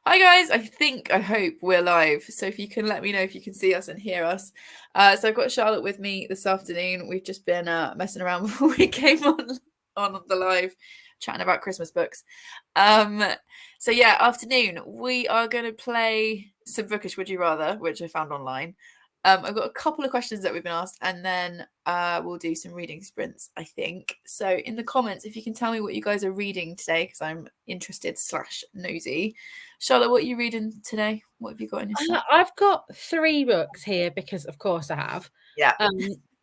Hi guys, I hope we're live. So if you can let me know if you can see us and hear us. So I've got Charlotte with me this afternoon. We've just been messing around before we came on the live, chatting about Christmas books. So yeah, afternoon. We are going to play some Bookish Would You Rather, which I found online. I've got a couple of questions that we've been asked, and then we'll do some reading sprints, I think. So in the comments, if you can tell me what you guys are reading today, because I'm interested / nosy. Charlotte, what are you reading today? What have you got in your stack? I've got 3 books here because, of course, I have. Yeah.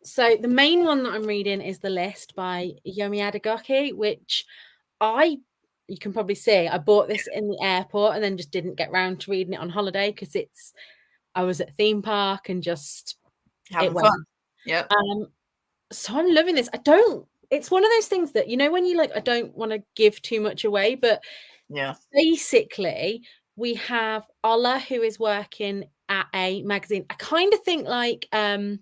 So the main one that I'm reading is The List by Yomi Adegoke, which you can probably see, I bought this in the airport and then just didn't get round to reading it on holiday because I was at theme park and just Having fun. Yep. So I'm loving this. It's one of those things that, when you I don't want to give too much away, but yeah, basically we have Ola, who is working at a magazine. I kind of think like a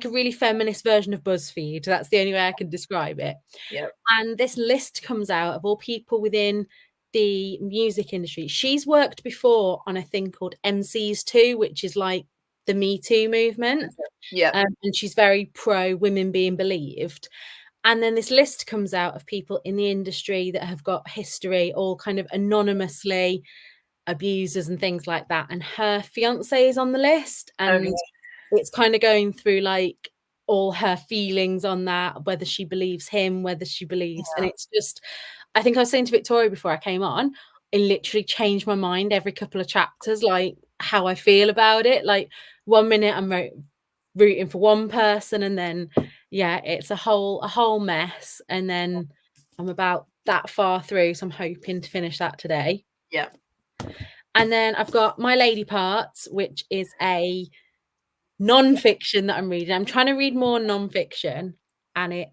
really feminist version of BuzzFeed. That's the only way I can describe it. Yep. And this list comes out of all people within the music industry. She's worked before on a thing called MCs 2, which is like the Me Too movement. Yeah. And she's very pro women being believed. And then this list comes out of people in the industry that have got history, all kind of anonymously, abusers and things like that. And her fiance is on the list, and it's kind of going through like all her feelings on that, whether she believes him, whether she believes, and it's just, I think I was saying to Victoria before I came on, it literally changed my mind every couple of chapters, like how I feel about it. Like 1 minute I'm rooting for one person, and then it's a whole mess, and then I'm about that far through, so I'm hoping to finish that today. Yeah. And then I've got My Lady Parts, which is a non-fiction that I'm reading. I'm trying to read more non-fiction, and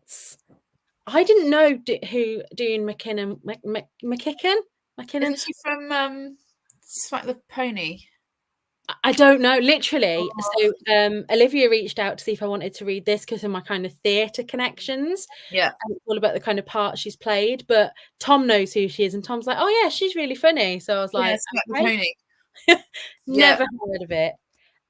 I didn't know who Dune McKinnon. Isn't she from Smack the Pony? I don't know, literally. So Olivia reached out to see if I wanted to read this because of my kind of theatre connections. Yeah. And it's all about the kind of part she's played. But Tom knows who she is, and Tom's like, oh yeah, she's really funny. So I was like, Smack the okay. Pony. Never heard of it.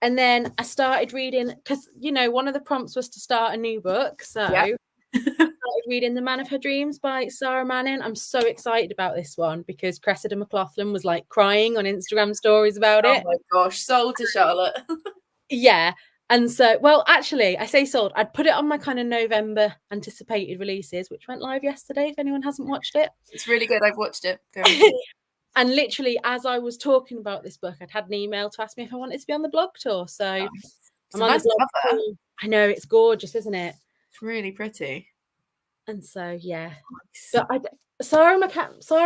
And then I started reading, because one of the prompts was to start a new book. So I started reading The Man of Her Dreams by Sarah Manning. I'm so excited about this one because Cressida McLaughlin was like crying on Instagram stories about it. Oh my gosh, sold to Charlotte. Yeah. And so, well, actually, I say sold. I'd put it on my kind of November anticipated releases, which went live yesterday, if anyone hasn't watched it. It's really good. I've watched it. And literally, as I was talking about this book, I'd had an email to ask me if I wanted to be on the blog tour. So I'm on the blog tour. I know, it's gorgeous, isn't it? It's really pretty. And so, yeah. But Sarah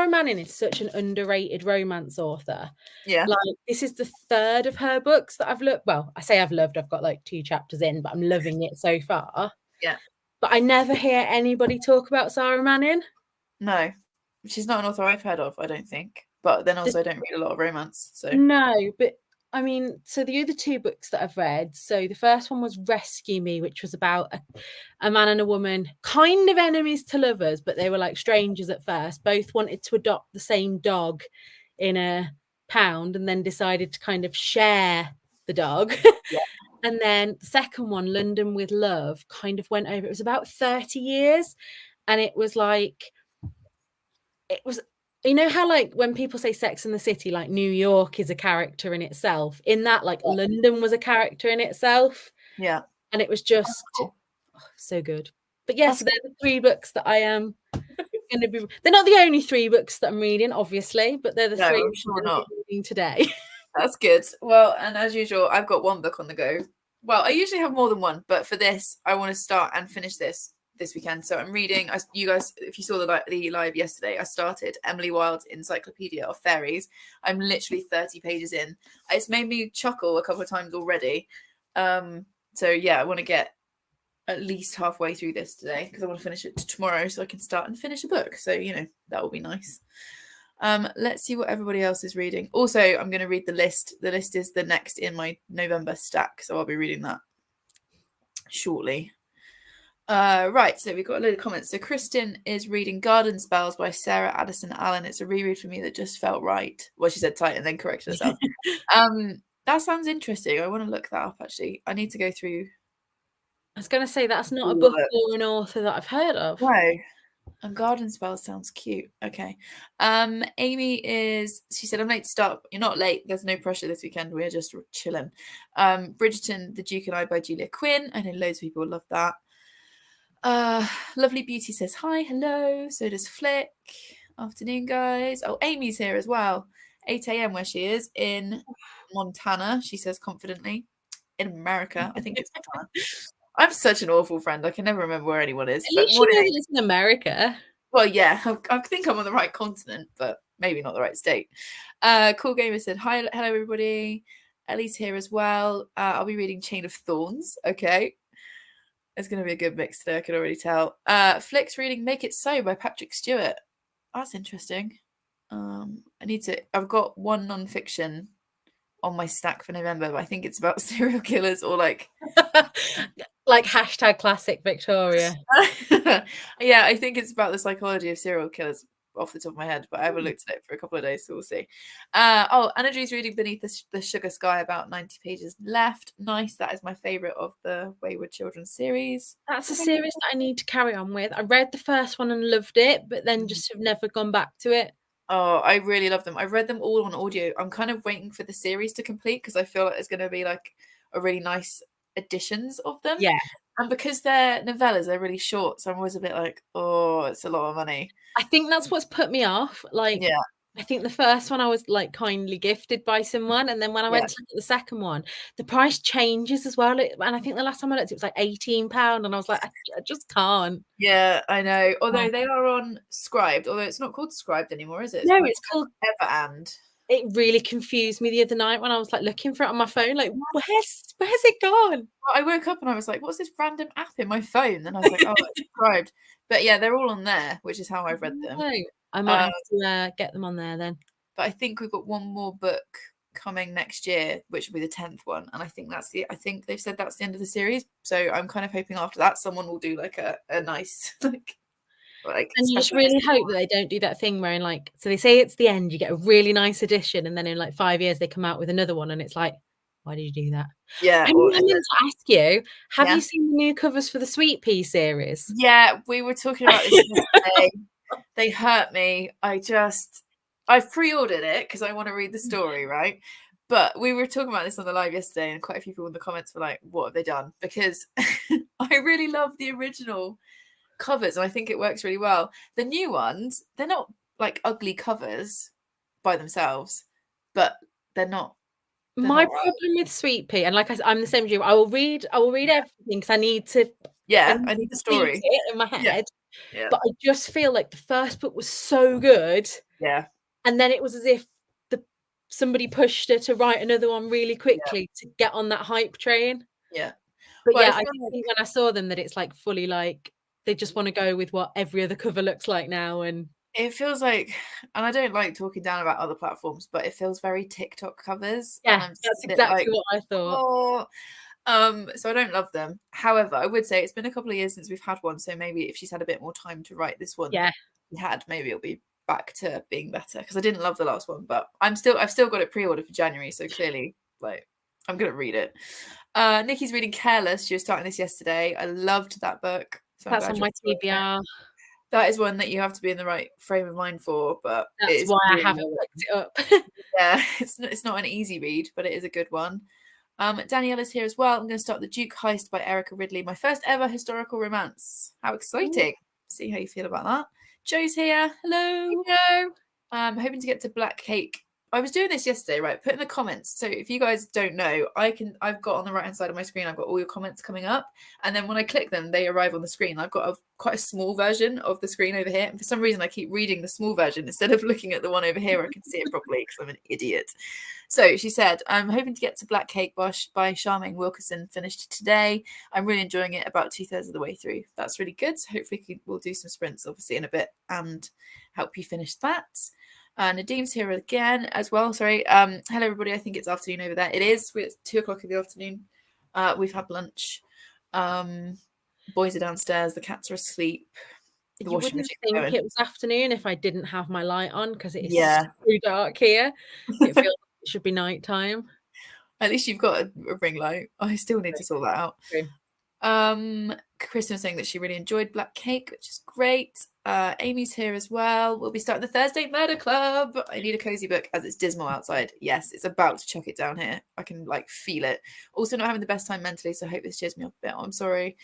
Manning is such an underrated romance author. Yeah. Like, this is the 3rd of her books that I've loved. Well, I say I've loved. I've got like 2 chapters in, but I'm loving it so far. Yeah. But I never hear anybody talk about Sarah Manning. No. She's not an author I've heard of, I don't think. But then also I don't read a lot of romance. So no, but I mean, so the other 2 books that I've read, so the first one was Rescue Me, which was about a man and a woman, kind of enemies to lovers, but they were like strangers at first. Both wanted to adopt the same dog in a pound and then decided to kind of share the dog. Yeah. And then the second one, London with Love, kind of went over. It was about 30 years. And it was like, how like when people say Sex and the City, like New York is a character in itself, in that like London was a character in itself. Yeah. And it was just so good. But yes, so they're the 3 books that I am going to be. They're not the only 3 books that I'm reading, obviously, but they're the 3 I'm going to be reading today. That's good. Well, and as usual, I've got 1 book on the go. Well, I usually have more than 1, but for this, I want to start and finish this weekend. So I'm reading, you guys, if you saw the live yesterday, I started Emily Wilde's Encyclopedia of Fairies. I'm literally 30 pages in. It's made me chuckle a couple of times already. So yeah, I want to get at least halfway through this today because I want to finish it tomorrow so I can start and finish a book. So, that will be nice. Let's see what everybody else is reading. Also, I'm going to read The List. The List is the next in my November stack, so I'll be reading that shortly. Right, so we've got a load of comments. So Kristen is reading Garden Spells by Sarah Addison Allen. It's a reread for me that just felt right. Well, she said tight and then corrected herself. That sounds interesting. I want to look that up, actually. I need to go through I was going to say that's not a all of book it. or an author that I've heard of. No. And Garden Spells sounds cute. Okay. Amy she said, I'm late to start. You're not late. There's no pressure this weekend. We're just chilling. Bridgerton, The Duke and I by Julia Quinn. I know loads of people love that. Lovely Beauty says hi, hello. So does Flick. Afternoon, guys. Oh, Amy's here as well. 8 a.m. where she is in Montana, she says confidently. In America, I think it's Montana. I'm such an awful friend. I can never remember where anyone is. At But least you morning. know that it's in America. Well, yeah, I think I'm on the right continent, but maybe not the right state. Cool Gamer said hi, hello everybody. Ellie's here as well. I'll be reading Chain of Thorns. Okay. It's going to be a good mix today, I can already tell. Flick's reading Make It So by Patrick Stewart. That's interesting. I've got one non-fiction on my stack for November, but I think it's about serial killers or like Hashtag classic Victoria. Yeah, I think it's about the psychology of serial killers off the top of my head, but I haven't looked at it for a couple of days, so we'll see. Anna Drew's reading Beneath the Sugar Sky, about 90 pages left. Nice. That is my favourite of the Wayward Children series. That's a series that I need to carry on with. I read the first one and loved it, but then just have never gone back to it. Oh, I really love them. I've read them all on audio. I'm kind of waiting for the series to complete because I feel like there's going to be like a really nice editions of them. Yeah. And because they're novellas, they're really short. So I'm always a bit like, oh, it's a lot of money. I think that's what's put me off. Like, yeah. I think the first one I was like kindly gifted by someone. And then when I went to look at the second one, the price changes as well. And I think the last time I looked, it was like £18. And I was like, I just can't. Yeah, I know. Although they are on Scribed, although it's not called Scribed anymore, is it? No, it's called Ever and. It really confused me the other night when I was like looking for it on my phone. Like, where's it gone? Well, I woke up and I was like, what's this random app in my phone? And I was like, oh, it's Scribed. But yeah, they're all on there, which is how I've read them. No, I might have to get them on there then. But I think we've got one more book coming next year, which will be the 10th one. And I think I think they've said that's the end of the series. So I'm kind of hoping after that someone will do like a nice and you just really hope that they don't do that thing where so they say it's the end, you get a really nice edition, and then in like 5 years they come out with another one and it's like, why did you do that? Yeah. I meant to ask you, have you seen the new covers for the Sweet Pea series? Yeah, we were talking about this yesterday. They hurt me. I've pre-ordered it because I want to read the story, right? But we were talking about this on the live yesterday, and quite a few people in the comments were like, what have they done? Because I really love the original covers and I think it works really well. The new ones, they're not like ugly covers by themselves, but they're not. My problem with Sweet Pea, and I'm the same as you, I will read everything because I need to. Yeah, I need the story in my head. Yeah. But I just feel like the first book was so good. Yeah. And then it was as if somebody pushed her to write another one really quickly to get on that hype train. Yeah. But I think when I saw them that it's like fully like they just want to go with what every other cover looks like now. And it feels like, and I don't like talking down about other platforms, but it feels very TikTok covers. Yeah, that's exactly what I thought. So I don't love them. However, I would say it's been a couple of years since we've had one, so maybe if she's had a bit more time to write this one, maybe it'll be back to being better. Because I didn't love the last one, but I've still got it pre-ordered for January, so clearly, like, I'm gonna read it. Nikki's reading Careless. She was starting this yesterday. I loved that book. So that's on my TBR. That is one that you have to be in the right frame of mind for, but that's why I haven't picked it up. Yeah, it's not an easy read, but it is a good one. Danielle is here as well. I'm going to start The Duke Heist by Erica Ridley, my first ever historical romance. How exciting. See how you feel about that. Joe's here. Hello. Hello. I'm hoping to get to Black Cake. I was doing this yesterday, right? Put in the comments. So if you guys don't know, I've got on the right hand side of my screen, I've got all your comments coming up. And then when I click them, they arrive on the screen. I've got quite a small version of the screen over here. And for some reason, I keep reading the small version instead of looking at the one over here where I can see it properly because I'm an idiot. So she said, I'm hoping to get to Black Cake by Charmaine Wilkerson, finished today. I'm really enjoying it, about 2/3 of the way through. That's really good. So hopefully we'll do some sprints, obviously, in a bit and help you finish that. Nadim's here again as well. Sorry. Hello, everybody. I think it's afternoon over there. It is. It's 2 o'clock in the afternoon. We've had lunch. Boys are downstairs, the cats are asleep, the You washing wouldn't machine's think going. it was afternoon if I didn't have my light on, because it is Yeah. so dark here. It feels like it should be nighttime. At least you've got a ring light. I still need to sort that out. True. Kristen was saying that she really enjoyed Black Cake, which is great. Amy's here as well. We'll be starting the Thursday Murder Club. I need a cozy book as it's dismal outside. Yes, it's about to chuck it down here. I can like feel it. Also not having the best time mentally, so I hope this cheers me up a bit. I'm sorry.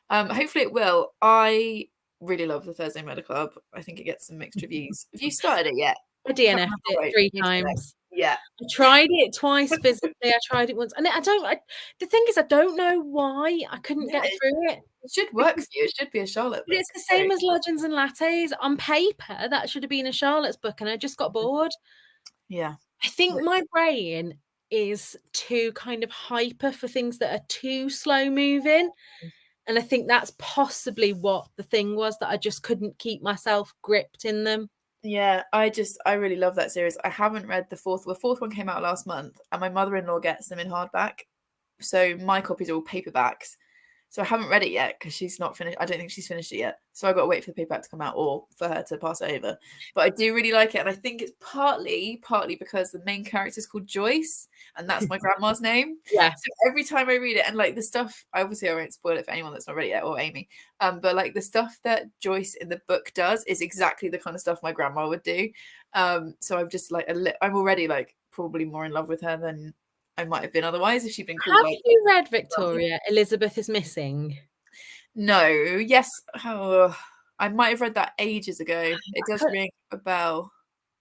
Hopefully it will. I really love the Thursday Murder Club. I think it gets some mixed reviews. Have you started it yet? I DNF'd it 3 times. Yeah. I tried it twice physically. I tried it once, and the thing is, I don't know why I couldn't get through it. It should work for you. It should be a Charlotte But book. it's the same as Legends and Lattes. On paper, that should have been a Charlotte's book, and I just got bored. Yeah. I think my brain is too kind of hyper for things that are too slow moving. And I think that's possibly what the thing was, that I just couldn't keep myself gripped in them. Yeah, I really love that series. I haven't read the fourth. The fourth one came out last month, and my mother-in-law gets them in hardback. So my copies are all paperbacks. So I haven't read it yet because she's not finished. I don't think she's finished it yet. So I've got to wait for the paperback to come out or for her to pass it over. But I do really like it. And I think it's partly because the main character is called Joyce, and that's my grandma's name. Yeah. So every time I read it, and like the stuff, obviously I won't spoil it for anyone that's not read it yet, or Amy. But like the stuff that Joyce in the book does is exactly the kind of stuff my grandma would do. So I'm just like I'm already like probably more in love with her than I might have been otherwise if she'd been called. Have you read, Victoria, Elizabeth is Missing? No. Yes. Oh, I might have read that ages ago. It does ring a bell.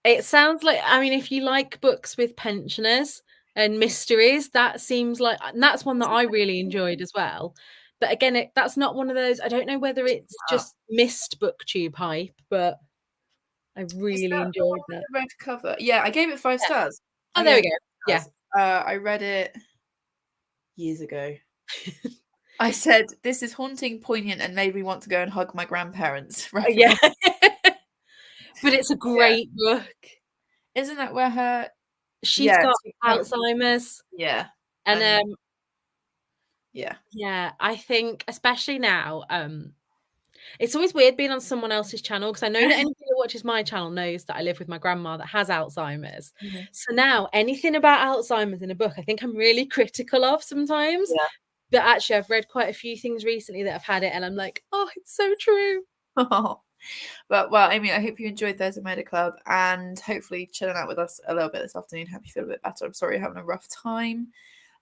It sounds like, I mean, if you like books with pensioners and mysteries, that seems like, and that's one that I really enjoyed as well. But again, that's not one of those, I don't know whether it's just missed booktube hype, but I really enjoyed that. The red cover. Yeah, I gave it 5 stars. Oh, there we go. Yeah. I read it years ago. I said, this is haunting, poignant, and made me want to go and hug my grandparents. Right? Yeah. But it's a great book. Isn't that where she's got Alzheimer's? Yeah. And yeah. Yeah, I think especially now, it's always weird being on someone else's channel, because I know that anybody that watches my channel knows that I live with my grandma that has Alzheimer's. Mm-hmm. So now anything about Alzheimer's in a book, I think I'm really critical of sometimes. Yeah. But actually, I've read quite a few things recently that have had it, and I'm like, oh, it's so true. Oh. But well, Amy, I hope you enjoyed Thursday Murder Club, and hopefully chilling out with us a little bit this afternoon. Hope you feel a bit better. I'm sorry you're having a rough time.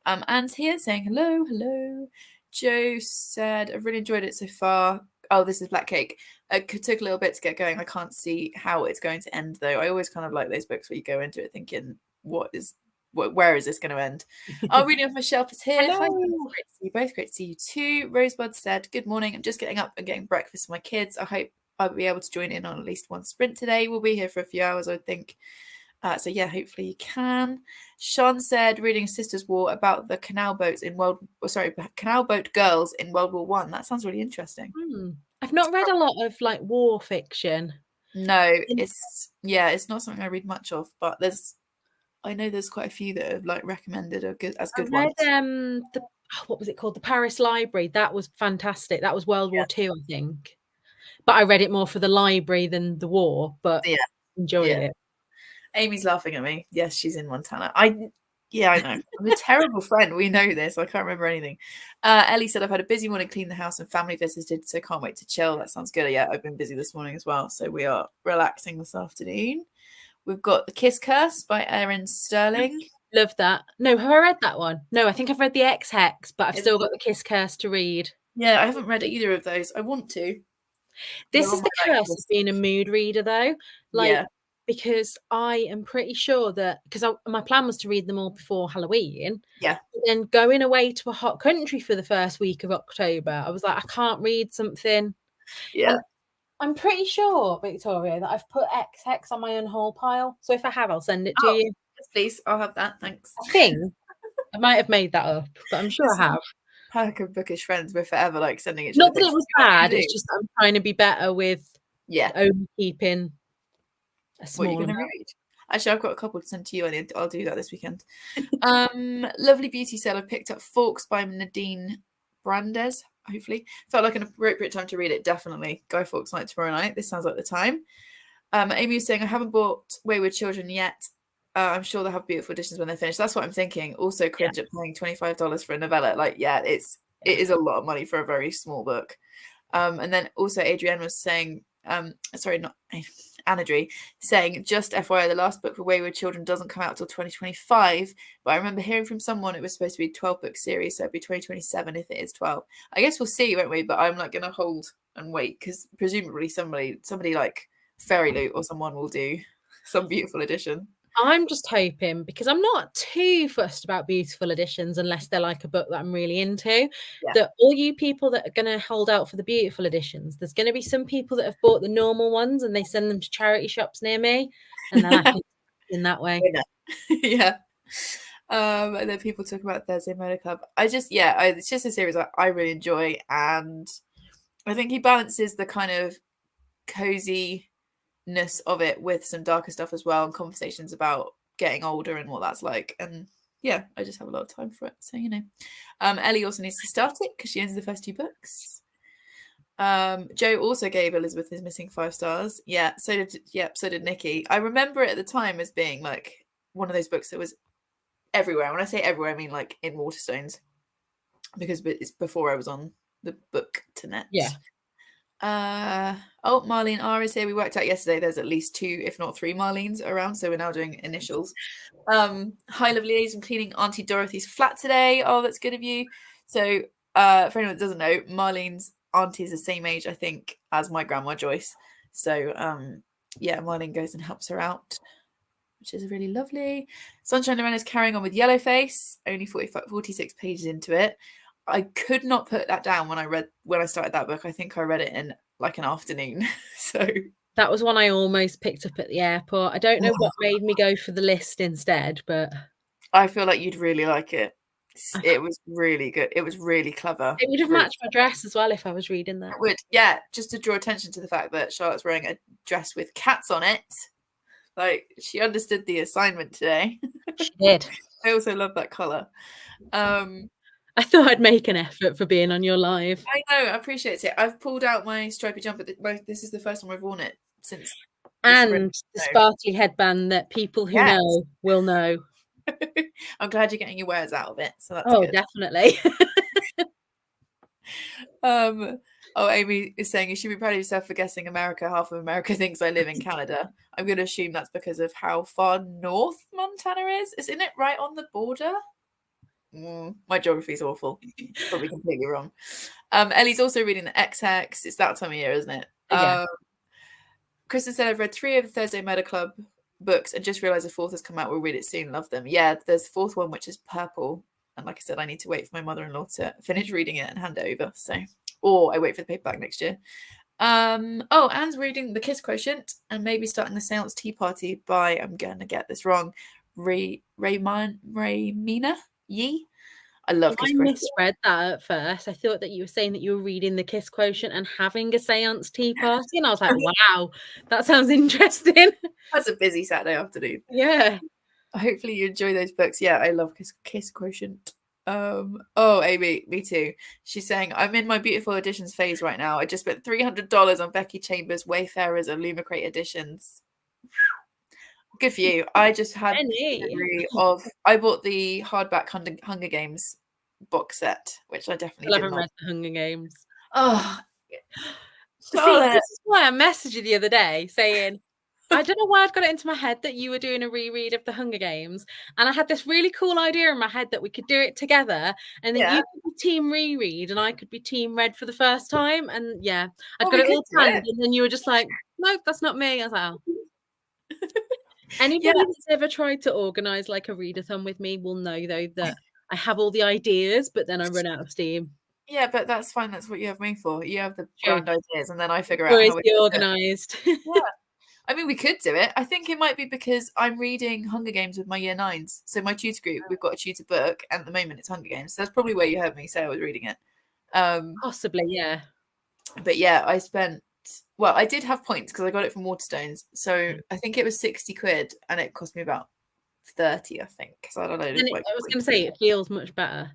Anne's here saying hello. Joe said, I've really enjoyed it so far. Oh, this is Black Cake. It took a little bit to get going. I can't see how it's going to end, though. I always kind of like those books where you go into it thinking, where is this going to end? Our reading off my shelf is here. Hello. Hi, great to see you both. Great to see you too. Rosebud said, good morning. I'm just getting up and getting breakfast for my kids. I hope I'll be able to join in on at least one sprint today. We'll be here for a few hours, I think. So yeah, hopefully you can. Sean said, reading Sisters War about the canal boat girls in World War One. That sounds really interesting. I've not read a lot of like war fiction. No, it's not something I read much of, but I know there's quite a few that have like recommended good ones. I read what was it called? The Paris Library. That was fantastic. That was World War II, I think. But I read it more for the library than the war, but enjoyed it. Amy's laughing at me. Yes, she's in Montana. I know. I'm a terrible friend. We know this. I can't remember anything. Ellie said, I've had a busy morning, cleaned the house and family visited, so can't wait to chill. That sounds good. Yeah, I've been busy this morning as well. So we are relaxing this afternoon. We've got The Kiss Curse by Erin Sterling. Love that. No, have I read that one? No, I think I've read The X-Hex, but I've still got The Kiss Curse to read. Yeah, I haven't read either of those. I want to. This is the curse of being a mood reader, though. Because I am pretty sure that, because my plan was to read them all before Halloween. Yeah. But then going away to a hot country for the first week of October, I was like, I can't read something. Yeah. And I'm pretty sure, Victoria, that I've put X-Hex on my unhaul pile. So if I have, I'll send it to you. Yes, please. I'll have that. Thanks. I think I might have made that up, but I'm sure I have. Pack of bookish friends. We're forever like sending each other. Not that it was bad. It's just I'm trying to be better with only keeping a small amount. Read? Actually, I've got a couple to send to you. I'll do that this weekend. Lovely Beauty said, I picked up Forks by Nadine Brandes. hopefully. Felt like an appropriate time to read it, definitely. Guy Fawkes night tomorrow night. This sounds like the time. Amy was saying, I haven't bought Wayward Children yet. I'm sure they'll have beautiful editions when they're finished. That's what I'm thinking. Also cringe at paying $25 for a novella. Like, yeah, it is a lot of money for a very small book. And then also Adrienne was saying, sorry, not Anadri, saying, just FYI, the last book for Wayward Children doesn't come out till 2025. But I remember hearing from someone it was supposed to be a 12-book series, so it'd be 2027 if it is 12. I guess we'll see, won't we? But I'm like going to hold and wait because presumably somebody like Fairy Loot or someone will do some beautiful edition. I'm just hoping, because I'm not too fussed about beautiful editions unless they're like a book that I'm really into, that all you people that are going to hold out for the beautiful editions, there's going to be some people that have bought the normal ones and they send them to charity shops near me, and then I can in that way. Yeah. And then people talk about Thursday Murder Club. It's just a series I really enjoy, and I think he balances the kind of coziness of it with some darker stuff as well, and conversations about getting older and what that's like. And yeah, I just have a lot of time for it. So, Ellie also needs to start it because she owns the first 2 books. Joe also gave Elizabeth is Missing 5 stars. Yeah, so did Nikki. I remember it at the time as being like one of those books that was everywhere. When I say everywhere, I mean like in Waterstones, because it's before I was on the book-to-net. Yeah. Marlene R is here. We worked out yesterday there's at least 2, if not 3 Marlenes around, so we're now doing initials. Hi lovely, I'm cleaning Auntie Dorothy's flat today. Oh, that's good of you. So for anyone that doesn't know, Marlene's auntie is the same age, I think, as my grandma Joyce. So Marlene goes and helps her out, which is really lovely. Sunshine Lorraine is carrying on with Yellowface, only 46 pages into it. I could not put that down when I started that book. I think I read it in like an afternoon. So that was one I almost picked up at the airport. I don't know what made me go for the list instead, but I feel like you'd really like it. It was really good. It was really clever. It would have matched my dress as well if I was reading that. It would, yeah, just to draw attention to the fact that Charlotte's wearing a dress with cats on it. Like, she understood the assignment today. She did. I also love that colour. I thought I'd make an effort for being on your live. I know, I appreciate it. I've pulled out my stripy jumper. This is the first time I've worn it since. And the sparkly headband that people who know will know. I'm glad you're getting your wares out of it. So that's good. Definitely. Amy is saying you should be proud of yourself for guessing America. Half of America thinks I live in Canada. I'm going to assume that's because of how far north Montana is. Isn't it right on the border? My geography is awful. Probably completely wrong. Ellie's also reading the X-Hex. It's that time of year, isn't it? Yeah. Kristen said, I've read 3 of the Thursday Murder Club books and just realised the 4th has come out. We'll read it soon. Love them. Yeah, there's the 4th one, which is purple. And like I said, I need to wait for my mother-in-law to finish reading it and hand it over. Or I wait for the paperback next year. Anne's reading The Kiss Quotient and maybe starting the Seance Tea Party by, I'm going to get this wrong, Raymina Yee. I love Kiss Quotient. I misread that at first. I thought that you were saying that you were reading The Kiss Quotient and having a Seance Tea Party. And I was like, wow, that sounds interesting. That's a busy Saturday afternoon. Yeah. Hopefully you enjoy those books. Yeah, I love Kiss Quotient. Amy, me too. She's saying, I'm in my beautiful editions phase right now. I just spent $300 on Becky Chambers' Wayfarers and Lumicrate editions. Good for you. I just had I bought the hardback Hunger Games box set, which I definitely haven't read the Hunger Games. Oh, see, this is why I messaged you the other day saying, I don't know why I'd got it into my head that you were doing a reread of the Hunger Games, and I had this really cool idea in my head that we could do it together, and then you could be team reread and I could be team read for the first time, and I'd got it all planned, and then you were just like, nope, that's not me. I was like, oh. Anybody that's ever tried to organise like a readathon with me will know though that I have all the ideas, but then I run out of steam. Yeah, but that's fine. That's what you have me for. You have the grand ideas, and then I figure out how we organised. Yeah. I mean, we could do it. I think it might be because I'm reading Hunger Games with my year 9s. So my tutor group, we've got a tutor book, and at the moment it's Hunger Games. So that's probably where you heard me say I was reading it. Possibly, yeah. But yeah, I did have points because I got it from Waterstones. So I think it was 60 quid, and it cost me about 30, I think. So I don't know. I was going to say, it feels much better.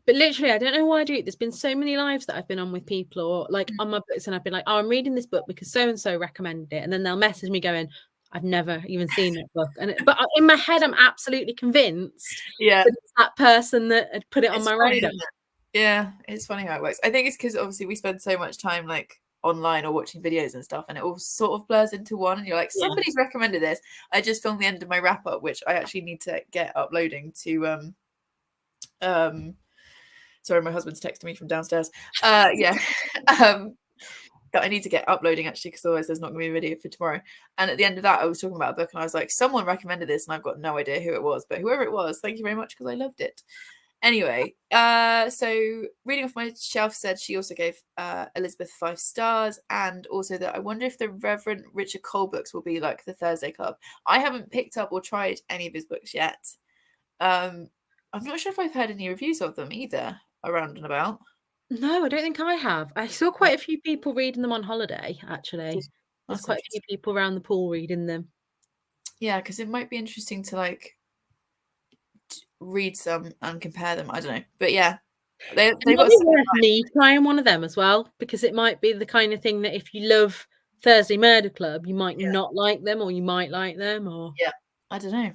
But literally, I don't know why I do it. There's been so many lives that I've been on with people, or like on my books, and I've been like, "Oh, I'm reading this book because so and so recommended it," and then they'll message me going, "I've never even seen that book," but in my head, I'm absolutely convinced Yeah. that it's that person that had put it on It's my funny, radar. isn't it? Yeah, it's funny how it works. I think it's because obviously we spend so much time like online or watching videos and stuff, and it all sort of blurs into one. And you're like, Yeah. somebody's recommended this. I just filmed the end of my wrap up, which I actually need to get uploading to sorry, my husband's texting me from downstairs. Yeah. That I need to get uploading actually, because otherwise there's not going to be a video for tomorrow. And at the end of that, I was talking about a book, and I was like, someone recommended this, and I've got no idea who it was, but whoever it was, thank you very much because I loved it. Anyway, so reading off my shelf said she also gave Elizabeth 5 stars, and also that I wonder if the Reverend Richard Cole books will be like the Thursday Club. I haven't picked up or tried any of his books yet. I'm not sure if I've heard any reviews of them either around and about. No, I don't think I have. I saw quite a few people reading them on holiday, actually. There's That's quite a few interesting. people around the pool reading them. Yeah, because it might be interesting to like read some and compare them. I don't know, but yeah, they've It might got be some worth me trying one of them as well, because it might be the kind of thing that if you love Thursday Murder Club, you might yeah, not like them, or you might like them, or yeah. I don't know.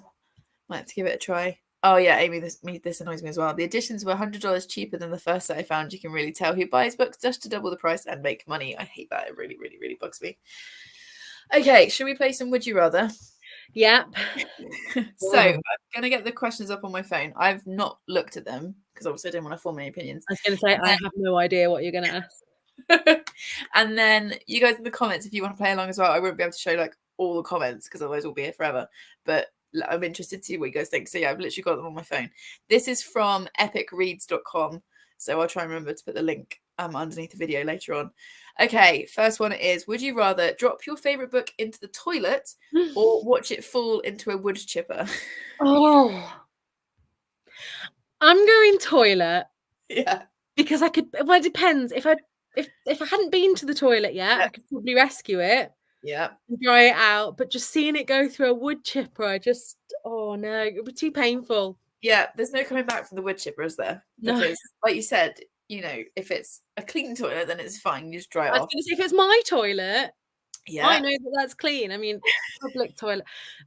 Might have to give it a try. Oh yeah, Amy, this annoys me as well. The editions were $100 cheaper than the first set I found. You can really tell who buys books just to double the price and make money. I hate that. It really, really, really bugs me. Okay, should we play some Would You Rather? yep. So I'm gonna get the questions up on my phone. I've not looked at them because obviously I didn't want to form any opinions. I was going to say, I have no idea what you're going to ask. And then you guys in the comments, if you want to play along as well, I won't be able to show like all the comments because otherwise we'll be here forever. But I'm interested to see what you guys think. So yeah, I've literally got them on my phone. This is from epicreads.com. So I'll try and remember to put the link underneath the video later on. Okay, first one is, would you rather drop your favorite book into the toilet or watch it fall into a wood chipper? Oh, I'm going toilet Yeah. because I could. Well, it depends. If I hadn't been to the toilet yet, Yeah. I could probably rescue it Yeah. and dry it out. But just seeing it go through a wood chipper, oh no, it would be too painful. Yeah, there's no coming back from the wood chipper, is there? No. Because, like you said, you know, if it's a clean toilet, then it's fine. You just dry it I was off. going to say, if it's my toilet, I Yeah. know that that's clean. I mean, public toilet.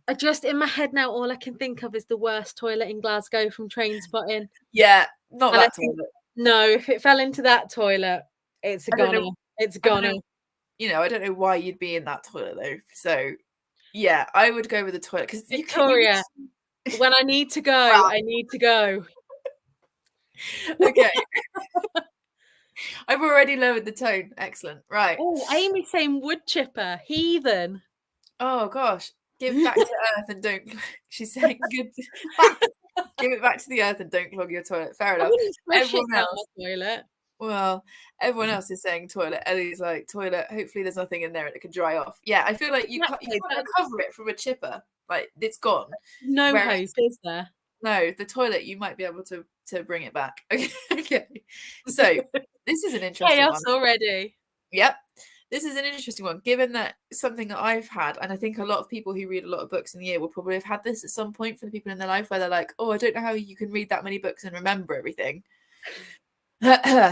I just in my head now, all I can think of is the worst toilet in Glasgow from Trainspotting. Yeah. Not And I that think, toilet. no, if it fell into that toilet, it's a I don't goner. know. It's a I don't goner. know. You know, I don't know why you'd be in that toilet though. So yeah, I would go with the toilet because Victoria, when I need to go, I need to go. Okay. I've already lowered the tone. Excellent. Right. Oh, Amy's saying wood chipper, heathen. Oh gosh. Give back to earth and don't. She's saying good. Give it back to the earth and don't clog your toilet. Fair I enough. wouldn't flush it Everyone down else. my toilet. Well, everyone else is saying toilet. Ellie's like toilet. Hopefully, there's nothing in there and it can dry off. Yeah, I feel like you can't recover it from a chipper. Like it's gone. No hope, is there? No, the toilet you might be able to bring it back. Okay. So this is an interesting Chaos one. already. Yep. This is an interesting one, given that something that I've had, and I think a lot of people who read a lot of books in the year will probably have had this at some point for the people in their life where they're like, oh, I don't know how you can read that many books and remember everything.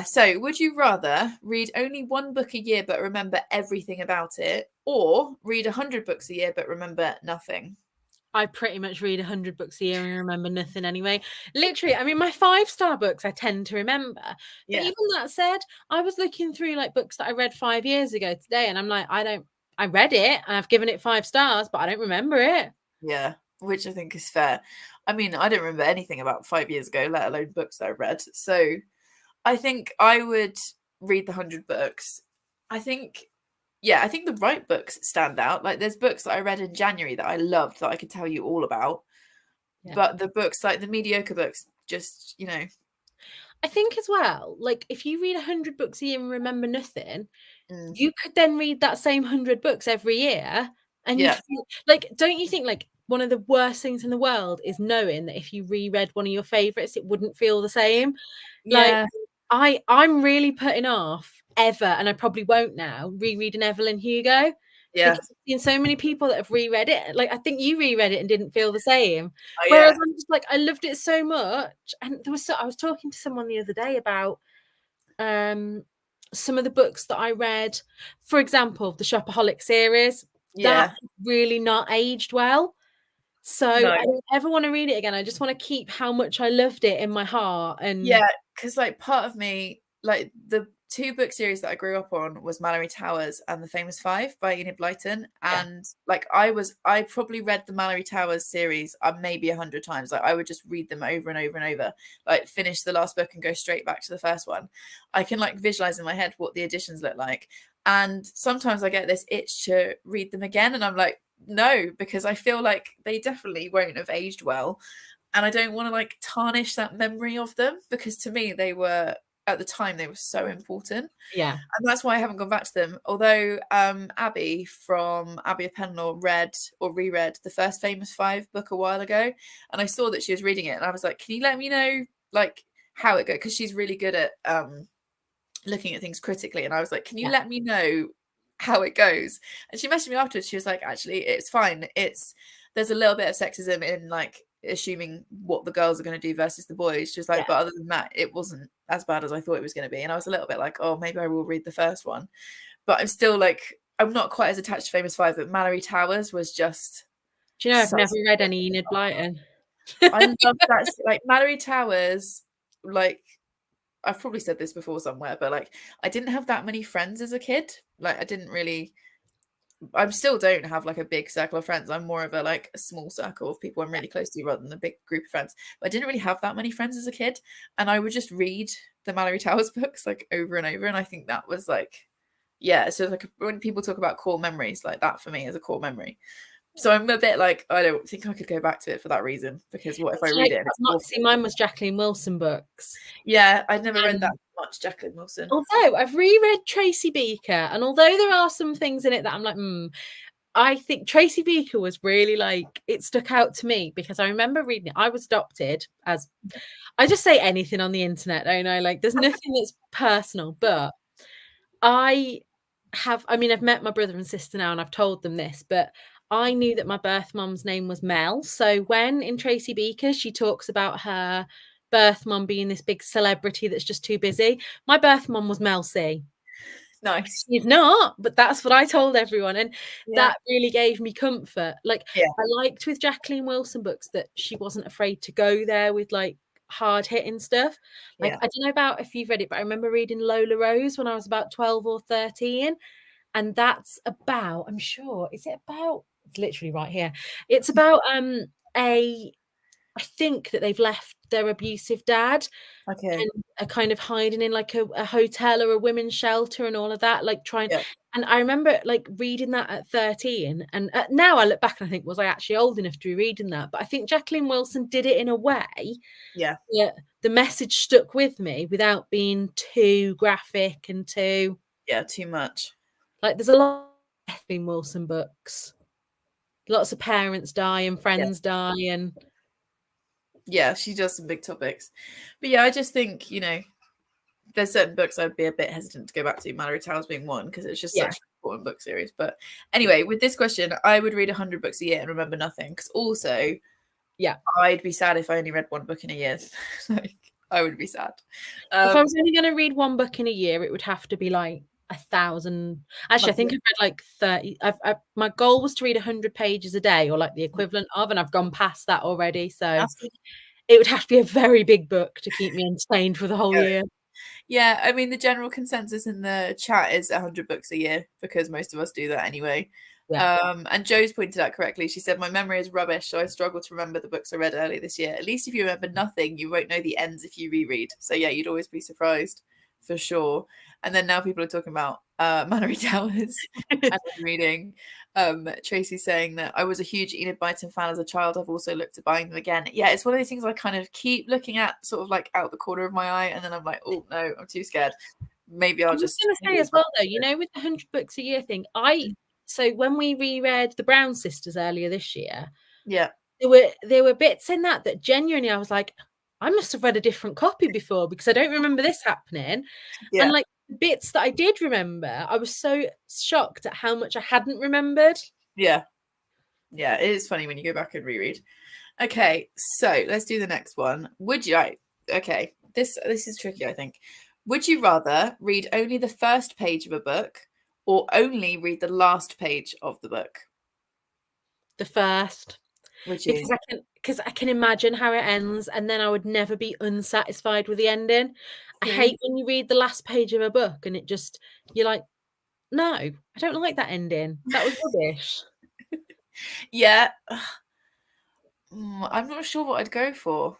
So, would you rather read only one book a year but remember everything about it, or read 100 books a year but remember nothing? I pretty much read 100 books a year and remember nothing anyway. Literally, I mean, my 5-star books I tend to remember. Yeah. But even that said, I was looking through like books that I read 5 years ago today, and I'm like, I read it and I've given it 5 stars, but I don't remember it. Yeah, which I think is fair. I mean, I don't remember anything about 5 years ago, let alone books that I read. So I think I would read the 100 books. I think the right books stand out. Like there's books that I read in January that I loved that I could tell you all about. Yeah. But the books, like the mediocre books, just, you know. I think as well, like if you read 100 books a year and remember nothing, you could then read that same 100 books every year. And you feel like, don't you think like one of the worst things in the world is knowing that if you reread one of your favorites, it wouldn't feel the same? Yeah. Like I'm really putting off ever, and I probably won't now, rereading Evelyn Hugo, Yeah. because I've seen so many people that have reread it. Like, I think you reread it and didn't feel the same. Oh Whereas yeah. I'm just like, I loved it so much. And I was talking to someone the other day about some of the books that I read. For example, the Shopaholic series, that Yeah. really not aged well. So No. I don't ever want to read it again. I just want to keep how much I loved it in my heart. And Yeah, because like part of me, like the two book series that I grew up on was Mallory Towers and The Famous Five by Enid Blyton. yeah, And like I probably read the Mallory Towers series maybe 100 times. Like I would just read them over and over and over, like finish the last book and go straight back to the first one. I can like visualize in my head what the editions look like. And sometimes I get this itch to read them again. And I'm like, no, because I feel like they definitely won't have aged well. And I don't want to like tarnish that memory of them, because to me they were, at the time, they were so important, yeah, and that's why I haven't gone back to them. Although Abby from Abbey of Penlaw read or reread the first Famous Five book a while ago, and I saw that she was reading it, and I was like, can you let me know like how it goes, because she's really good at looking at things critically, and I was like, can you yeah, let me know how it goes? And she messaged me afterwards. She was like, actually, it's fine. There's a little bit of sexism in like assuming what the girls are going to do versus the boys. She was like, yeah. but other than that, it wasn't as bad as I thought it was going to be. And I was a little bit like, oh, maybe I will read the first one. But I'm still like, I'm not quite as attached to Famous Five, but Mallory Towers was just Do you know I've such. never read any Enid Blyton? I love that. Like Mallory Towers, like I've probably said this before somewhere, but like I didn't have that many friends as a kid. Like I didn't really, I still don't have like a big circle of friends. I'm more of a like a small circle of people I'm really close to rather than a big group of friends. But I didn't really have that many friends as a kid. And I would just read the Mallory Towers books like over and over. And I think that was like, yeah. So like when people talk about core memories, like that for me is a core memory. So I'm a bit like, I don't think I could go back to it for that reason, because what if I It's read like, it and it's awful? see, mine was Jacqueline Wilson books. Yeah, I'd never read that And much, Jacqueline Wilson. although I've reread Tracy Beaker, and although there are some things in it that I'm like, I think Tracy Beaker was really like, it stuck out to me because I remember reading it. I was adopted, as I just say anything on the internet, don't I? Like, there's nothing that's personal, but I mean, I've met my brother and sister now and I've told them this, but I knew that my birth mum's name was Mel. So when in Tracy Beaker, she talks about her birth mum being this big celebrity that's just too busy, my birth mum was Mel C. Nice. She's not, but that's what I told everyone. And Yeah. that really gave me comfort. Like, Yeah. I liked with Jacqueline Wilson books that she wasn't afraid to go there with like hard hitting stuff. Like, Yeah. I don't know about if you've read it, but I remember reading Lola Rose when I was about 12 or 13. And that's about, I'm sure, is it about, it's literally right here. It's about I think that they've left their abusive dad Okay. and are kind of hiding in like a hotel or a women's shelter and all of that, like trying. Yeah. And I remember like reading that at 13, and now I look back and I think, was I actually old enough to be reading that? But I think Jacqueline Wilson did it in a way Yeah. that the message stuck with me without being too graphic and too, Yeah. Too much. like, there's a lot of Jacqueline Wilson books. Lots of parents die and Yeah. friends die, and Yeah, she does some big topics. But yeah, I just think, there's certain books I'd be a bit hesitant to go back to, Mallory Towers being one, because it's just yeah, such an important book series. But anyway, with this question, I would read 100 books a year and remember nothing, because also yeah. I'd be sad if I only read one book in a year. Like, I would be sad. If I was only going to read one book in a year, it would have to be like 1,000. Actually, I think I've read like 30. My goal was to read 100 pages a day, or like the equivalent of, and I've gone past that already. So it would have to be a very big book to keep me entertained for the whole year. Yeah, I mean, the general consensus in the chat is 100 books a year, because most of us do that anyway. Yeah. And Joe's pointed out correctly. She said, my memory is rubbish, so I struggle to remember the books I read earlier this year. At least if you remember nothing, you won't know the ends if you reread. So yeah, you'd always be surprised for sure. And then now people are talking about Mallory Towers and reading. Tracy saying that I was a huge Enid Blyton fan as a child. I've also looked at buying them again. Yeah, it's one of those things I kind of keep looking at, sort of like out the corner of my eye, and then I'm like, oh no, I'm too scared. Maybe I'll I was just going to say as well, though, with the 100 books a year thing, so when we reread The Brown Sisters earlier this year, yeah, there were bits in that genuinely I was like, I must have read a different copy before because I don't remember this happening. yeah, And like bits that I did remember, I was so shocked at how much I hadn't remembered. Yeah. Yeah, it is funny when you go back and reread. Okay, so let's do the next one. Would you okay, this is tricky, I think. Would you rather read only the first page of a book or only read the last page of the book? The first. Would you? Because I can imagine how it ends, and then I would never be unsatisfied with the ending. I True. hate when you read the last page of a book and you're like, no, I don't like that ending. That was rubbish. Yeah. I'm not sure what I'd go for.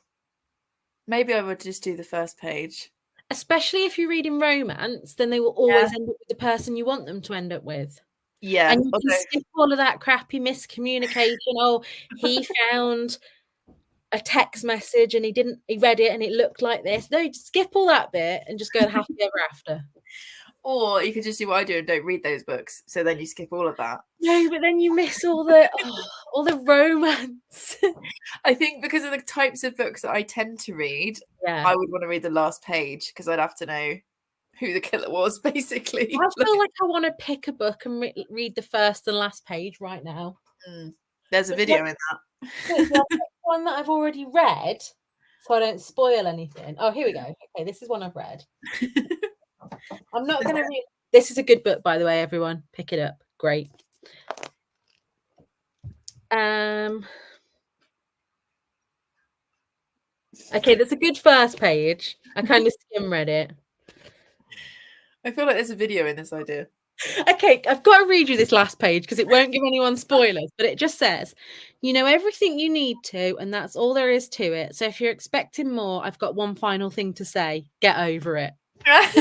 Maybe I would just do the first page. Especially if you're reading romance, then they will Yeah. always end up with the person you want them to end up with. Yeah. And you can skip all of that crappy miscommunication. Oh, he found a text message and he read it and it looked like this. No, just skip all that bit and just go and happy ever after. Or you could just do what I do and don't read those books. So then you skip all of that. No, but then you miss all the romance. I think because of the types of books that I tend to read, Yeah. I would want to read the last page because I'd have to know who the killer was, basically. I feel like I want to pick a book and read the first and last page right now. There's a video in that. There's one that I've already read, so I don't spoil anything. Oh, here we go. Okay, this is one I've read. I'm not going to read. This is a good book, by the way, everyone. Pick it up. Great. Okay, that's a good first page. I kind of skim read it. I feel like there's a video in this idea. Okay, I've got to read you this last page because it won't give anyone spoilers, but it just says, you know everything you need to, and that's all there is to it. So if you're expecting more, I've got one final thing to say. Get over it. Last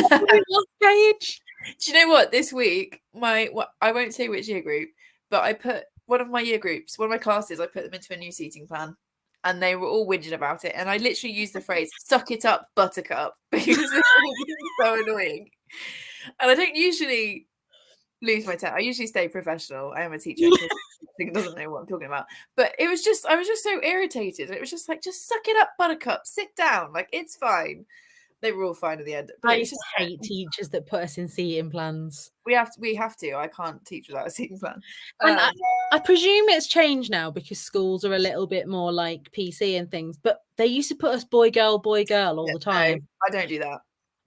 page. Do you know what? This week, I won't say which year group, but I put one of my year groups, one of my classes, I put them into a new seating plan. And they were all whinging about it. And I literally used the phrase, suck it up, buttercup, because it was so annoying. And I don't usually lose my temper. I usually stay professional. I am a teacher. Who doesn't know what I'm talking about. But I was just so irritated. It was just like, just suck it up, buttercup. Sit down. Like, it's fine. They were all fine at the end. I just hate teachers that put us in seating plans. We have to. I can't teach without a seating plan. And I presume it's changed now because schools are a little bit more like PC and things. But they used to put us boy, girl all the time. No, I don't do that.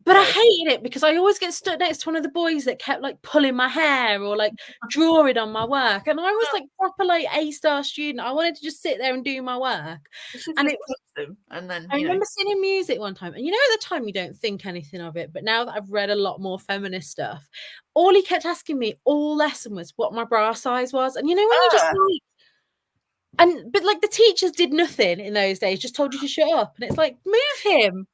But I hated it because I always get stood next to one of the boys that kept like pulling my hair or like drawing on my work. And I was like proper like A-star student. I wanted to just sit there and do my work. And it was them. And then I remember singing music one time. And at the time you don't think anything of it. But now that I've read a lot more feminist stuff, all he kept asking me all lesson was what my bra size was. And when you just like, but like the teachers did nothing in those days, just told you to shut up. And it's like, move him.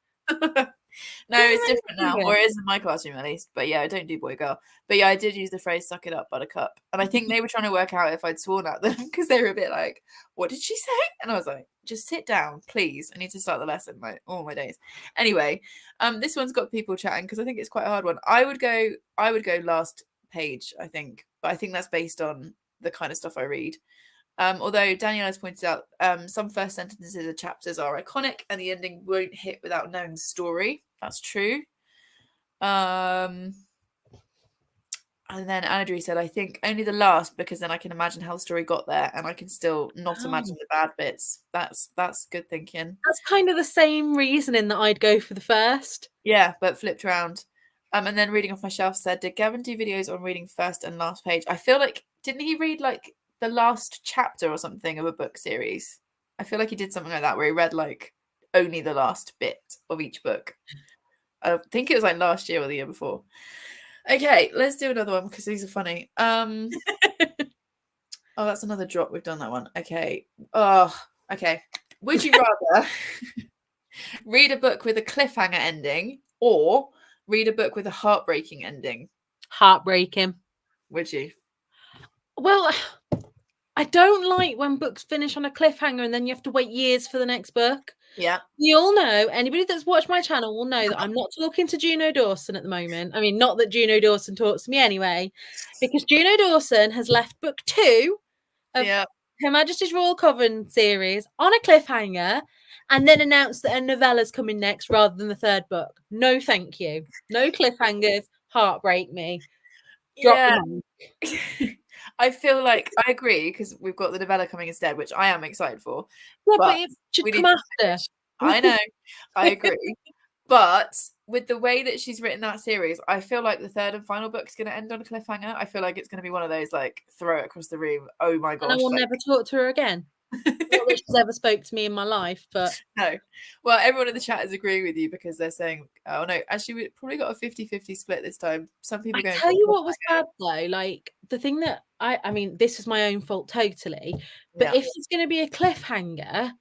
No, it's different now, or it is in my classroom at least. But yeah, I don't do boy girl. But yeah, I did use the phrase "suck it up, buttercup," and I think they were trying to work out if I'd sworn at them because they were a bit like, "What did she say?" And I was like, "Just sit down, please. I need to start the lesson." Like all my days. Anyway, this one's got people chatting because I think it's quite a hard one. I would go last page, I think, but I think that's based on the kind of stuff I read. Although Danielle has pointed out some first sentences of chapters are iconic and the ending won't hit without knowing the story. That's true. And then Anadri said, I think only the last because then I can imagine how the story got there and I can still not imagine the bad bits. That's good thinking. That's kind of the same reasoning that I'd go for the first. Yeah, but flipped around. And then reading off my shelf said, did Gavin do videos on reading first and last page? I feel like, didn't he read like the last chapter or something of a book series? I feel like he did something like that where he read like only the last bit of each book. I think it was like last year or the year before. Okay, let's do another one because these are funny. Oh, that's another drop. We've done that one. Okay. Oh, okay. Would you rather read a book with a cliffhanger ending or read a book with a heartbreaking ending? Heartbreaking. Would you? Well, I don't like when books finish on a cliffhanger and then you have to wait years for the next book. Yeah. You all know, anybody that's watched my channel will know that I'm not talking to Juno Dawson at the moment. I mean, not that Juno Dawson talks to me anyway, because Juno Dawson has left book 2 of Her Majesty's Royal Coven series on a cliffhanger and then announced that a novella's coming next rather than the third book. No, thank you. No cliffhangers. heartbreak me. Drop Yeah. the mic. I feel like I agree because we've got the novella coming instead, which I am excited for. Yeah, but But it should we come need to after. finish. I know, I agree. But with the way that she's written that series, I feel like the third and final book is going to end on a cliffhanger. I feel like it's going to be one of those like throw it across the room. Oh my And I gosh! will Like never talk to her again. Not that she's ever spoke to me in my life, but no. Well, everyone in the chat is agreeing with you because they're saying, oh no, actually, we probably got a 50-50 split this time. Some people I going for tell a you what was cliffhanger. bad though, like the thing that I mean, this was my own fault totally. But Yeah. if it's going to be a cliffhanger,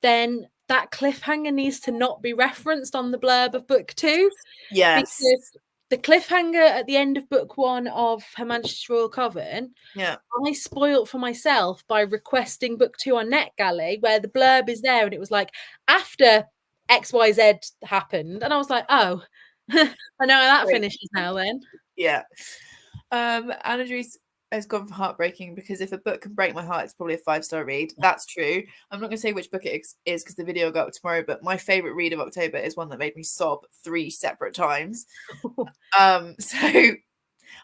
then that cliffhanger needs to not be referenced on the blurb of book 2, Yes. because the cliffhanger at the end of book 1 of Her Majesty's Royal Coven, Yeah. I spoilt for myself by requesting book 2 on NetGalley, where the blurb is there and it was like, after XYZ happened. And I was like, oh, I know how that Great. finishes now then. Yeah. Anadri's has gone for heartbreaking because if a book can break my heart, it's probably a 5-star read. That's true. I'm not going to say which book it is because the video will go up tomorrow, but my favorite read of October is one that made me sob 3 separate times. So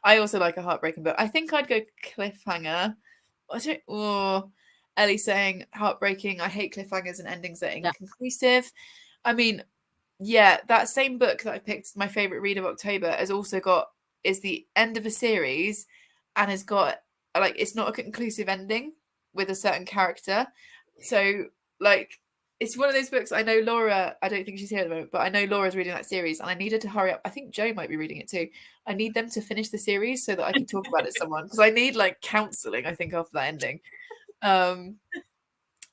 I also like a heartbreaking book. I think I'd go cliffhanger. Ellie saying heartbreaking. I hate cliffhangers and endings that are inconclusive. I mean, yeah, that same book that I picked, my favorite read of October, has also got is the end of a series and has got like it's not a conclusive ending with a certain character. So like it's one of those books. I know Laura, I don't think she's here at the moment, but I know Laura's reading that series and I need her to hurry up. I think Joe might be reading it too. I need them to finish the series so that I can talk about it to someone because I need like counseling, I think, after that ending.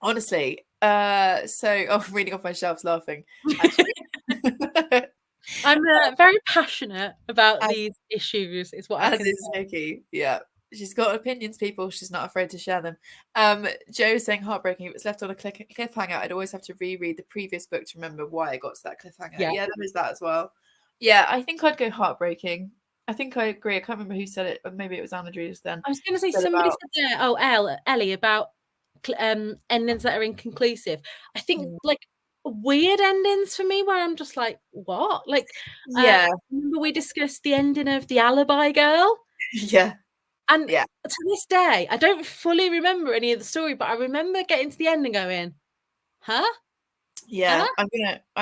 Honestly. I'm reading off my shelves laughing. Actually. I'm very passionate about these issues, is what I As can is say. Nikki. Yeah. She's got opinions, people. She's not afraid to share them. Joe's saying heartbreaking. If it's left on a cliffhanger, I'd always have to reread the previous book to remember why I got to that cliffhanger. Yeah. Yeah, there is that as well. Yeah, I think I'd go heartbreaking. I think I agree. I can't remember who said it, but maybe it was Anadrius then. I was going to say somebody said there, Ellie, about endings that are inconclusive. I think like weird endings for me where I'm just like, what? Like, yeah. Remember we discussed the ending of The Alibi Girl? Yeah. And yeah. to this day, I don't fully remember any of the story, but I remember getting to the end and going, huh? Yeah, I'm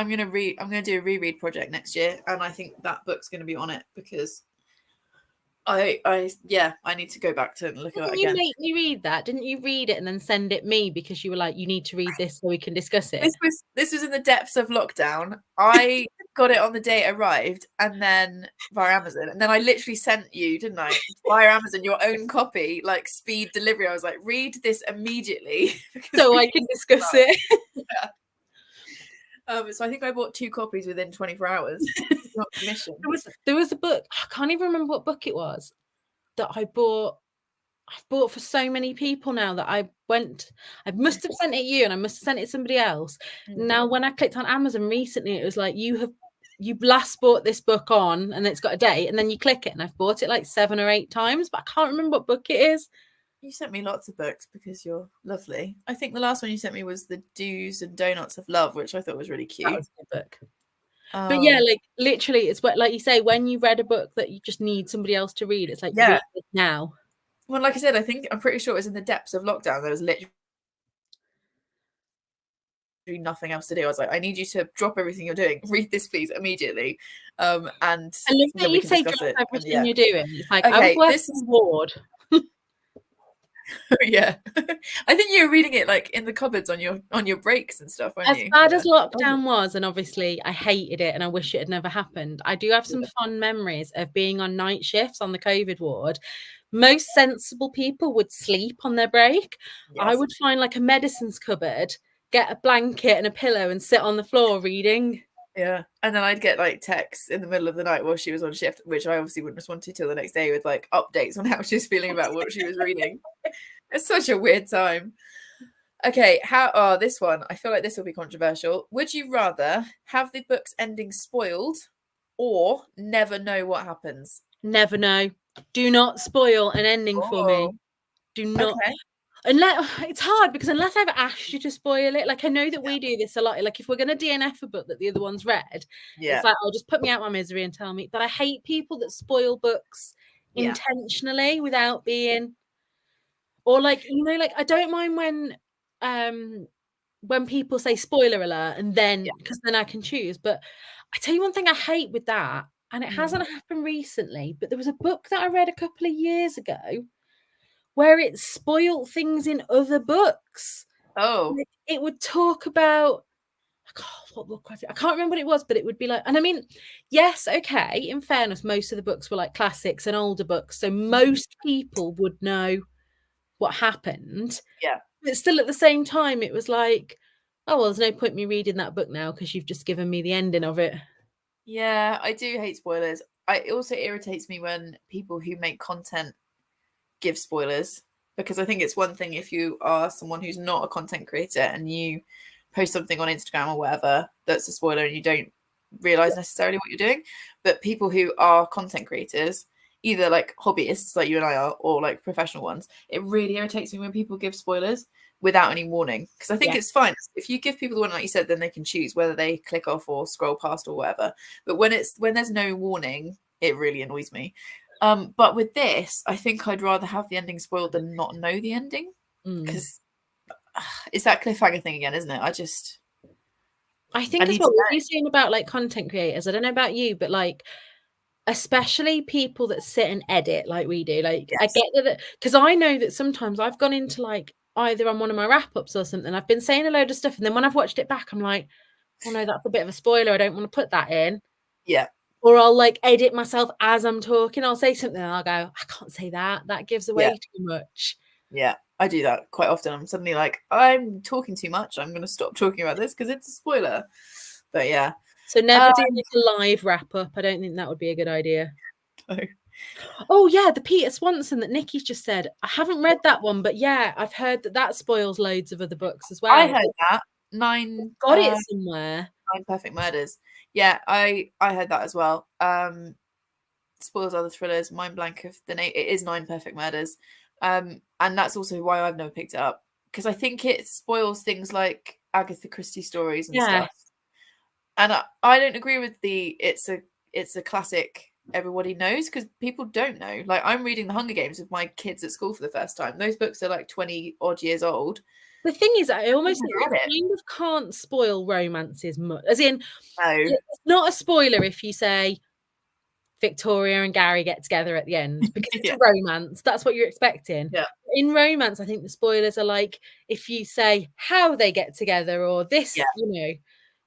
gonna do a reread project next year, and I think that book's gonna be on it because I need to go back to and look at it again. Didn't you make me read that? Didn't you read it and then send it me because you were like, you need to read this so we can discuss it? This was in the depths of lockdown. I got it on the day it arrived, and then via Amazon, and then I literally sent you, didn't I, via Amazon, your own copy, like speed delivery. I was like, read this immediately so I can discuss it. Yeah. So I think I bought 2 copies within 24 hours. Not commission. There was a book, I can't even remember what book it was, that I've bought for so many people now that I must have sent it you and I must have sent it somebody else. Now, when I clicked on Amazon recently, it was like, you last bought this book on and it's got a date, and then you click it and I've bought it like 7 or 8 times, but I can't remember what book it is. You sent me lots of books because you're lovely. I think the last one you sent me was The Do's and Donuts of Love, which I thought was really cute. That was a good book. But yeah, like literally, it's what, like you say, when you read a book that you just need somebody else to read, it's like, read it now. Well, like I said, I'm pretty sure it was in the depths of lockdown. There was literally nothing else to do. I was like, I need you to drop everything you're doing. Read this, please, immediately. And I love that you say drop everything you're doing. It's like, okay, I was working in ward. Yeah, I think you were reading it like in the cupboards on your breaks and stuff, weren't you? As bad as lockdown was, and obviously I hated it and I wish it had never happened, I do have some fond memories of being on night shifts on the COVID ward. Most sensible people would sleep on their break. Yes. I would find like a medicines cupboard, get a blanket and a pillow and sit on the floor reading. Yeah, and then I'd get like texts in the middle of the night while she was on shift, which I obviously wouldn't respond to till the next day with like updates on how she's feeling about what she was reading. It's such a weird time. Okay, this one, I feel like this will be controversial. Would you rather have the book's ending spoiled or never know what happens? Never know. Do not spoil an ending for me. Do not. Okay. Unless it's hard because unless I've asked you to spoil it, like I know that we do this a lot. Like if we're going to DNF a book that the other one's read, it's like, I'll just put me out my misery and tell me. But I hate people that spoil books intentionally without being, or like, you know, like I don't mind when people say spoiler alert and then because then I can choose. But I tell you one thing I hate with that, and it hasn't happened recently, but there was a book that I read a couple of years ago where it spoiled things in other books. Oh. Like, it would talk about, what book was it? I can't remember what it was, but it would be like, and I mean, yes, okay, in fairness, most of the books were like classics and older books, so most people would know what happened. Yeah. But still at the same time, it was like, oh, well, there's no point me reading that book now because you've just given me the ending of it. Yeah, I do hate spoilers. It also irritates me when people who make content give spoilers, because I think it's one thing if you are someone who's not a content creator and you post something on Instagram or whatever that's a spoiler and you don't realize necessarily what you're doing. But people who are content creators, either like hobbyists like you and I are, or like professional ones, it really irritates me when people give spoilers without any warning, because I think it's fine if you give people the one like you said, then they can choose whether they click off or scroll past or whatever. But when there's no warning, it really annoys me. But with this, I think I'd rather have the ending spoiled than not know the ending, because it's that cliffhanger thing again, isn't it? I think as well, what you're saying about like content creators, I don't know about you, but like especially people that sit and edit like we do, like I get that, because I know that sometimes I've gone into like either on one of my wrap-ups or something, I've been saying a load of stuff, and then when I've watched it back, I'm like, oh no, that's a bit of a spoiler, I don't want to put that in. Yeah. Or I'll like edit myself as I'm talking. I'll say something and I'll go, I can't say that. That gives away too much. Yeah, I do that quite often. I'm suddenly like, I'm talking too much. I'm going to stop talking about this because it's a spoiler. But yeah. So never do like a live wrap up. I don't think that would be a good idea. No. Oh yeah, the Peter Swanson that Nikki's just said. I haven't read that one, but yeah, I've heard that spoils loads of other books as well. I heard that. Got it somewhere. 9 Perfect Murders. Yeah, I heard that as well. Spoils other thrillers. Mind blank of the name. It is 9 Perfect Murders. And that's also why I've never picked it up, because I think it spoils things like Agatha Christie stories and stuff. And I don't agree with it's a classic everybody knows, because people don't know. Like, I'm reading The Hunger Games with my kids at school for the first time. Those books are like 20 odd years old. The thing is, I almost kind of can't spoil romances much. As in, it's not a spoiler if you say Victoria and Gary get together at the end, because it's a romance. That's what you're expecting. Yeah. In romance, I think the spoilers are like if you say how they get together or this, you know,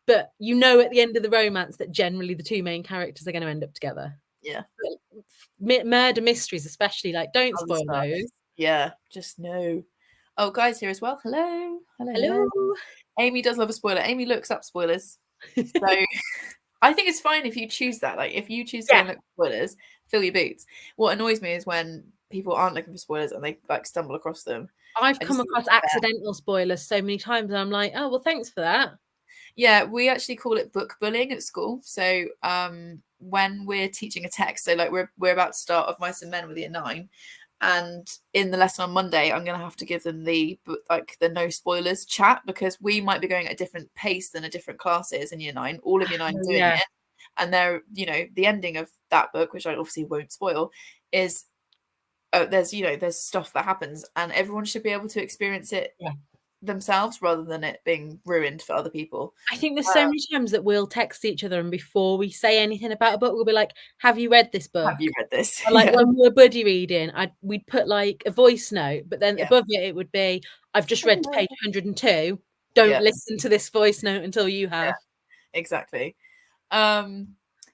but you know at the end of the romance that generally the two main characters are going to end up together. Yeah. Murder mysteries, especially, like, don't spoil those. Yeah, just no. Oh, guys here as well. Hello. Hello. Amy does love a spoiler. Amy looks up spoilers. So I think it's fine if you choose that. Like, if you choose to look for spoilers, fill your boots. What annoys me is when people aren't looking for spoilers and they like stumble across them. I've come across accidental spoilers so many times, and I'm like, oh well, thanks for that. Yeah, we actually call it book bullying at school. So when we're teaching a text, so like we're about to start Of Mice and Men with Year 9, and in the lesson on Monday, I'm going to have to give them the no spoilers chat, because we might be going at a different pace than a different classes in Year 9. All of Year 9 doing it, and they're, you know, the ending of that book, which I obviously won't spoil, is there's stuff that happens, and everyone should be able to experience it themselves rather than it being ruined for other people. I think there's so many times that we'll text each other, and before we say anything about a book, we'll be like, have you read this book? Have you read this? Or like when we were buddy reading, we'd put like a voice note, but then above it would be, I've just read to page 102. Don't listen to this voice note until you have. Exactly.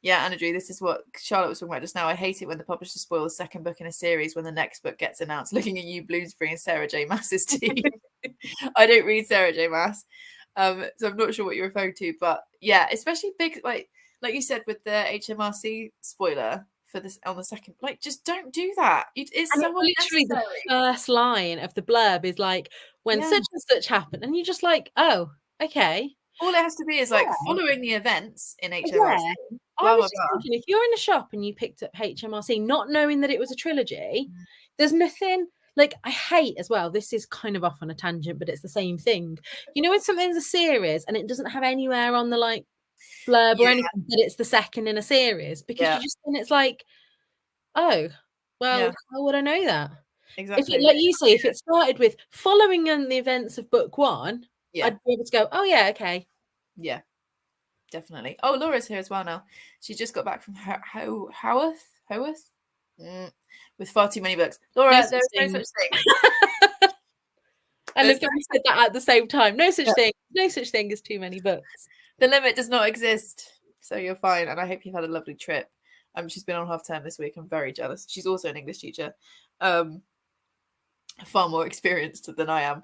Yeah, Anna Drew, this is what Charlotte was talking about just now. I hate it when the publisher spoils the second book in a series when the next book gets announced. Looking at you, Bloomsbury and Sarah J. Maas's team. I don't read Sarah J. Maas, so I'm not sure what you're referring to. But yeah, especially big, like you said with the HMRC spoiler for this on the second. Like, just don't do that. It's so literally the first line of the blurb is like, when such and such happened, and you're just like, oh, okay. All it has to be is like following the events in HMRC. I was thinking, if you're in a shop and you picked up HMRC not knowing that it was a trilogy, there's nothing like, I hate as well, this is kind of off on a tangent, but it's the same thing. You know, when something's a series and it doesn't have anywhere on the, like, blurb or Yeah, anything that it's the second in a series, because yeah, you just and it's like, "Oh, well, yeah, how would I know that?" If it exactly. like you say, if it started with following on the events of book 1, Yeah, I'd be able to go, "Oh, yeah, okay." yeah, definitely. Oh, Laura's here as well now. She just got back from Howarth, with far too many books. No Laura, such there is no thing. such thing. I There's love no that we said that at the same time. No such Yeah. thing. No such thing as too many books. The limit does not exist, so you're fine. And I hope you've had a lovely trip. She's been on half term this week. I'm very jealous. She's also an English teacher, far more experienced than I am.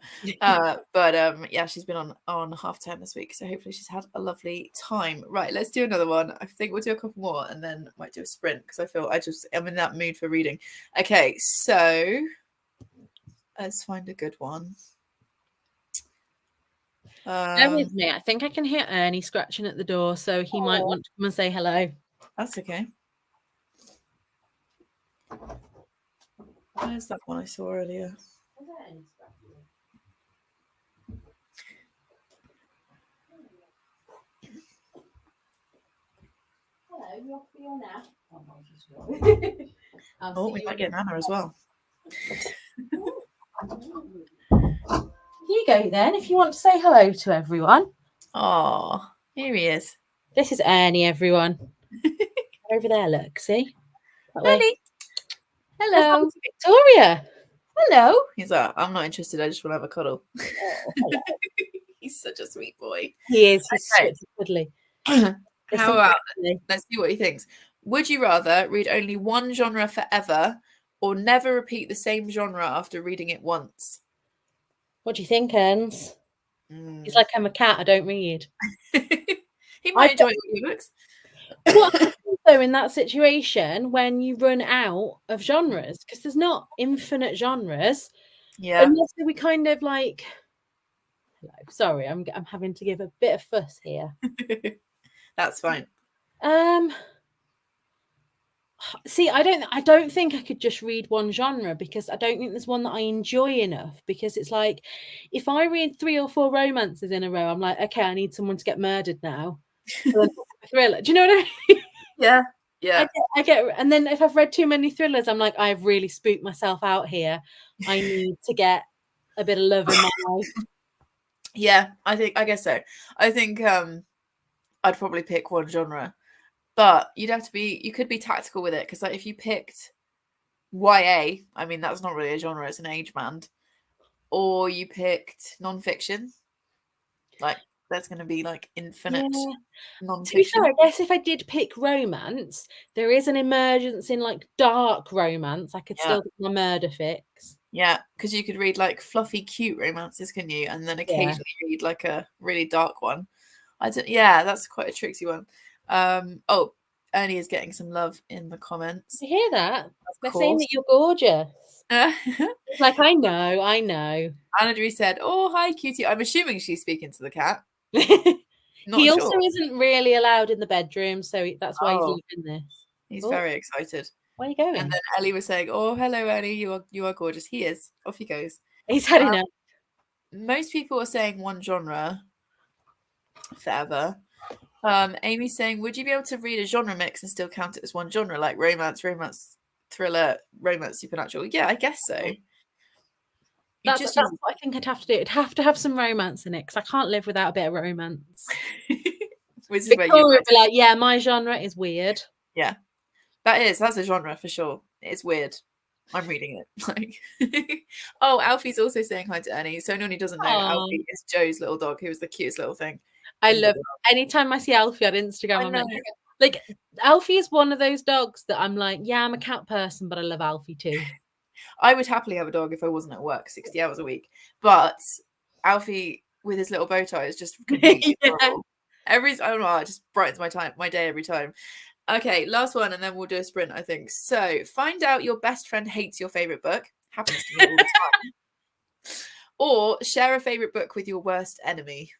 But yeah, she's been on half term this week, so hopefully she's had a lovely time. Right, let's do another one. I think we'll do a couple more and then might do a sprint because I'm in that mood for reading. Okay, so let's find a good one. Bear with me. I think I can hear Ernie scratching at the door, so he might want to come and say hello. That's okay. Where's that one I saw earlier? Hello, you're for your nap. Oh, we might get Nana as well. You go then, if you want to say hello to everyone. Oh, here he is. This is Ernie, everyone. Over there, look, see? Ernie. Hello. Victoria. Hello. He's like, I'm not interested. I just want to have a cuddle. Oh, hello. He's such a sweet boy. He is. He's Okay. such a cuddly. How about, let's see what he thinks. Would you rather read only one genre forever or never repeat the same genre after reading it once? What do you think, Ernst? He's like, I'm a cat, I don't read. He might enjoy your books. What happens though in that situation when you run out of genres? Because there's not infinite genres. Yeah. Unless we kind of like. Hello, sorry, I'm having to give a bit of fuss here. That's fine. See, I don't think I could just read one genre because I don't think there's one that I enjoy enough. Because it's like, if I read 3 or 4 romances in a row, I'm like, okay, I need someone to get murdered now. A thriller. Do you know what I mean? Yeah. Yeah. I get, and then if I've read too many thrillers, I'm like, I've really spooked myself out here. I need to get a bit of love in my life. Yeah, I guess so. I think I'd probably pick one genre. But you could be tactical with it because like if you picked YA, I mean that's not really a genre, it's an age band. Or you picked non-fiction, like there's going to be like infinite non-fiction. To be fair, I guess if I did pick romance, there is an emergence in like dark romance. I could still get my murder fix. Yeah, because you could read like fluffy, cute romances, can you? And then occasionally read like a really dark one. Yeah, that's quite a tricksy one. Oh, Ernie is getting some love in the comments. You hear that? They're saying that you're gorgeous. It's like, I know. Anna Drie said, "Oh, hi, cutie." I'm assuming she's speaking to the cat. He also isn't really allowed in the bedroom, so that's why he's leaving this. He's very excited. Where are you going? And then Ellie was saying, "Oh, hello, Ernie. You are gorgeous." He is. Off he goes. He's heading out. Most people are saying one genre forever. Amy's saying, would you be able to read a genre mix and still count it as one genre, like romance, thriller, romance, supernatural? Yeah, I guess so. That's what I think I'd have to do. It'd have to have some romance in it because I can't live without a bit of romance. Victoria would be like, yeah, my genre is weird. Yeah, that's a genre for sure. It's weird. I'm reading it. Like, oh, Alfie's also saying hi to Ernie. So anyone who doesn't know, Alfie is Joe's little dog, who was the cutest little thing. I love anytime I see Alfie on Instagram. I'm like Alfie is one of those dogs that I'm like, yeah, I'm a cat person, but I love Alfie too. I would happily have a dog if I wasn't at work 60 hours a week. But Alfie with his little bow tie is just completely adorable. I don't know, it just brightens my day every time. Okay, last one, and then we'll do a sprint, I think. So, find out your best friend hates your favorite book. Happens to me all the time. Or share a favorite book with your worst enemy.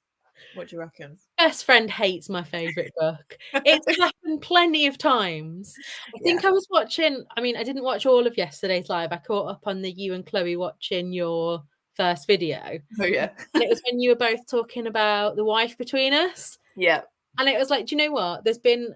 What do you reckon? Best friend hates my favourite book. It's happened plenty of times. I Yeah. think I was watching, I mean, I didn't watch all of yesterday's live. I caught up on the you and Chloe watching your first video. And Oh yeah. it was when you were both talking about the wife between us. Yeah. And it was like, do you know what? There's been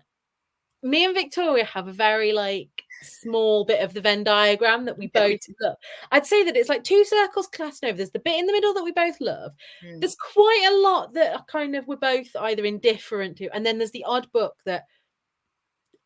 me and Victoria have a very like small bit of the Venn diagram that we Yeah, we both love. I'd say that it's like two circles crossing over. There's the bit in the middle that we both love. do. There's quite a lot that are kind of we're both either indifferent to, and then there's the odd book that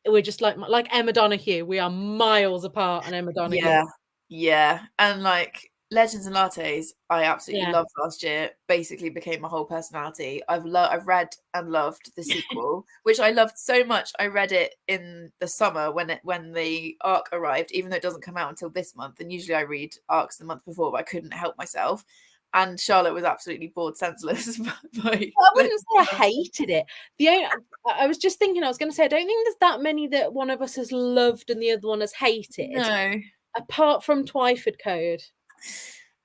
we're just like Emma Donoghue. We are miles apart on Emma Donoghue. Yeah. Yeah. And like Legends and Lattes, I absolutely Yeah. loved last year. Basically became my whole personality. I've read and loved the sequel, which I loved so much. I read it in the summer when the arc arrived, even though it doesn't come out until this month. And usually I read arcs the month before, but I couldn't help myself. And Charlotte was absolutely bored senseless by I wouldn't say I hated it. I was just thinking, I was going to say, I don't think there's that many that one of us has loved and the other one has hated, No. apart from Twyford Code.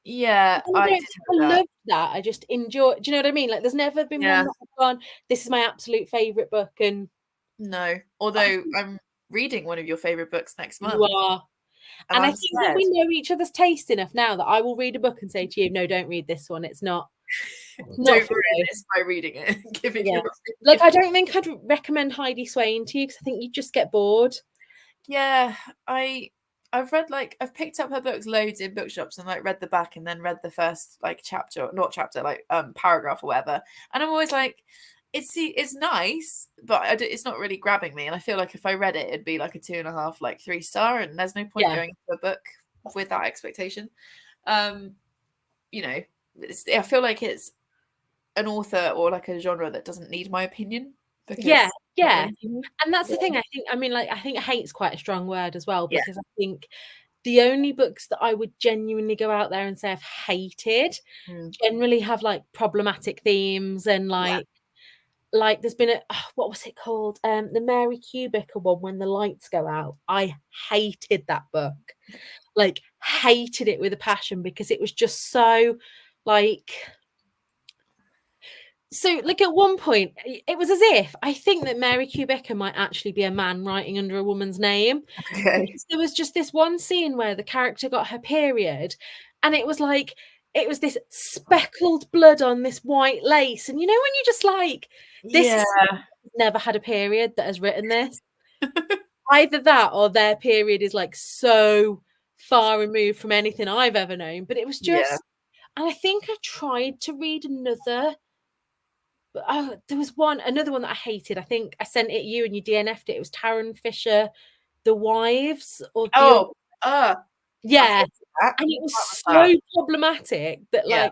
Yeah, I did I have that. love that. I just enjoy. Do you know what I mean? Like, there's never been Yeah. one that I've gone, this is my absolute favorite book, and No, although I'm reading one of your favorite books next you month, are. and And I I'm think that scared. we know each other's taste enough now that I will read a book and say to you, no, don't read this one. It's not Don't for ruin you. this by reading it, giving Yeah. your Like, opinion. I don't think I'd recommend Heidi Swain to you because I think you just get bored. Yeah, I've read I've picked up her books loads in bookshops and like read the back and then read the first like chapter, not chapter, like paragraph or whatever, and I'm always like, it's nice, but it's not really grabbing me, and I feel like if I read it, it'd be like a 2.5, like 3 star, and there's no point Yeah. going into a book with that expectation. You know, I feel like it's an author or like a genre that doesn't need my opinion because Yeah. not really. And that's the Yeah. thing. I think hate's quite a strong word as well, Yeah. because I think the only books that I would genuinely go out there and say I've hated Mm. generally have like problematic themes and Yeah. like there's been what was it called? The Mary Kubica one, When the Lights Go Out. I hated that book. Like, hated it with a passion because it was just so like at one point it was as if I think that Mary Kubica might actually be a man writing under a woman's name. Okay. Because there was just this one scene where the character got her period and it was like it was this speckled blood on this white lace, and you know when you just like, this Yeah. is never had a period that has written this. Either that or their period is like so far removed from anything I've ever known. But it was Yeah. just, and I think I tried to read another, but there was another one that I hated. I think I sent it you and you DNF'd it. It was Taryn Fisher, The Wives, or Oh, yeah. that. And it was What so was that? problematic that Yeah. like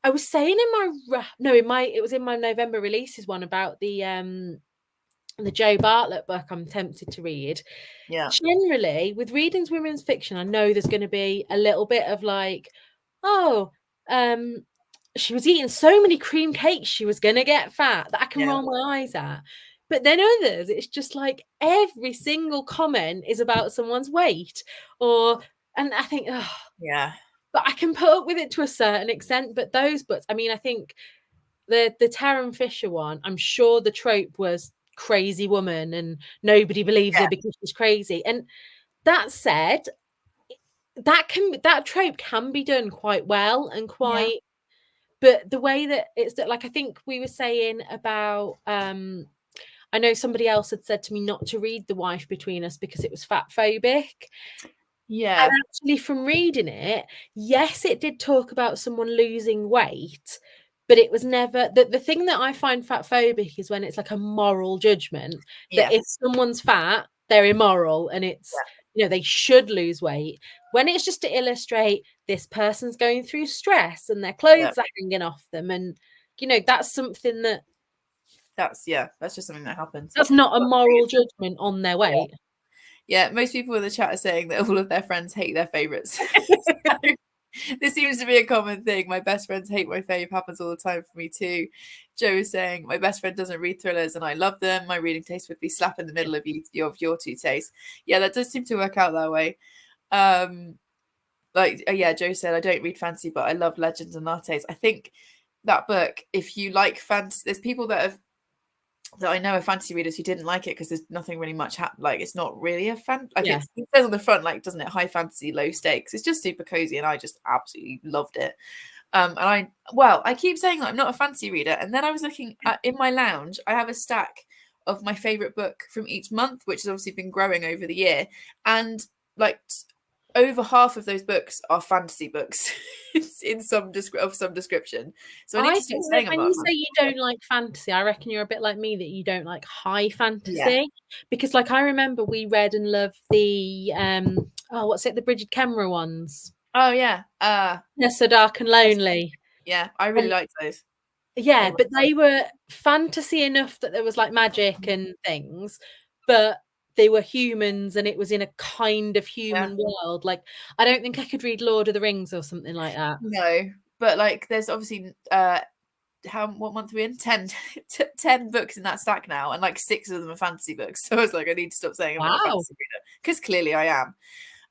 I was saying it was in my November releases one about the Joe Bartlett book I'm tempted to read. Yeah. Generally, with readings women's fiction, I know there's going to be a little bit of like, oh, she was eating so many cream cakes, she was going to get fat, that I can Yeah. roll my eyes at. But then others, it's just like every single comment is about someone's weight, and I think, oh, Yeah. but I can put up with it to a certain extent. But those books, I mean, I think the Taryn Fisher one, I'm sure the trope was crazy woman and nobody believes Yeah. her because she's crazy. And that said, that trope can be done quite well and quite, but the way that it's like, I think we were saying about I know somebody else had said to me not to read The Wife Between Us because it was fat phobic. Yeah. And actually, from reading it, yes, it did talk about someone losing weight, but it was never the thing that I find fat phobic is when it's like a moral judgment that Yeah. if someone's fat, they're immoral and it's, they should lose weight. When it's just to illustrate this person's going through stress and their clothes are hanging off them, and that's something That's just something that happens. that's not a moral judgment on their weight. Yeah, most people in the chat are saying that all of their friends hate their favorites. This seems to be a common thing. My best friends hate my fave. Happens all the time for me too. Joe is saying my best friend doesn't read thrillers and I love them. My reading taste would be slap in the middle of your two tastes. Yeah, that does seem to work out that way. Joe said I don't read fantasy, but I love Legends and Lattes. I think that book, if you like fantasy, there's people that I know are fantasy readers who didn't like it because there's nothing really much like it's not really a like Yeah. it says on the front, like, doesn't it, high fantasy, low stakes. It's just super cozy, and I just absolutely loved it. And I keep saying that I'm not a fantasy reader, and then I was looking at, in my lounge, I have a stack of my favorite book from each month, which has obviously been growing over the year, and like over half of those books are fantasy books in some description. So I need I to start think that saying I'm when not a you say you fantasy reader. don't like fantasy, I reckon you're a bit like me, that you don't like high Yeah. fantasy. Because like I remember we read and loved the what's it, the Bridget Kemmerer ones. Oh yeah. They're So Dark and Lonely. Yeah, I really And liked those. yeah, They were but they were fantasy enough that there was like magic and things, but they were humans and it was in a kind of yeah. human world. Like I don't think I could read Lord of the Rings or something like that. No, but like there's obviously what month are we in? 10, 10 books in that stack now, and like 6 of them are fantasy books. So I was like, I need to stop saying I'm not a Wow. fantasy reader, because clearly I am.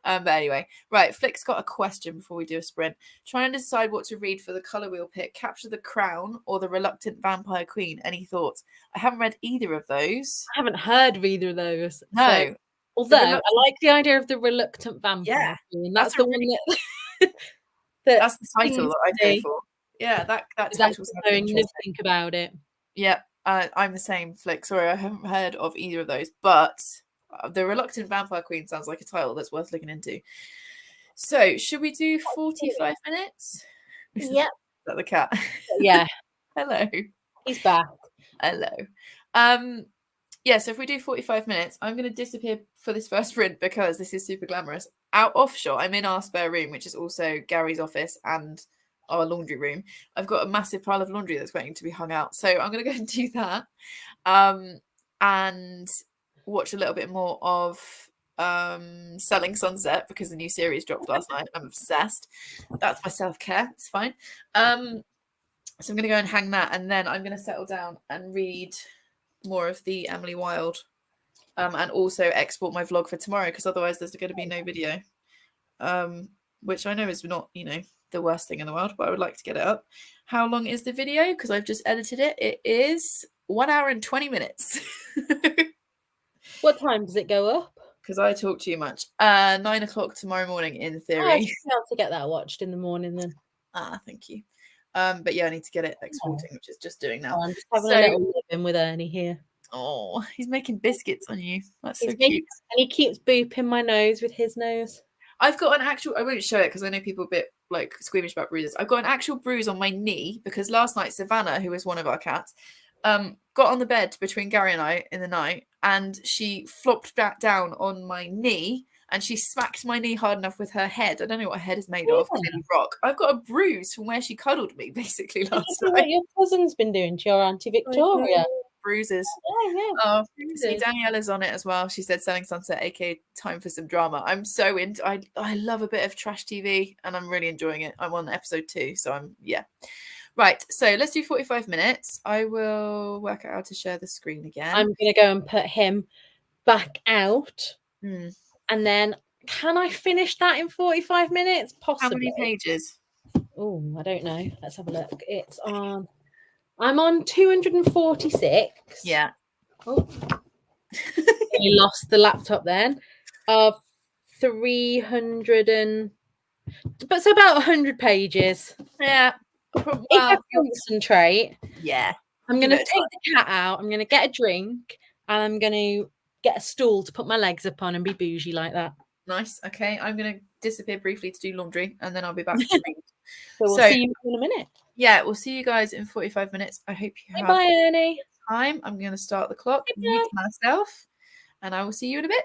But anyway, right, Flick's got a question before we do a sprint. Trying to decide what to read for the colour wheel pick: Capture the Crown or The Reluctant Vampire Queen. Any thoughts? I haven't read either of those. I haven't heard of either of those. So No. although The I Reluctant, like the idea of the reluctant yeah, vampire queen, that's that's a the really, one that that that's the title stings that I'd go me for. Yeah, that without title sounded knowing interesting. nothing about it. Yeah, I'm the same, Flick. Sorry, I haven't heard of either of those, but The Reluctant Vampire Queen sounds like a title that's worth looking into. So, should we do 45 minutes? Is Yep. that the cat? Yeah, Hello. he's back. Hello. Um, yeah, so if we do 45 minutes, I'm going to disappear for this first sprint because this is super glamorous. Out offshore, I'm in our spare room, which is also Gary's office and our laundry room. I've got a massive pile of laundry that's waiting to be hung out. So I'm going to go and do that, and watch a little bit more of Selling Sunset, because the new series dropped last night. I'm obsessed. That's my self-care. It's fine. So I'm going to go and hang that, and then I'm going to settle down and read more of the Emily Wilde, and also export my vlog for tomorrow, because otherwise there's going to be no video, which I know is not, the worst thing in the world, but I would like to get it up. How long is the video? Because I've just edited it. It is 1 hour and 20 minutes. What time does it go up? Because I talk too much. 9 o'clock tomorrow morning, in Oh, I theory. should be able to get that watched in the morning then. Thank you. But yeah, I need to get it exporting, which is just doing now. Oh, I'm just having So, a little live-in with Ernie here. oh, he's making biscuits on you. That's so He's making, cute. and he keeps booping my nose with his nose. I've got an actual, I won't show it because I know people are a bit like squeamish about bruises. I've got an actual bruise on my knee because last night Savannah, who is one of our cats, got on the bed between Gary and I in the night, and she flopped back down on my knee, and she smacked my knee hard enough with her head. I don't know what her head is made of, clearly rock. I've got a bruise from where she cuddled me basically last night. What your cousin's been doing to your Auntie Victoria. Bruises. Yeah. Oh, see, Bruises. Daniela's on it as well. She said Selling Sunset, aka time for some drama. I'm so into, I love a bit of trash TV, and I'm really enjoying it. I'm on episode 2, so yeah. Right, so let's do 45 minutes. I will work out how to share the screen again. I'm gonna go and put him back out. Hmm. And then can I finish that in 45 minutes? How Possibly. many pages? Oh, I don't know. Let's have a look. I'm on 246. Yeah. Oh. You lost the laptop then. Of 300 but so about 100 pages. Yeah. If I concentrate, yeah. I'm going to take the cat out, I'm going to get a drink, and I'm going to get a stool to put my legs up on and be bougie like that. Nice. Okay, I'm going to disappear briefly to do laundry, and then I'll be back to read. So we'll see you in a minute. Yeah, we'll see you guys in 45 minutes. I hope you have Bye, Ernie. time. I'm going to start the clock, mute myself, and I will see you in a bit.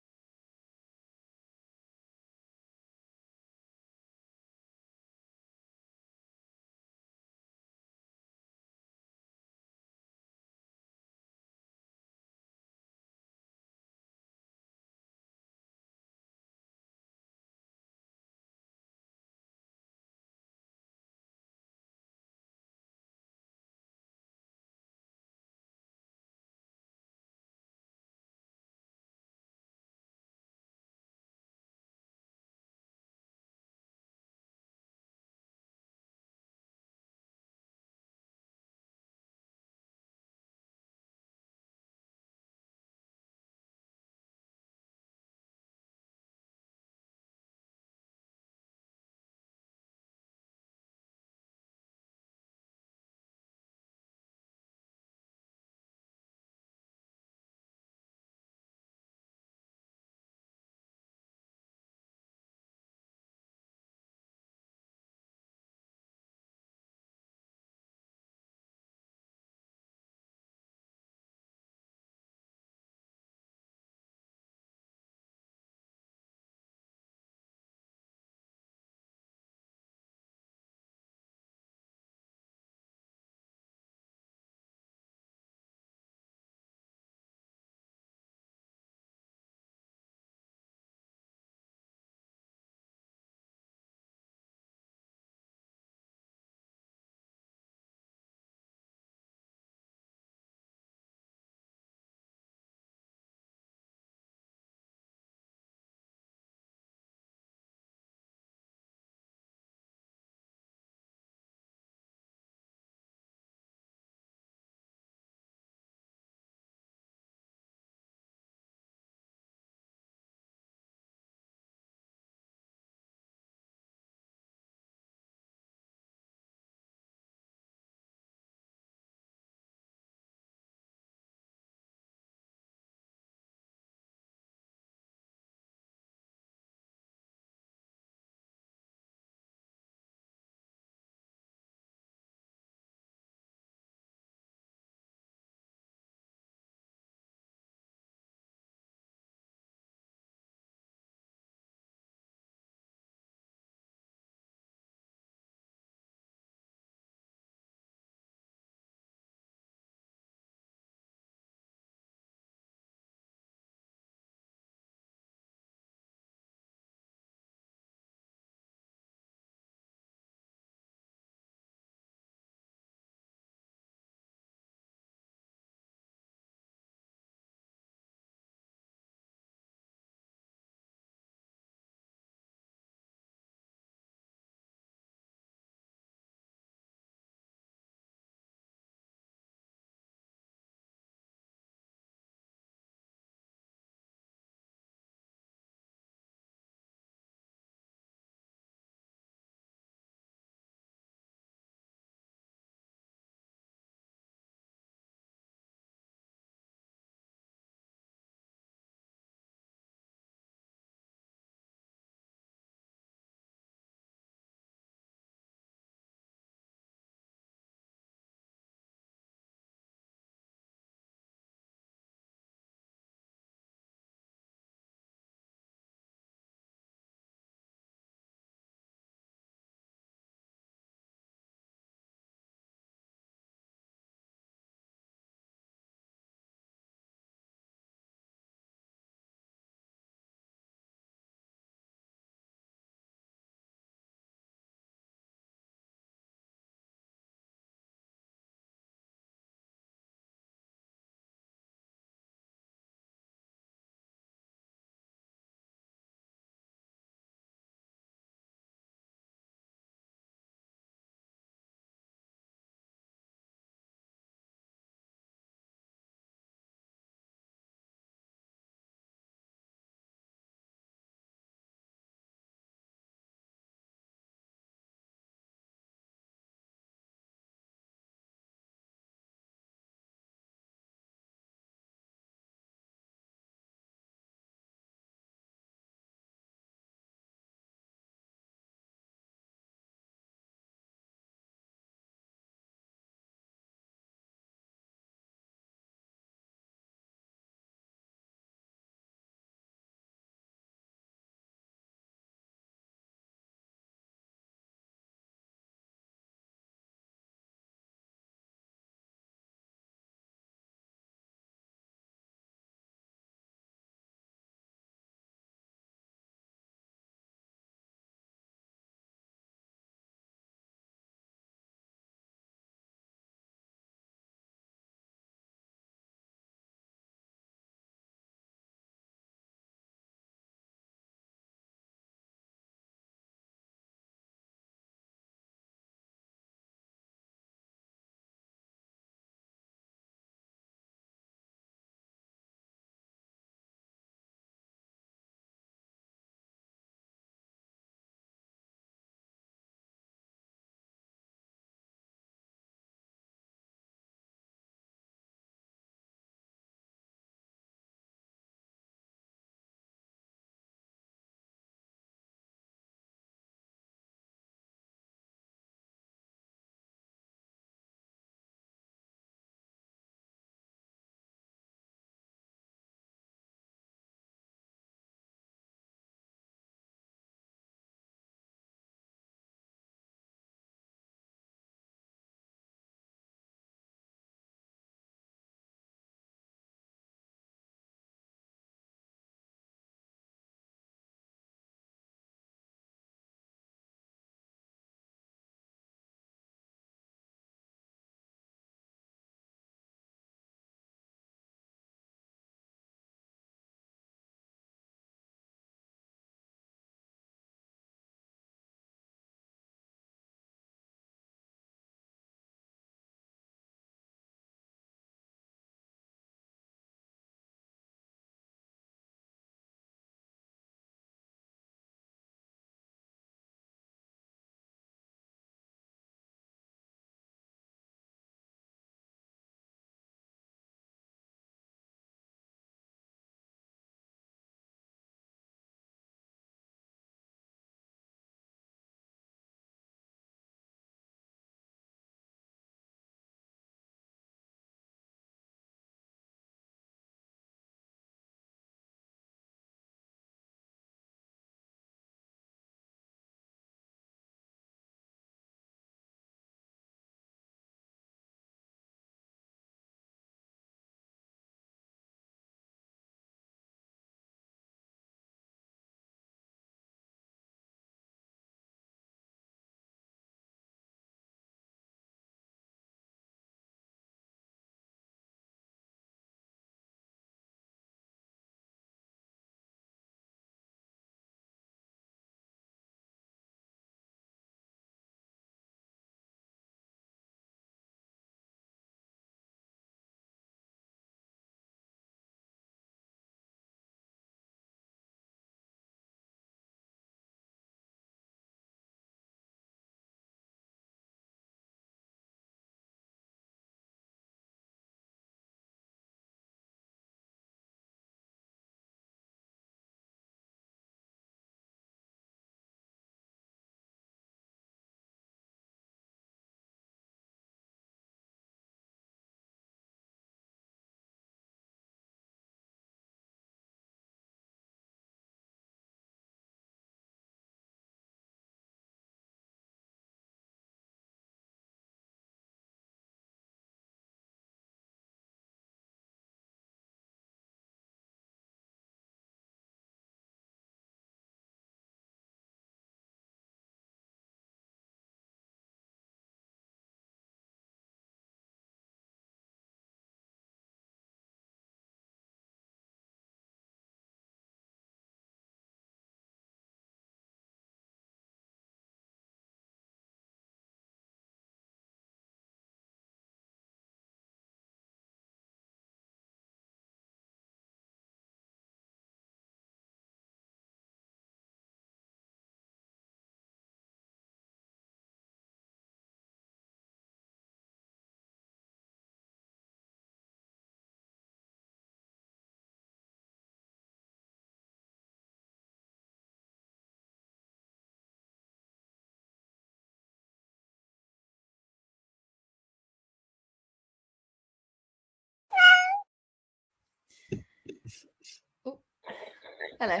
Hello.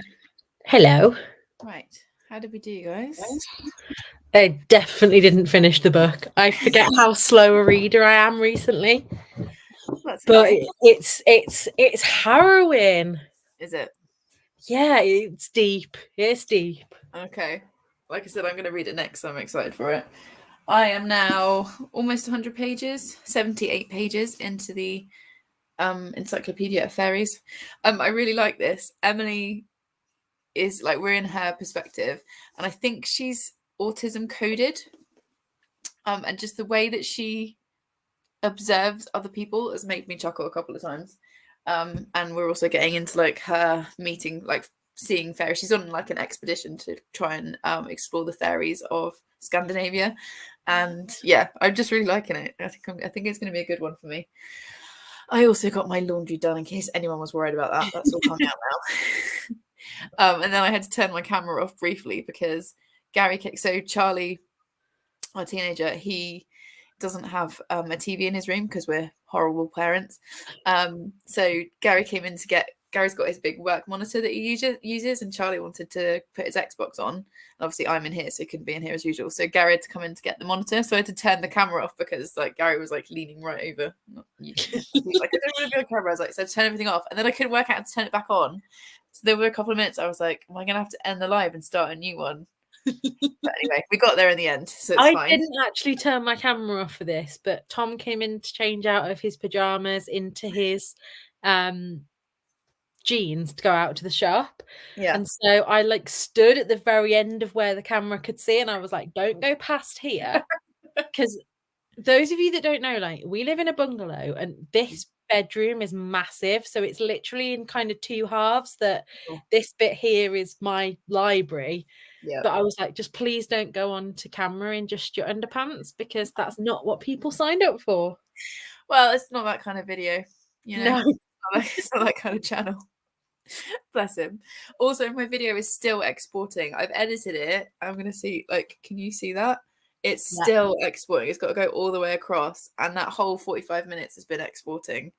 Hello. Right. How did we do, guys? I definitely didn't finish the book. I forget how slow a reader I am recently, That's but okay. it's harrowing. Is it? Yeah, it's deep. It's deep. Okay. Like I said, I'm going to read it next, so I'm excited for it. I am now almost 100 pages, 78 pages into the Encyclopedia of Fairies. I really like this. Emily is like, we're in her perspective, and I think she's autism coded. And just the way that she observes other people has made me chuckle a couple of times. And we're also getting into like her meeting, like seeing fairies. She's on like an expedition to try and explore the fairies of Scandinavia. And yeah, I'm just really liking it. I think it's going to be a good one for me. I also got my laundry done in case anyone was worried about that. That's all coming out now. And then I had to turn my camera off briefly because so Charlie, our teenager, he doesn't have a TV in his room because we're horrible parents. So Gary's got his big work monitor that he uses, and Charlie wanted to put his Xbox on. And obviously, I'm in here, so he couldn't be in here as usual. So Gary had to come in to get the monitor. So I had to turn the camera off because like Gary was like leaning right over. He was like, I don't want to be on camera. I was like, so turn everything off, and then I couldn't work out how to turn it back on. So there were a couple of minutes I was like, am I going to have to end the live and start a new one? But anyway, we got there in the end, so it's fine. Didn't actually turn my camera off for this, but Tom came in to change out of his pajamas into his jeans to go out to the shop. Yeah. And so I like stood at the very end of where the camera could see, and I was like, don't go past here. Because those of you that don't know, like, we live in a bungalow and this bedroom is massive. So it's literally in kind of two halves that this bit here is my library. Yeah. But I was like, just please don't go on to camera in just your underpants because that's not what people signed up for. Well, it's not that kind of video, you know. No. It's not that kind of channel. Bless him. Also, my video is still exporting. I've edited it. I'm gonna see, like, can you see that? It's still exporting. It's got to go all the way across, and that whole 45 minutes has been exporting.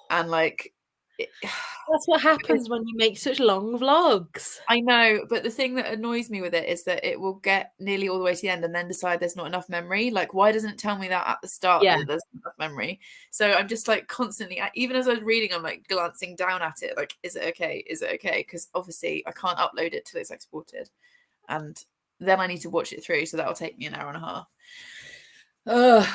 And like, that's what happens when you make such long vlogs. I know, but the thing that annoys me with it is that it will get nearly all the way to the end and then decide there's not enough memory. Like, why doesn't it tell me that at the start that there's not enough memory? So I'm just like constantly, even as I was reading, I'm like glancing down at it, like, is it okay? Is it okay? Because obviously I can't upload it till it's exported, and then I need to watch it through. So that'll take me an hour and a half.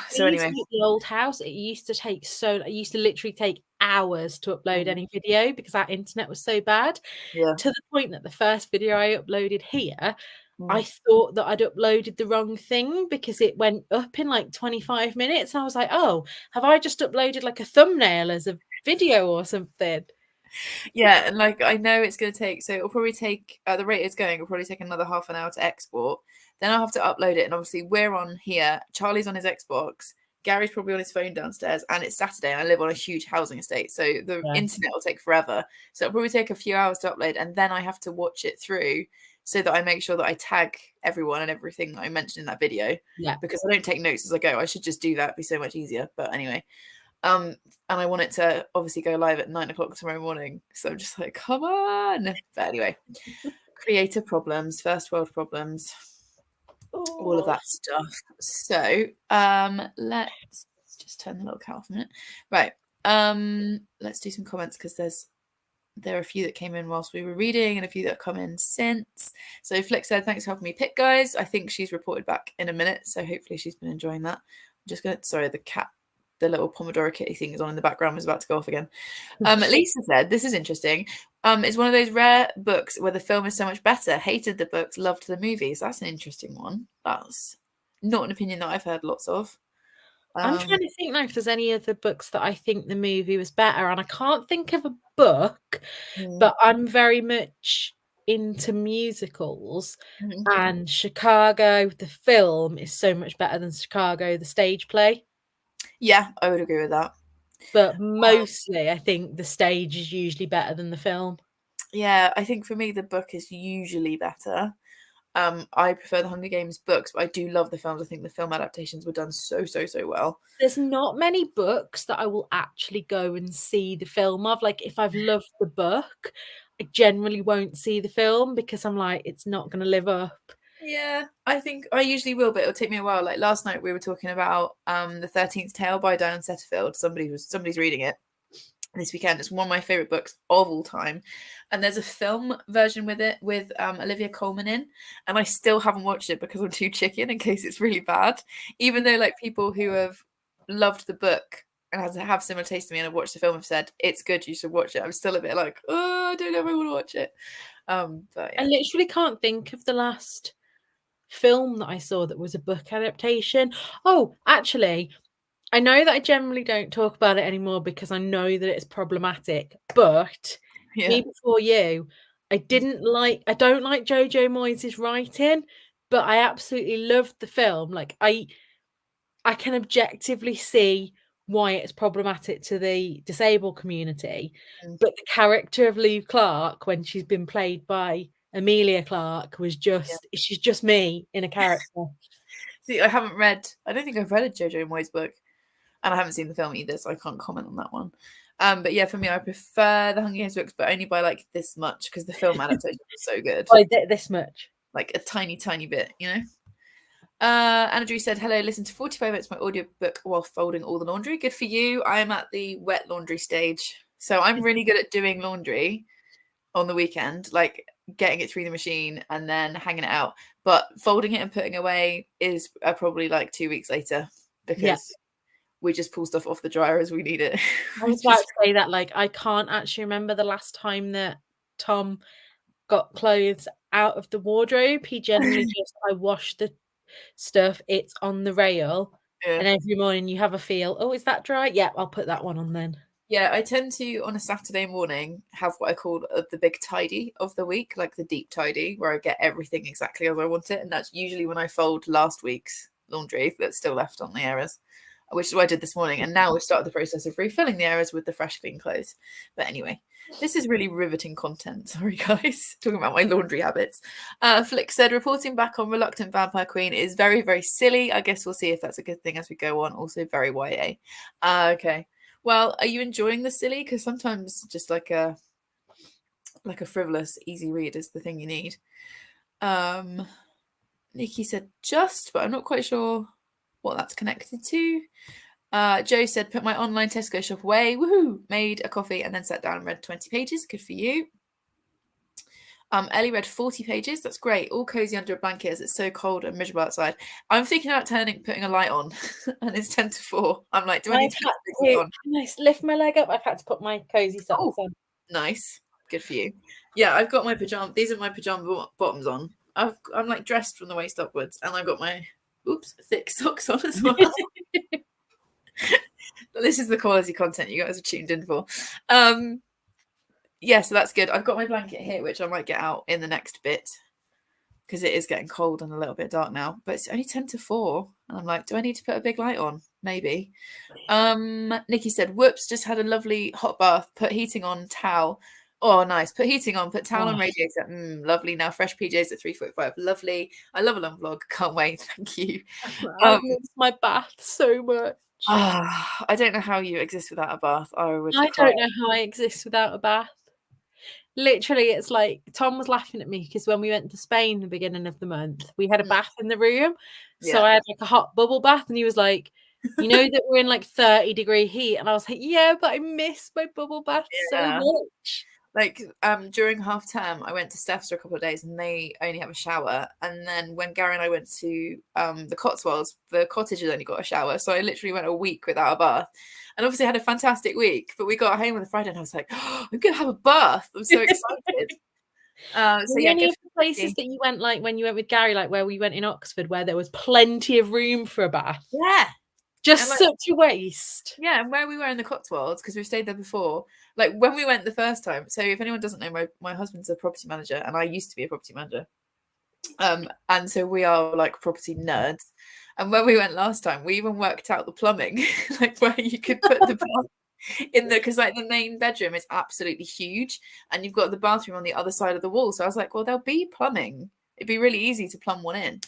So anyway, the old house, it used to literally take hours to upload any video because our internet was so bad. To the point that the first video I uploaded here, I thought that I'd uploaded the wrong thing because it went up in like 25 minutes. And I was like, oh, have I just uploaded like a thumbnail as a video or something? Yeah, and like I know it's going to take, so it'll probably take, the rate it's going, it'll probably take another half an hour to export. Then I'll have to upload it, and obviously we're on here, Charlie's on his Xbox, Gary's probably on his phone downstairs, and it's Saturday, and I live on a huge housing estate, so the internet will take forever. So it'll probably take a few hours to upload, and then I have to watch it through so that I make sure that I tag everyone and everything that I mentioned in that video. Yeah. Because I don't take notes as I go. I should just do that. It'd be so much easier. But anyway. And I want it to obviously go live at 9 o'clock tomorrow morning. So I'm just like, come on. But anyway, creative problems, first world problems, all of that stuff. So let's just turn the little cat off a minute. Right. Let's do some comments because there are a few that came in whilst we were reading and a few that have come in since. So Flick said, thanks for helping me pick, guys. I think she's reported back in a minute. So hopefully she's been enjoying that. I'm just going to, sorry, the little Pomodoro kitty thing is on in the background, was about to go off again. Lisa said, this is interesting. It's one of those rare books where the film is so much better. Hated the books, loved the movies. That's an interesting one. That's not an opinion that I've heard lots of. I'm trying to think now if there's any other books that I think the movie was better, and I can't think of a book, but I'm very much into musicals, and Chicago, the film, is so much better than Chicago, the stage play. Yeah, I would agree with that. But mostly, I think the stage is usually better than the film. Yeah, I think for me, the book is usually better. I prefer the Hunger Games books, but I do love the films. I think the film adaptations were done so well. There's not many books that I will actually go and see the film of. Like, if I've loved the book, I generally won't see the film because I'm like, it's not going to live up. Yeah, I think I usually will, but it'll take me a while. Like last night we were talking about The 13th Tale by Diane Setterfield. Somebody's reading it this weekend. It's one of my favorite books of all time. And there's a film version with it with Olivia Colman in, and I still haven't watched it because I'm too chicken in case it's really bad. Even though like people who have loved the book and have similar taste to me and have watched the film have said it's good, you should watch it. I'm still a bit like, oh, I don't know if I want to watch it. But I yeah. literally can't think of the last film that I saw that was a book adaptation. Oh, actually, I know that I generally don't talk about it anymore because I know that it's problematic, but Yeah. Me Before You, I don't like Jojo Moyes' writing, but I absolutely loved the film. Like I can objectively see why it's problematic to the disabled community, Mm. but the character of Lou Clark, when she's been played by Amelia Clark, was Yeah. she's just me in a character. See, I don't think I've read a Jojo Moyes book, and I haven't seen the film either, so I can't comment on that one. But yeah, for me, I prefer the Hunger Games books, but only by like this much because the film adaptation was so good. By this much. Like a tiny, tiny bit, you know? Anna Drew said, hello, listen to 45 minutes of my audiobook while folding all the laundry. Good for you. I am at the wet laundry stage. So I'm really good at doing laundry on the weekend, like getting it through the machine and then hanging it out. But folding it and putting away is probably like 2 weeks later Yeah. because we just pull stuff off the dryer as we need it. I was about to say that, like, I can't actually remember the last time that Tom got clothes out of the wardrobe. He generally just, I wash the stuff, it's on the rail, Yeah. and every morning you have a feel, oh, is that dry? Yeah, I'll put that one on then. Yeah, I tend to, on a Saturday morning, have what I call the big tidy of the week, like the deep tidy, where I get everything exactly as I want it. And that's usually when I fold last week's laundry that's still left on the errors, which is what I did this morning. And now we've started the process of refilling the errors with the fresh, clean clothes. But anyway, this is really riveting content. Sorry, guys, talking about my laundry habits. Flick said, reporting back on Reluctant Vampire Queen is very, very silly. I guess we'll see if that's a good thing as we go on. Also very YA. Okay. Well, are you enjoying the silly? Because sometimes just like a frivolous, easy read is the thing you need. Nikki said just, but I'm not quite sure what that's connected to. Joe said, put my online Tesco shop away. Woohoo! Made a coffee and then sat down and read 20 pages. Good for you. Ellie read 40 pages. That's great. All cozy under a blanket as it's so cold and miserable outside. I'm thinking about putting a light on, and it's 10 to 4. I'm like, do I need to put the light on? Nice, lift my leg up. I've had to put my cozy socks on. Nice. Good for you. Yeah, I've got my pajama. These are my pajama bottoms on. I'm like dressed from the waist upwards, and I've got my thick socks on as well. This is the quality content you guys are tuned in for. Yeah, so that's good. I've got my blanket here, which I might get out in the next bit because it is getting cold and a little bit dark now. But it's only 10 to 4, and I'm like, do I need to put a big light on? Maybe. Nikki said, whoops, just had a lovely hot bath, put heating on, towel. Oh, nice. Put heating on, put towel on radiator. Lovely. Now fresh PJs at 3:45. Lovely. I love a long vlog. Can't wait. Thank you. I miss my bath so much. I don't know how you exist without a bath. I don't know how I exist without a bath. Literally, it's like Tom was laughing at me because when we went to Spain the beginning of the month, we had a bath in the room. So I had like a hot bubble bath, and he was like, you know that we're in like 30-degree heat. And I was like, yeah, but I miss my bubble bath so much. Like during half term, I went to Steph's for a couple of days and they only have a shower. And then when Gary and I went to the Cotswolds, the cottage has only got a shower. So I literally went a week without a bath. And obviously I had a fantastic week, but we got home on the Friday and I was like, oh, I'm gonna have a bath. I'm so excited. So yeah, any of the places that you went, like when you went with Gary, like where we went in Oxford, where there was plenty of room for a bath. Yeah. Just like, such a waste. Yeah, and where we were in the Cotswolds, because we've stayed there before, like when we went the first time. So if anyone doesn't know, my husband's a property manager and I used to be a property manager. And so we are like property nerds. And when we went last time, we even worked out the plumbing, like where you could put the bath in there, because like the main bedroom is absolutely huge and you've got the bathroom on the other side of the wall. So I was like, well, there'll be plumbing. It'd be really easy to plumb one in.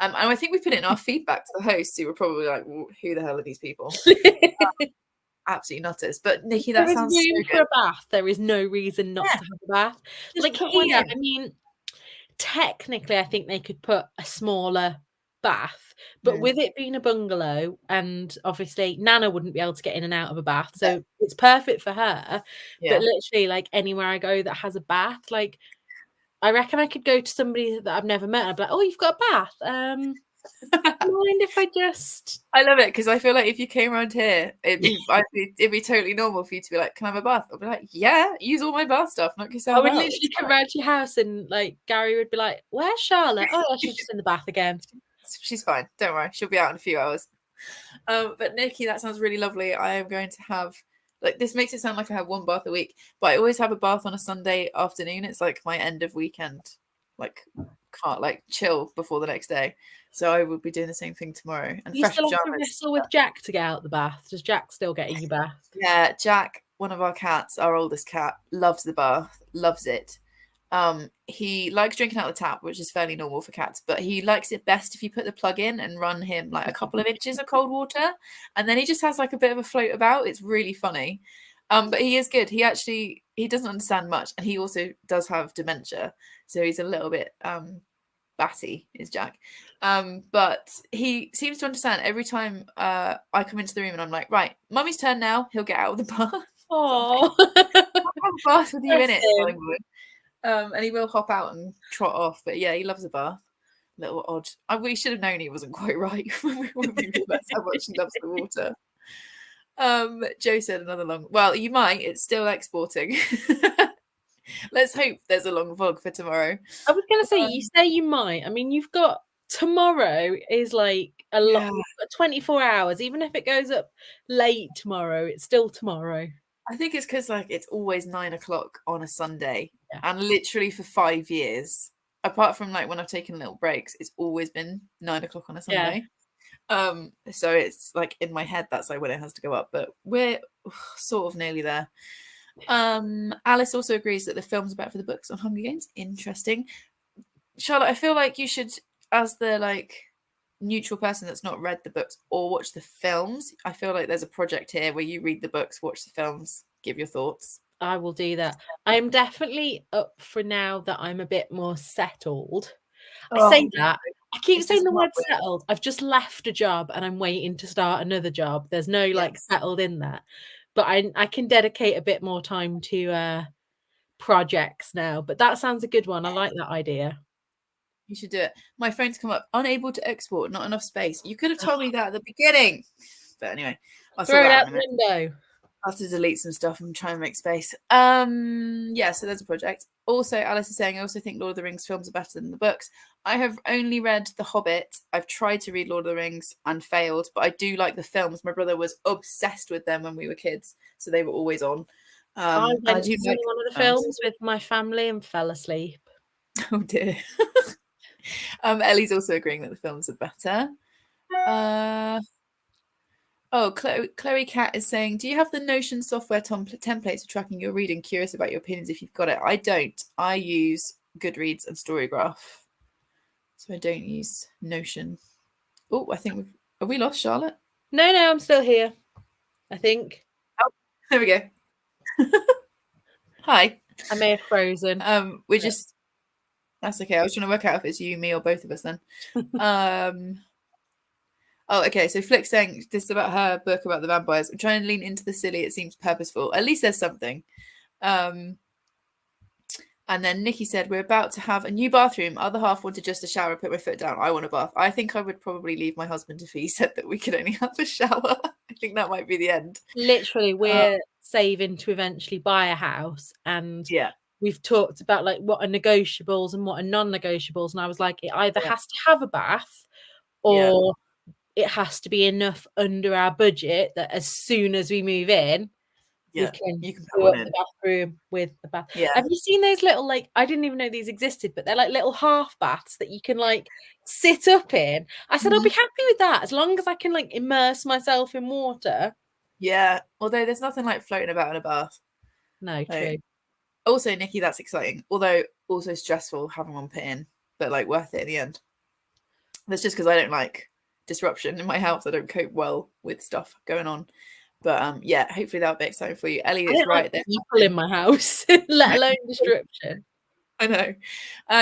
And I think we put it in our feedback to the hosts who were probably like, who the hell are these people? absolutely nutters. But Nikki, There that is sounds so room for good. a bath. There is no reason not Yeah, to have a bath. just Like put one here, in. I mean, technically, I think they could put a smaller bath, but Mm. with it being a bungalow, and obviously Nana wouldn't be able to get in and out of a bath, so it's perfect for her. But Yeah. literally, like anywhere I go that has a bath, like I reckon I could go to somebody that I've never met and I'd be like, "Oh, you've got a bath. Mind if I just..." I love it because I feel like if you came around here, it'd be totally normal for you to be like, "Can I have a bath?" I'd be like, "Yeah, use all my bath stuff, knock I yourself would out." literally come round to your house and like Gary would be like, "Where's Charlotte? Oh, yeah, she's just in the bath again." She's fine. Don't worry. She'll be out in a few hours. But Nikki, that sounds really lovely. I am going to have like this makes it sound like I have one bath a week, but I always have a bath on a Sunday afternoon. It's like my end of weekend, like can't like chill before the next day. So I will be doing the same thing tomorrow. And You fresh still have to pajamas. wrestle with Jack to get out the bath. Does Jack still get in your bath? Yeah, Jack, one of our cats, our oldest cat, loves the bath, loves it. He likes drinking out of the tap, which is fairly normal for cats, but he likes it best if you put the plug in and run him like a couple of inches of cold water, and then he just has like a bit of a float about. It's really funny. But he is good. He doesn't understand much, and he also does have dementia, so he's a little bit batty, is Jack. But he seems to understand every time I come into the room and I'm like, right, mummy's turn now, he'll get out of the bath. Oh, I'll have a bath with you in bless it, him. Simon. And he will hop out and trot off. But yeah, he loves a bath. Little odd. We should have known he wasn't quite right when we realised how much he loves the water. Joe said another long. Well, you might. It's still exporting. Let's hope there's a long vlog for tomorrow. I was gonna say, you say you might. I mean, you've got tomorrow is like a lot. Yeah, You've got 24 hours. Even if it goes up late tomorrow, it's still tomorrow. I think it's because like it's always 9 o'clock on a Sunday, Yeah. and literally for 5 years, apart from like when I've taken little breaks, it's always been 9 o'clock on a Yeah. Sunday. So it's like in my head that's like when it has to go up, but we're sort of nearly there. Alice also agrees that the film's about for the books on Hunger Games. Interesting. Charlotte, I feel like you should, as the like neutral person that's not read the books or watched the films, I feel like there's a project here where you read the books, watch the films, give your thoughts. I will do that. I'm definitely up for now that I'm a bit more settled. I say Oh, that. I keep it's saying just the not word settled. I've just left a job and I'm waiting to start another job. There's no like settled in that. But I can dedicate a bit more time to projects now. But that sounds a good one. I like that idea. You should do it. My phone's come up. Unable to export, not enough space. You could have told me that at the beginning. But anyway, I'll Throw sort it that out out in a the minute. window. I have to delete some stuff and try and make space. Yeah, so there's a project. Also, Alice is saying, I also think Lord of the Rings films are better than the books. I have only read The Hobbit. I've tried to read Lord of the Rings and failed, but I do like the films. My brother was obsessed with them when we were kids, so they were always on. I And I went do to like one of the films. films with my family and fell asleep. Oh dear. Ellie's also agreeing that the films are better. Chloe Cat is saying, do you have the Notion software templates for tracking your reading? Curious about your opinions if you've got it. I don't. I use Goodreads and Storygraph. So I don't use Notion. Oh, I think have we lost Charlotte? No, I'm still here. I think. Oh, there we go. Hi. I may have frozen. We're just that's okay. I was trying to work out if it's you, me, or both of us then. Oh, okay. So Flick saying this is about her book about the vampires. I'm trying to lean into the silly. It seems purposeful. At least there's something. And then Nikki said, we're about to have a new bathroom. Other half wanted just a shower, put my foot down. I want a bath. I think I would probably leave my husband if he said that we could only have a shower. I think that might be the end. Literally, we're saving to eventually buy a house. And we've talked about like what are negotiables and what are non-negotiables. And I was like, it either has to have a bath or it has to be enough under our budget that as soon as we move in, you can put up one in. the bathroom with the bath. Yeah. Have you seen those little like I didn't even know these existed, but they're like little half baths that you can like sit up in? I said I'll be happy with that as long as I can like immerse myself in water. Yeah. Although there's nothing like floating about in a bath. No, true. Also, Nikki, that's exciting. Although also stressful having one put in, but like worth it in the end. That's just because I don't like disruption in my house. I don't cope well with stuff going on. But yeah, hopefully that'll be exciting for you. Ellie I is don't like right there. people in my house, let alone disruption. I know.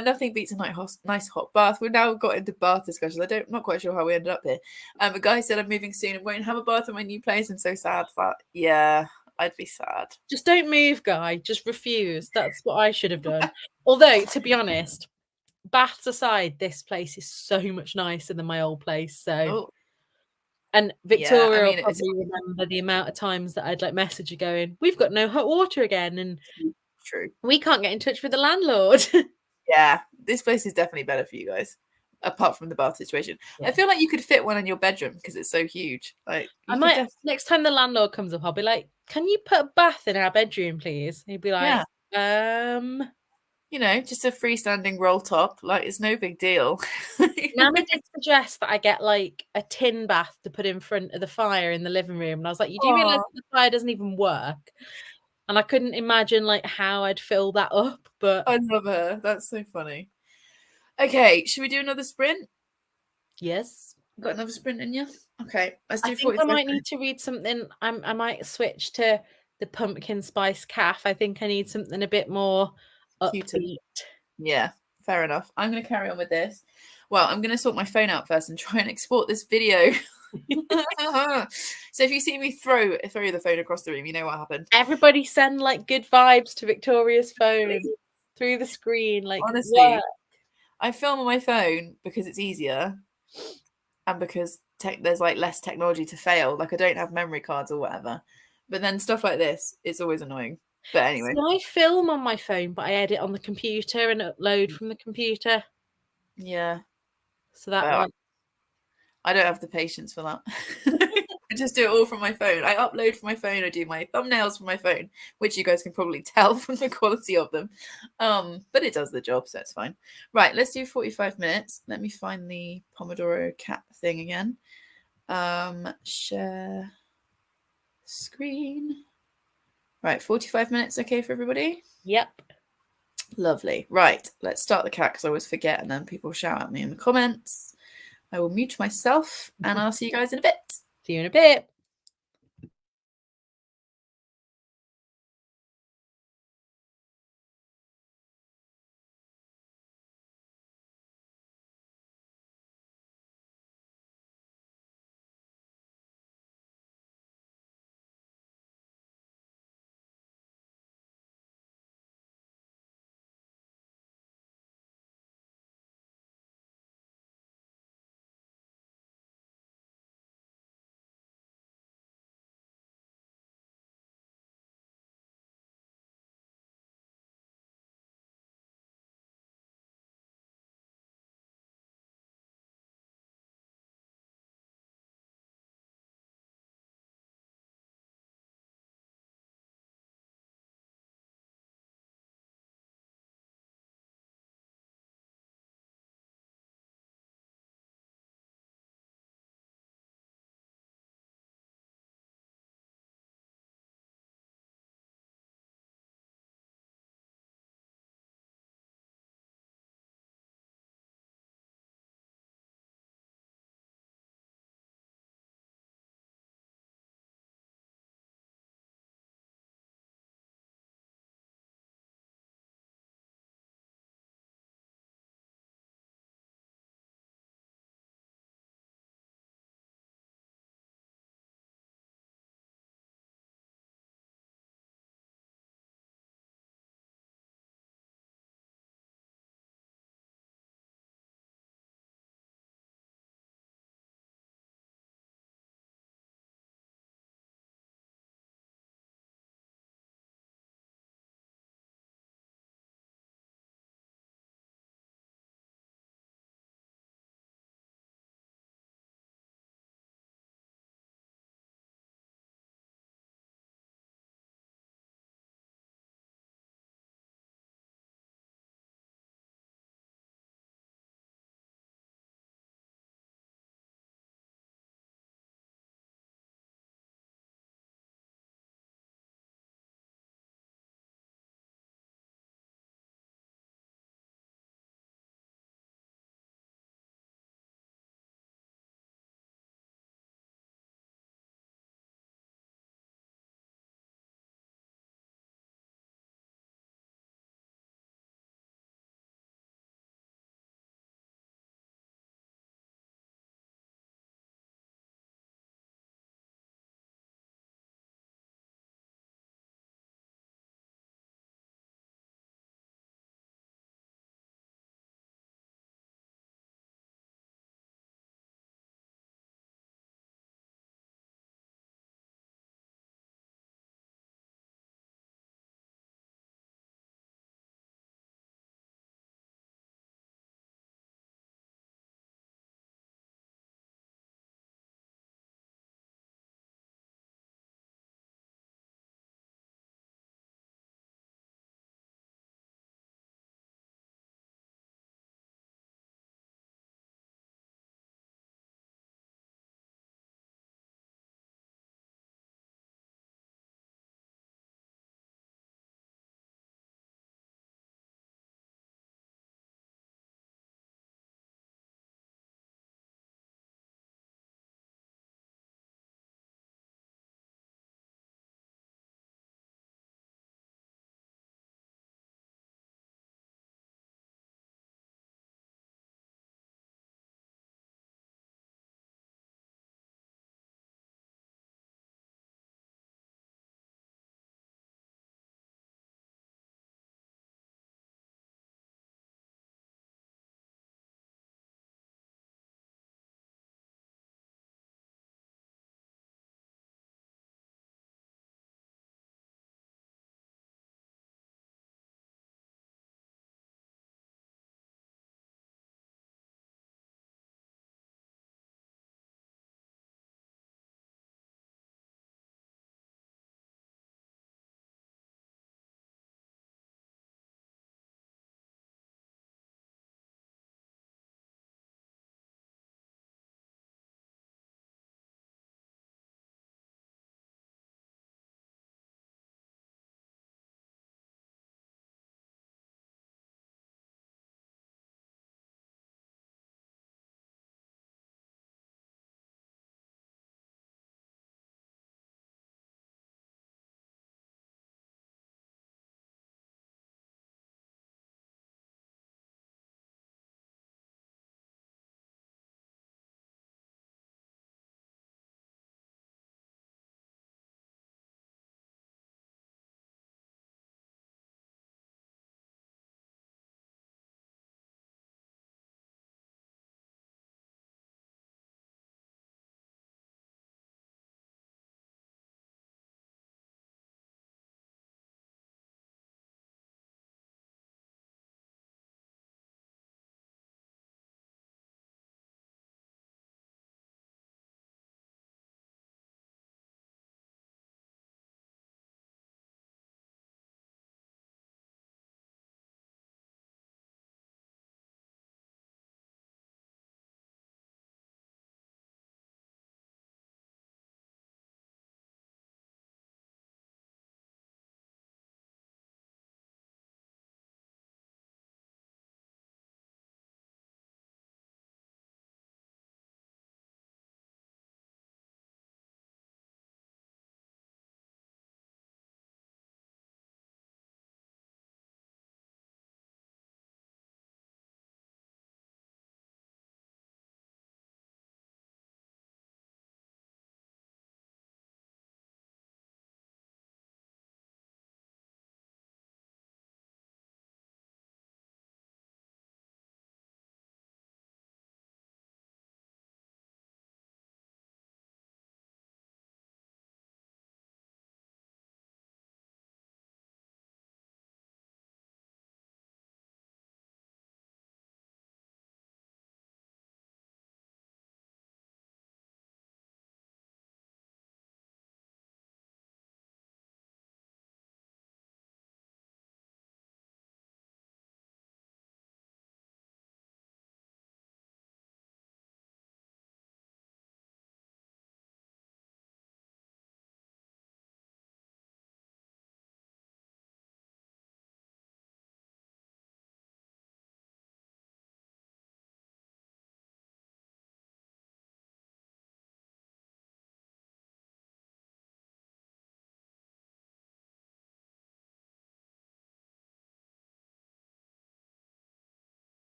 Nothing beats a nice hot bath. We've now got into bath discussions. Not quite sure how we ended up here. A guy said I'm moving soon and won't have a bath in my new place. I'm so sad for that. Yeah, I'd be sad. Just don't move, guy. Just refuse. That's what I should have done. Although, to be honest, baths aside, this place is so much nicer than my old place. So, Oh, and yeah. I Victoria will mean, it's probably remember the amount of times that I'd like message her going, "We've got no hot water again, and true. we can't get in touch with the landlord." Yeah, this place is definitely better for you guys. Apart from the bath situation, Yeah. I feel like you could fit one in your bedroom because it's so huge. Like I might next time the landlord comes up, I'll be like, "Can you put a bath in our bedroom, please?" He'd be like, yeah, just a freestanding roll top. Like it's no big deal. Nana did suggest that I get like a tin bath to put in front of the fire in the living room, and I was like, "You do realize Aw. the fire doesn't even work?" And I couldn't imagine like how I'd fill that up, but I love her. That's so funny. Okay, should we do another sprint? yes. Got another sprint in you? Okay, let's I do think I 45 might need minutes. to read something. I might switch to the pumpkin spice calf. I think I need something a bit more Cuter. upbeat. Yeah, fair enough. I'm going to carry on with this. Well, I'm going to sort my phone out first and try and export this video. So if you see me throw the phone across the room, you know what happened. Everybody send like good vibes to Victoria's phone through the screen. Like, Honestly, I film on my phone because it's easier and because there's like less technology to fail. Like I don't have memory cards or whatever. But then stuff like this, it's always annoying. But anyway. So I film on my phone, but I edit on the computer and upload from the computer. Yeah. So that Well, one. I don't have the patience for that. I just do it all from my phone. I upload from my phone. I do my thumbnails from my phone, which you guys can probably tell from the quality of them. But it does the job, so it's fine. Right, let's do 45 minutes. Let me find the Pomodoro cat thing again. Share screen. Right, 45 minutes okay for everybody? Yep. Lovely. Right, let's start the cat because I always forget and then people shout at me in the comments. I will mute myself and I'll see you guys in a bit. See you in a bit.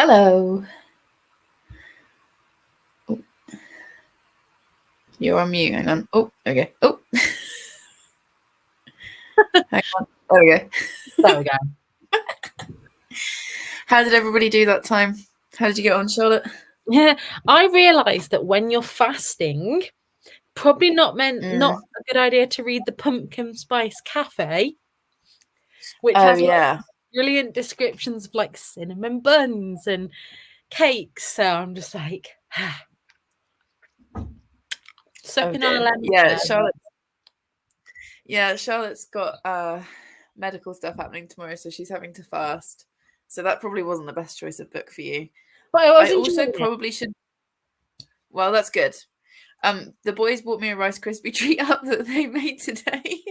Hello. Oh. You're on mute. Hang on. Oh, okay. Oh. Hang on. There we go. There we go. How did everybody do that time? How did you get on, Charlotte? Yeah, I realised that when you're fasting, probably not a good idea to read the Pumpkin Spice Cafe, which has brilliant descriptions of like cinnamon buns and cakes. So I'm just like, sucking on a lemon. Charlotte's got medical stuff happening tomorrow, so she's having to fast. So that probably wasn't the best choice of book for you. But I also probably should. Well, that's good. The boys bought me a Rice Krispie treat up that they made today.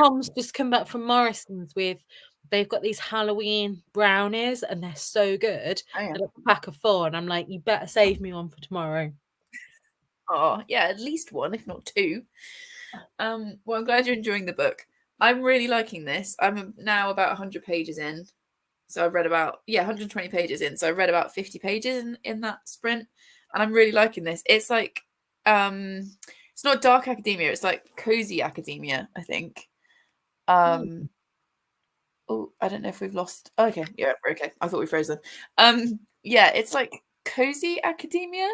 Tom's just come back from Morrison's they've got these Halloween brownies and they're so good. They're like a pack of 4, and I'm like, you better save me one for tomorrow. Oh, yeah, at least one, if not 2. Well, I'm glad you're enjoying the book. I'm really liking this. I'm now about 100 pages in. So I've read about 120 pages in. So I've read about 50 pages in that sprint, and I'm really liking this. It's like it's not dark academia, it's like cozy academia, I think. Oh, I don't know if we've lost. Oh, okay, yeah, we're okay. I thought we froze them. Yeah, it's like cozy academia.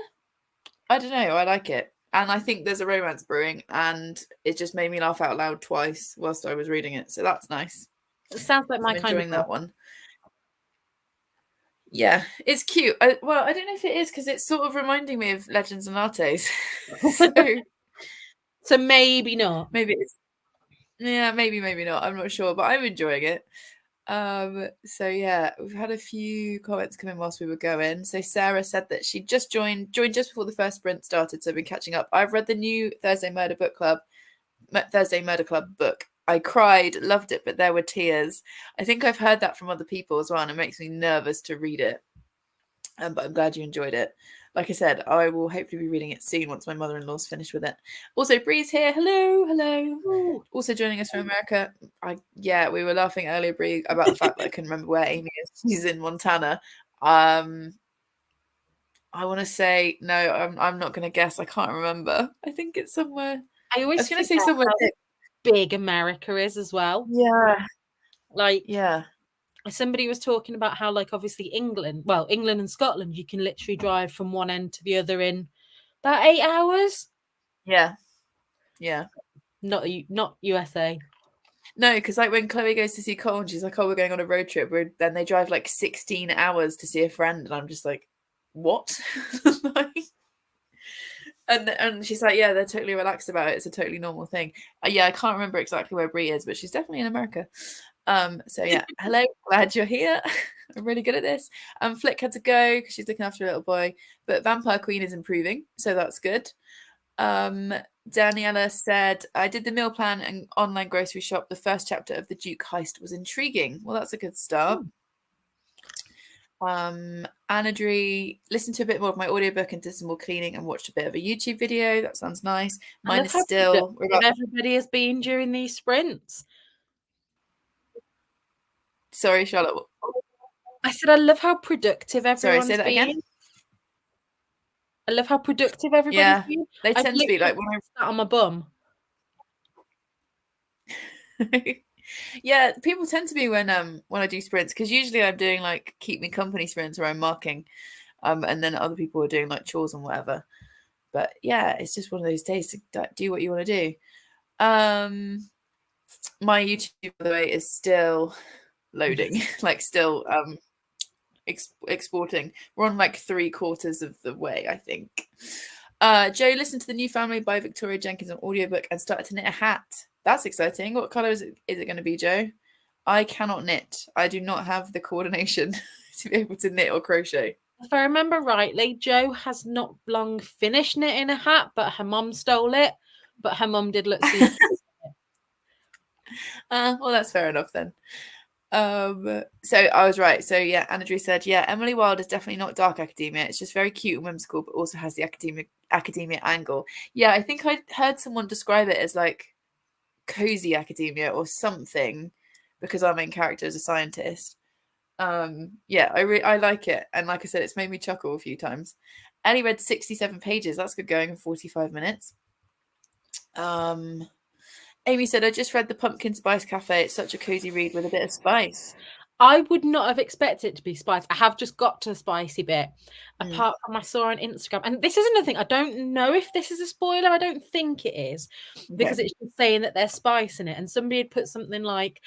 I don't know. I like it, and I think there's a romance brewing, and it just made me laugh out loud twice whilst I was reading it. So that's nice. It sounds like my kind of that one. Yeah, it's cute. I don't know if it is because it's sort of reminding me of Legends and Lattes. So maybe not. Maybe it's. Yeah, maybe not. I'm not sure, but I'm enjoying it. So yeah, we've had a few comments come in whilst we were going. So Sarah said that she just joined just before the first sprint started, so I've been catching up. I've read the new Thursday Murder Club book. I cried, loved it, but there were tears. I think I've heard that from other people as well, and it makes me nervous to read it. But I'm glad you enjoyed it. Like I said, I will hopefully be reading it soon once my mother-in-law's finished with it. Also, Bree's here. Hello. Ooh. Also joining us from America. We were laughing earlier, Bree, about the fact that I couldn't remember where Amy is. She's in Montana. I want to say no. I'm not going to guess. I can't remember. I think it's somewhere. I was going to say somewhere big America is as well. Yeah. Somebody was talking about how, like, obviously England and Scotland, you can literally drive from one end to the other in about 8 hours. Yeah. Not USA. No, because like when Chloe goes to see Cole, and she's like, "Oh, we're going on a road trip." Then they drive like 16 hours to see a friend, and I'm just like, "What?" And she's like, "Yeah, they're totally relaxed about it. It's a totally normal thing." I can't remember exactly where Brie is, but she's definitely in America. So yeah, hello, glad you're here. I'm really good at this. Flick had to go because she's looking after a little boy, but Vampire Queen is improving, so that's good. Daniela said, I did the meal plan and online grocery shop. The first chapter of the Duke heist was intriguing. Well, that's a good start. Anadri listened to a bit more of my audiobook and did some more cleaning and watched a bit of a YouTube video. That sounds nice. Mine is still everybody has been during these sprints. Sorry, Charlotte. I said I love how productive everyone's Sorry, say that been. again. I love how productive everybody's been. They tend to be like when I sat on my bum. Yeah, people tend to be when I do sprints, because usually I'm doing like keep me company sprints where I'm marking, and then other people are doing like chores and whatever. But yeah, it's just one of those days to do what you want to do. My YouTube, by the way, is still loading, like still exporting. We're on like 3/4 of the way, I think. Joe listened to The New Family by Victoria Jenkins on audiobook and started to knit a hat. That's exciting. What color is it going to be, Joe? I cannot knit. I do not have the coordination to be able to knit or crochet. If I remember rightly, Joe has not long finished knitting a hat, but her mum stole it. But her mum did look super. Well, that's fair enough then. So I was right. So yeah, Anadri said, yeah, Emily Wilde is definitely not dark academia. It's just very cute and whimsical, but also has the academia angle. Yeah, I think I heard someone describe it as like cozy academia or something, because our main character is a scientist. Yeah, I like it, and like I said, it's made me chuckle a few times. Ellie read 67 pages. That's good going in 45 minutes. Amy said, I just read The Pumpkin Spice Cafe. It's such a cozy read with a bit of spice. I would not have expected it to be spicy. I have just got to the spicy bit. Mm. Apart from I saw on Instagram, and this is another thing, I don't know if this is a spoiler. I don't think it is, because Okay. it's just saying that there's spice in it. And somebody had put something like,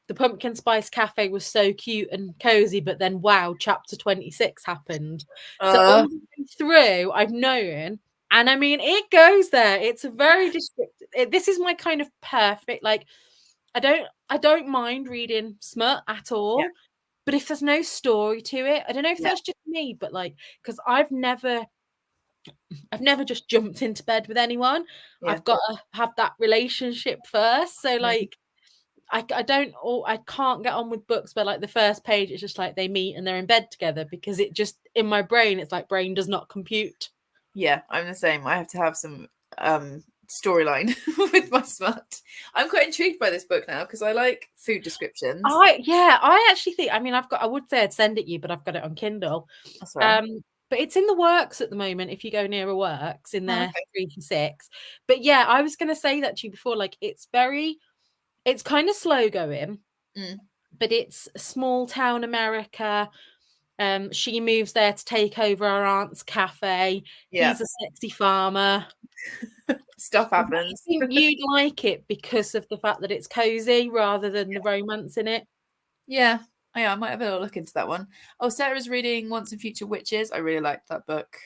the Pumpkin Spice Cafe was so cute and cozy, but then wow, chapter 26 happened. So all the way through, I've known, and I mean, it goes there. It's a very descriptive. This is my kind of perfect, like, I don't mind reading smut at all. Yeah. But if there's no story to it, I don't know if Yeah. that's just me, but like, because I've never just jumped into bed with anyone. Yeah. I've got to have that relationship first. So Mhm. like, I can't get on with books where like the first page it's just like they meet and they're in bed together, because it just, in my brain, it's like brain does not compute. Yeah, I'm the same. I have to have some storyline with my smut. I'm quite intrigued by this book now because I like food descriptions. I actually think, I mean, I would say I'd send it you, but I've got it on Kindle. That's right. But it's in the works at the moment. If you go near a works in Oh, there, okay. 3 for 6. But yeah, I was going to say that to you before. Like, it's kind of slow going, but it's small town America. She moves there to take over her aunt's cafe. Yeah. He's a sexy farmer. Stuff I happens. think you'd like it because of the fact that it's cozy rather than the romance in it. Yeah. Oh, yeah, I might have a little look into that one. Oh, Sarah's reading Once and Future Witches. I really liked that book.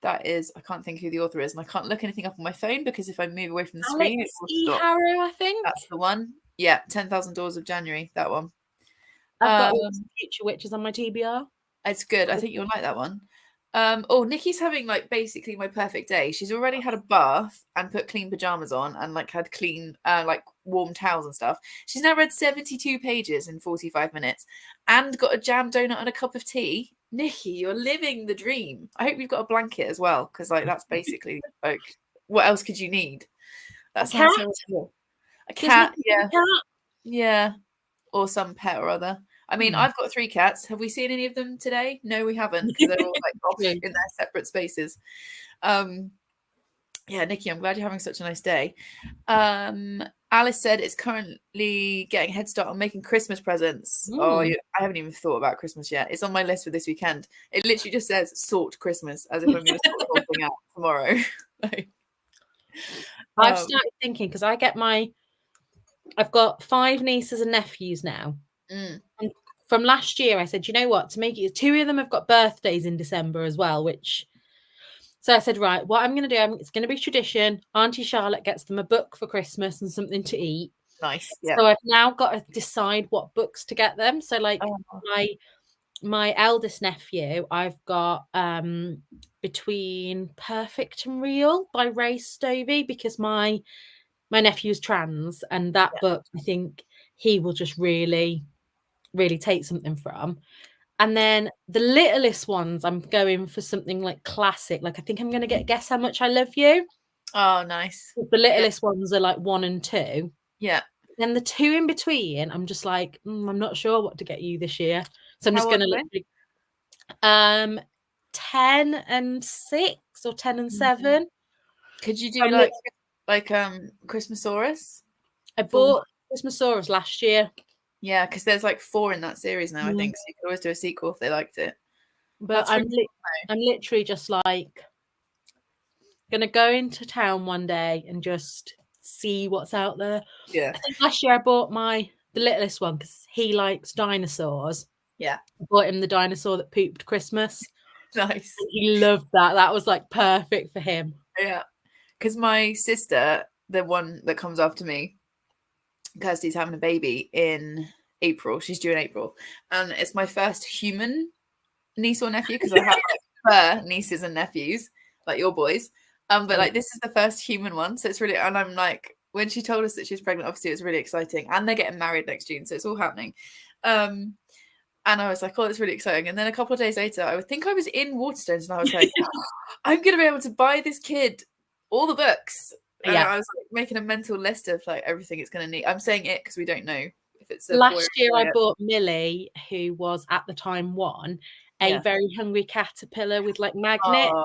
That is, I can't think who the author is, and I can't look anything up on my phone because if I move away from the screen, it Alex will E. stop. Harrow, I think. That's the one. Yeah, 10,000 Doors of January, that one. I've got Once and Future Witches on my TBR. It's good. I think you'll like that one. Oh, Nikki's having like basically my perfect day. She's already had a bath and put clean pajamas on and like had clean like warm towels and stuff. She's now read 72 pages in 45 minutes and got a jam donut and a cup of tea. Nikki, you're living the dream. I hope you've got a blanket as well, because like that's basically like what else could you need? That sounds so cool. A cat, yeah. Yeah. Or some pet or other. I mean, I've got 3 cats. Have we seen any of them today? No, we haven't, because they're all like off in their separate spaces. Yeah, Nikki, I'm glad you're having such a nice day. Alice said it's currently getting a head start on making Christmas presents. Oh, I haven't even thought about Christmas yet. It's on my list for this weekend. It literally just says sort Christmas, as if I'm going to sort the whole thing out tomorrow. I've started thinking, because I've got 5 nieces and nephews now. And from last year, I said, you know what, to make it, 2 of them have got birthdays in December as well, so I said, right, what I'm going to do, it's going to be tradition. Auntie Charlotte gets them a book for Christmas and something to eat. Nice. Yeah. So I've now got to decide what books to get them. So like my eldest nephew, I've got Between Perfect and Real by Ray Stovey, because my nephew's trans, and that book, I think he will just really, really take something from. And then the littlest ones, I'm going for something like classic. Like, I think I'm going to get Guess How Much I Love You. Oh, nice. The littlest ones are like 1 and 2. Yeah. Then the 2 in between, I'm just like, I'm not sure what to get you this year. So I'm How just going old to look. 10 and 6 or 10 and 7. Could you do like Christmasaurus? I bought Christmasaurus last year. Yeah, because there's like 4 in that series now, I think. So you could always do a sequel if they liked it. But I'm literally just like gonna go into town one day and just see what's out there. Yeah. I think last year I bought the littlest one because he likes dinosaurs. Yeah. I bought him the dinosaur that pooped Christmas. Nice. And he loved that. That was like perfect for him. Yeah. Because my sister, the one that comes after me, Kirsty's having a baby in April. She's due in April. And it's my first human niece or nephew, because I have her nieces and nephews, like your boys. But like this is the first human one. So it's really, and I'm like, when she told us that she was pregnant, obviously it was really exciting. And they're getting married next June. So it's all happening. And I was like, oh, that's really exciting. And then a couple of days later, I would think I was in Waterstones and I was like, I'm going to be able to buy this kid all the books. And I was like making a mental list of like everything it's going to need. I'm saying it because we don't know if if it's a boy Last or year a I girl. bought Millie, who was at the time 1, a Yeah. very hungry caterpillar with like magnets. Oh,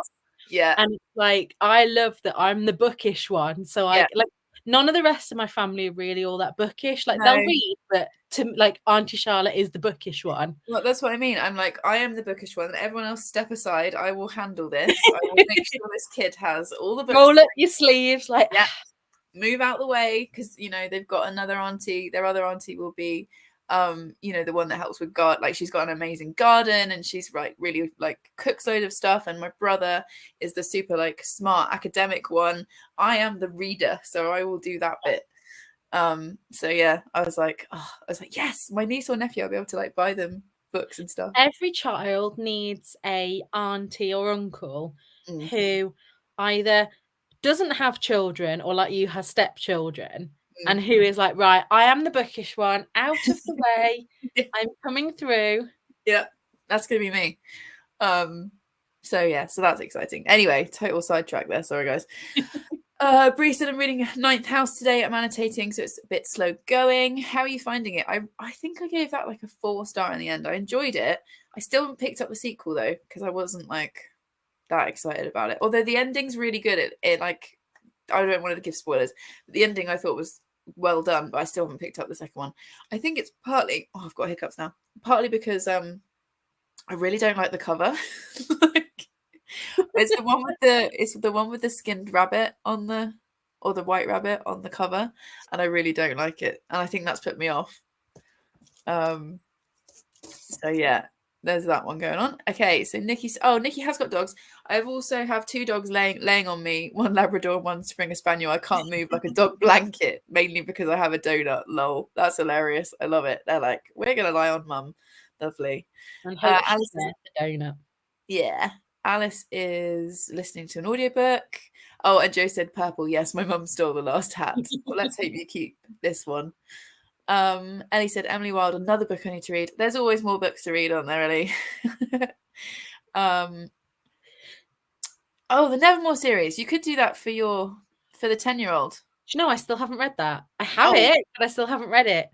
yeah. And like I love that I'm the bookish one. So Yeah. like none of the rest of my family are really all that bookish. Like No. they'll read, but to like Auntie Charlotte is the bookish one. Well, that's what I mean. I'm like, I am the bookish one. Everyone else step aside. I will handle this. I will make sure this kid has all the books. Roll up your sleeves, like yeah. Move out the way, because you know they've got another auntie. Their other auntie will be you know, the one that helps with garden. Like, she's got an amazing garden, and she's like really like cooks load of stuff. And my brother is the super like smart academic one. I am the reader, so I will do that bit. So yeah, I was like, yes, my niece or nephew, I'll be able to like buy them books and stuff. Every child needs a auntie or uncle who either doesn't have children or like you has stepchildren, and who is like, right, I am the bookish one, out of the way, I'm coming through. Yeah, that's gonna be me. So yeah, so that's exciting. Anyway, total sidetrack there, sorry guys. Bree said I'm reading Ninth House today. I'm annotating, so it's a bit slow going. How are you finding it? I think I gave that like a 4-star in the end. I enjoyed it. I still haven't picked up the sequel though, because I wasn't like that excited about it. Although the ending's really good. It like, I don't want to give spoilers, but the ending I thought was well done, but I still haven't picked up the second one. I think it's partly, I've got hiccups now. Partly because I really don't like the cover. Like, it's the one with the skinned rabbit on the, or the white rabbit on the cover, and I really don't like it, and I think that's put me off. So yeah, there's that one going on. Okay, so Nikki has got dogs. I also have 2 dogs laying on me, one Labrador, one Springer Spaniel. I can't move like a dog blanket, mainly because I have a donut. Lol, that's hilarious. I love it. They're like, we're gonna lie on mum. Lovely. And hope Alice, the donut. yeah, Alice is listening to an audiobook. Oh, and Joe said purple. Yes, my mum stole the last hat. Well, let's hope you keep this one. Ellie said Emily Wilde, another book I need to read. There's always more books to read, aren't there, Ellie? Oh, the Nevermore series. You could do that for the 10-year-old. Do you know, I still haven't read that. I have it, but I still haven't read it.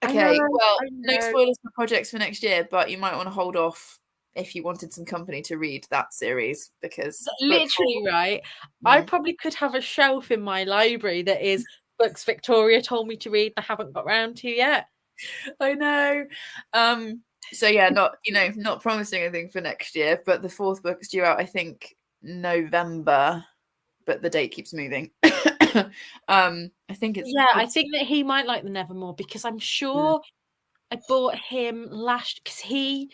Okay, well, no spoilers for projects for next year, but you might want to hold off if you wanted some company to read that series, because literally, right, I probably could have a shelf in my library that is books Victoria told me to read I haven't got round to yet. I know. So yeah, not promising anything for next year, but the 4th book is due out, I think, November, but the date keeps moving. I think it's I think that he might like the Nevermore, because I'm sure I bought him because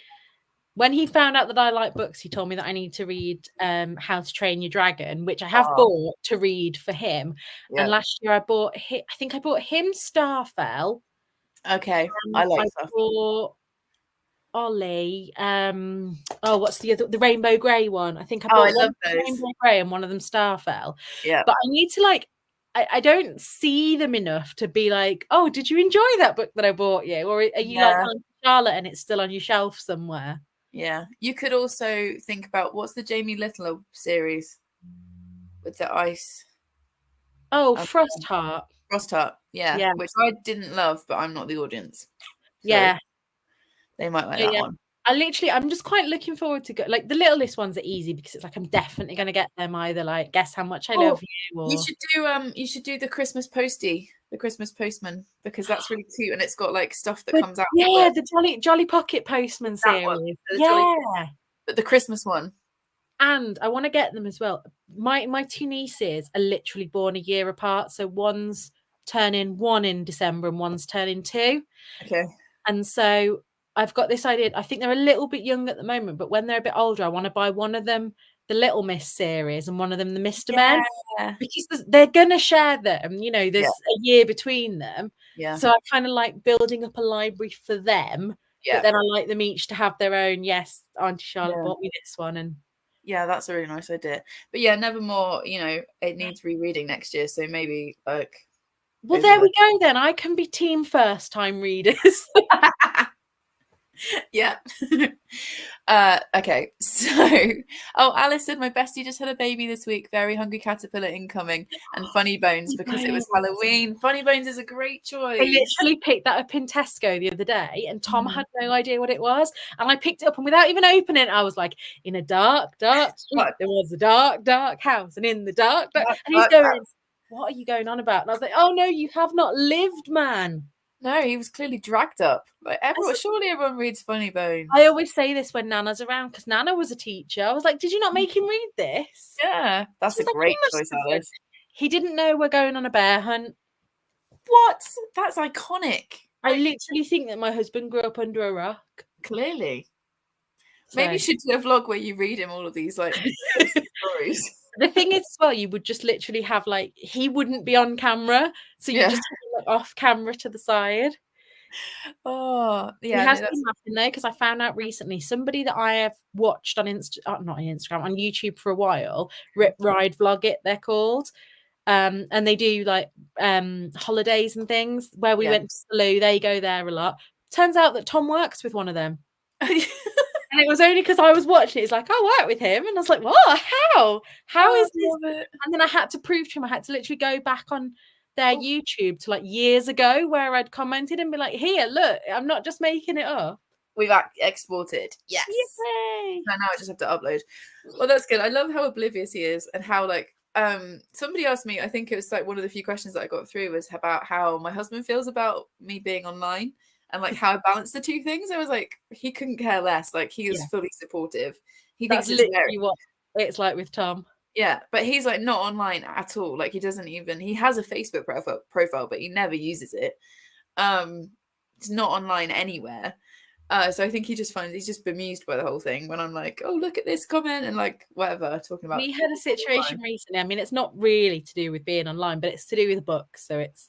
when he found out that I like books, he told me that I need to read How to Train Your Dragon, which I have bought to read for him. Yeah. And last year I bought him Starfell. Okay, I like Starfell. Bought Ollie. What's the Rainbow Grey one? I think I bought one Rainbow Grey and one of them Starfell. Yeah, but I need to I don't see them enough to be like, oh, did you enjoy that book that I bought you? Or are you like Charlotte and it's still on your shelf somewhere? Yeah. You could also think about, what's the Jamie Little series with the ice? Oh, Frostheart. Frostheart, yeah. Which I didn't love, but I'm not the audience. So they might like that one. I'm just quite looking forward to like the Littlest ones are easy, because it's like I'm definitely going to get them either like Guess How Much I Love You, or you should do the Christmas Postie, the Christmas Postman, because that's really cute, and it's got like stuff that comes out. Yeah, the Jolly Pocket Postman series. But the Christmas one. And I want to get them as well. My 2 nieces are literally born a year apart, so one's turning 1 in December and one's turning 2. Okay. And so I've got this idea. I think they're a little bit young at the moment, but when they're a bit older, I want to buy one of them the Little Miss series and one of them the Mr. Men, because they're going to share them. You know, there's a year between them. Yeah. So I kind of like building up a library for them. Yeah. But then I like them each to have their own. Yes, Auntie Charlotte bought me this one, and that's a really nice idea. But yeah, Nevermore, it needs rereading next year, so maybe like. Well, there we go then. I can be team first time readers. Yeah. Okay, so Alice said my bestie just had a baby this week. Very hungry caterpillar incoming, and Funny Bones because it was Halloween. Funny Bones is a great I choice. literally picked that up in Tesco the other day, and Tom Mm. had no idea what it was. And I picked it up, and without even opening it, I was like, in a dark, dark street, there was a dark, dark house. And in the dark, dark... And he's going, what are you going on about? And I was like, oh, no, you have not lived, man. No, he was clearly dragged up. Like surely everyone reads Funny Bones. I always say this when Nana's around, because Nana was a teacher. I was like, did you not make him read this? Yeah, that's a great choice, Alice. He didn't know we're going on a bear hunt. What? That's iconic. I literally think that my husband grew up under a rock. Clearly. So. Maybe you should do a vlog where you read him all of these like stories. The thing is, as well, you would just literally have like, he wouldn't be on camera, so you just have him, like, off camera to the side. Oh, yeah. He has been laughing though, because I found out recently somebody that I have watched on not on Instagram, on YouTube for a while, Rip Ride Vlog It, they're called. And they do like holidays and things where we went to Salou. They go there a lot. Turns out that Tom works with one of them. And it was only because I was watching it. It's like, I work with him. And I was like, what? How is this? And then I had to prove to him, I had to literally go back on their YouTube to like years ago where I'd commented and be like, here, look, I'm not just making it up. We've exported. Yes. Yay. So now I just have to upload. Well, that's good. I love how oblivious he is, and how like somebody asked me, I think it was like one of the few questions that I got through was about how my husband feels about me being online. And like how I balance the two things. I was like, he couldn't care less. Like he is fully supportive. That's thinks it's literally what it's like with Tom. Yeah, but he's like not online at all. Like he doesn't even, he has a Facebook profile, but he never uses it. It's not online anywhere. So I think he's just bemused by the whole thing when I'm like, oh, look at this comment and like whatever, talking about. We had a situation recently. I mean, it's not really to do with being online, but it's to do with books. So it's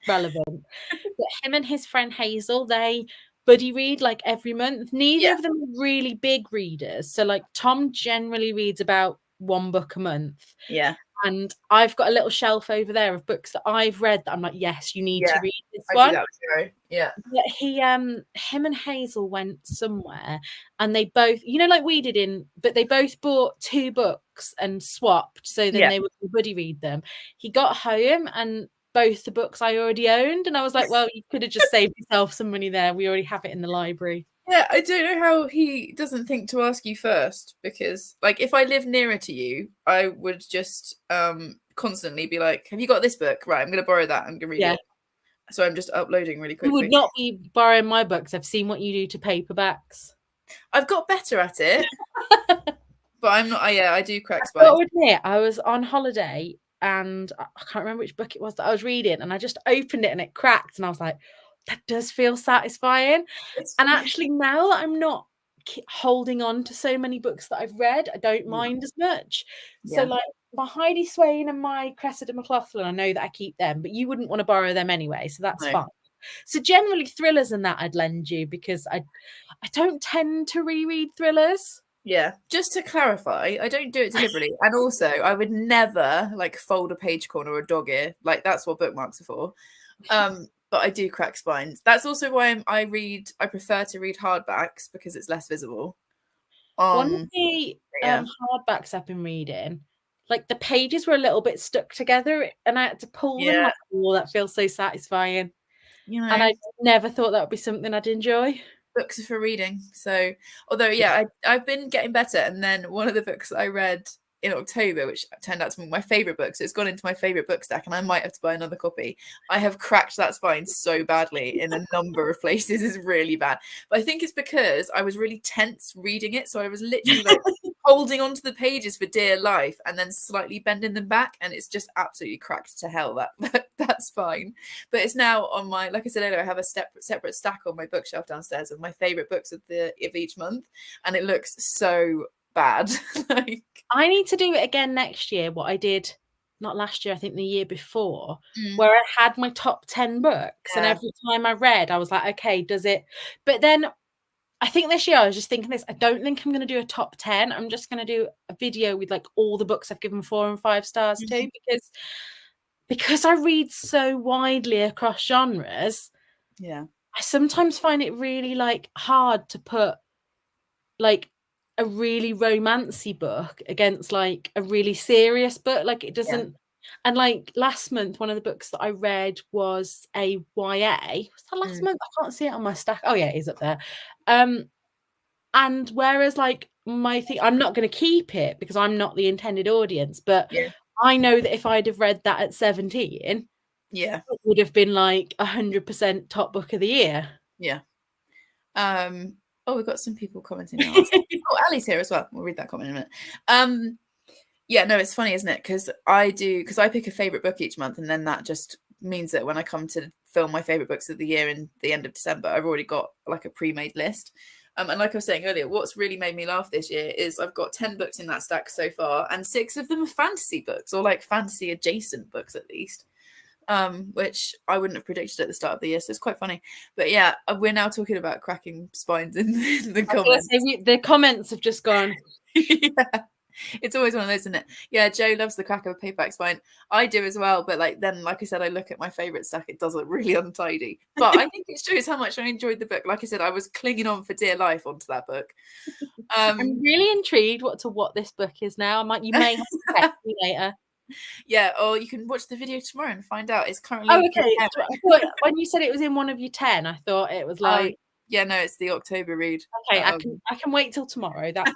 relevant. But him and his friend Hazel, they buddy read like every month. Neither of them are really big readers. So like Tom generally reads about one book a month. Yeah. And I've got a little shelf over there of books that I've read that I'm like, yes, you need to read this one. Do that with you. But him and Hazel went somewhere, and they both, like we did but they both bought 2 books and swapped. So then they would buddy read them. He got home and both the books I already owned, and I was like, well, you could have just saved yourself some money there. We already have it in the library. Yeah, I don't know how he doesn't think to ask you first, because like if I live nearer to you, I would just constantly be like, have you got this book? Right, I'm going to borrow that. I'm going to read it. So I'm just uploading really quickly. You would not be borrowing my books. I've seen what you do to paperbacks. I've got better at it, but I'm not. I do crack spines. I admit, I was on holiday and I can't remember which book it was that I was reading, and I just opened it and it cracked, and I was like, that does feel satisfying. And actually, now that I'm not holding on to so many books that I've read, I don't mind as much. So like my Heidi Swain and my Cressida MacLachlan, I know that I keep them, but you wouldn't want to borrow them anyway, so that's fine. So generally thrillers and that I'd lend you, because I don't tend to reread thrillers. Yeah, just to clarify, I don't do it deliberately. And also, I would never like fold a page corner or a dog ear. Like that's what bookmarks are for. But I do crack spines. That's also why I prefer to read hardbacks, because it's less visible. One of the hardbacks I've been reading, like the pages were a little bit stuck together and I had to pull them. Like, oh, that feels so satisfying. And I never thought that would be something I'd enjoy. Books are for reading. So, although, I've been getting better. And then one of the books I read in October, which turned out to be my favorite book, so it's gone into my favorite book stack, and I might have to buy another copy. I have cracked that spine so badly in a number of places. It's really bad, but I think it's because I was really tense reading it, so I was literally like holding onto the pages for dear life and then slightly bending them back, and it's just absolutely cracked to hell. That's fine. But it's now on my, like I said earlier, I have a separate stack on my bookshelf downstairs of my favorite books of each month, and it looks so bad. Like, I need to do it again next year, what I did not last year, I think the year before, where I had my top 10 books, and every time I read I was like, okay, does it? But then I think this year I was just thinking this, I don't think I'm going to do a top 10. I'm just going to do a video with like all the books I've given 4 and 5 stars to, because I read so widely across genres. I sometimes find it really like hard to put like a really romancy book against like a really serious book. Like it Yeah. doesn't. And like last month, one of the books that I read was a YA. Was that last month? I can't see it on my stack. Oh yeah, it is up there. And whereas like my thing, I'm not going to keep it because I'm not the intended audience, but Yeah. I know that if I'd have read that at 17, Yeah. it would have been like 100% top book of the year. Yeah. Oh, we've got some people commenting now. Oh, Ali's here as well. We'll read that comment in a minute. Yeah, no, it's funny, isn't it? Because I pick a favorite book each month, and then that just means that when I come to film my favorite books of the year in the end of December, I've already got like a pre-made list. And like I was saying earlier, what's really made me laugh this year is I've got 10 books in that stack so far, and 6 of them are fantasy books, or like fantasy adjacent books at least. Which I wouldn't have predicted at the start of the year, so it's quite funny. But yeah, we're now talking about cracking spines in the comments. The comments have just gone. Yeah, it's always one of those, isn't it? Yeah, Joe loves the crack of a paperback spine. I do as well, but like I said, I look at my favourite stack, it does look really untidy. But I think it shows how much I enjoyed the book. Like I said, I was clinging on for dear life onto that book. I'm really intrigued what this book is now. You may have to text me later. Yeah, or you can watch the video tomorrow and find out. It's currently okay. So when you said it was in one of your 10, I thought it was like yeah, no, it's the October read. Okay, I can wait till tomorrow. That's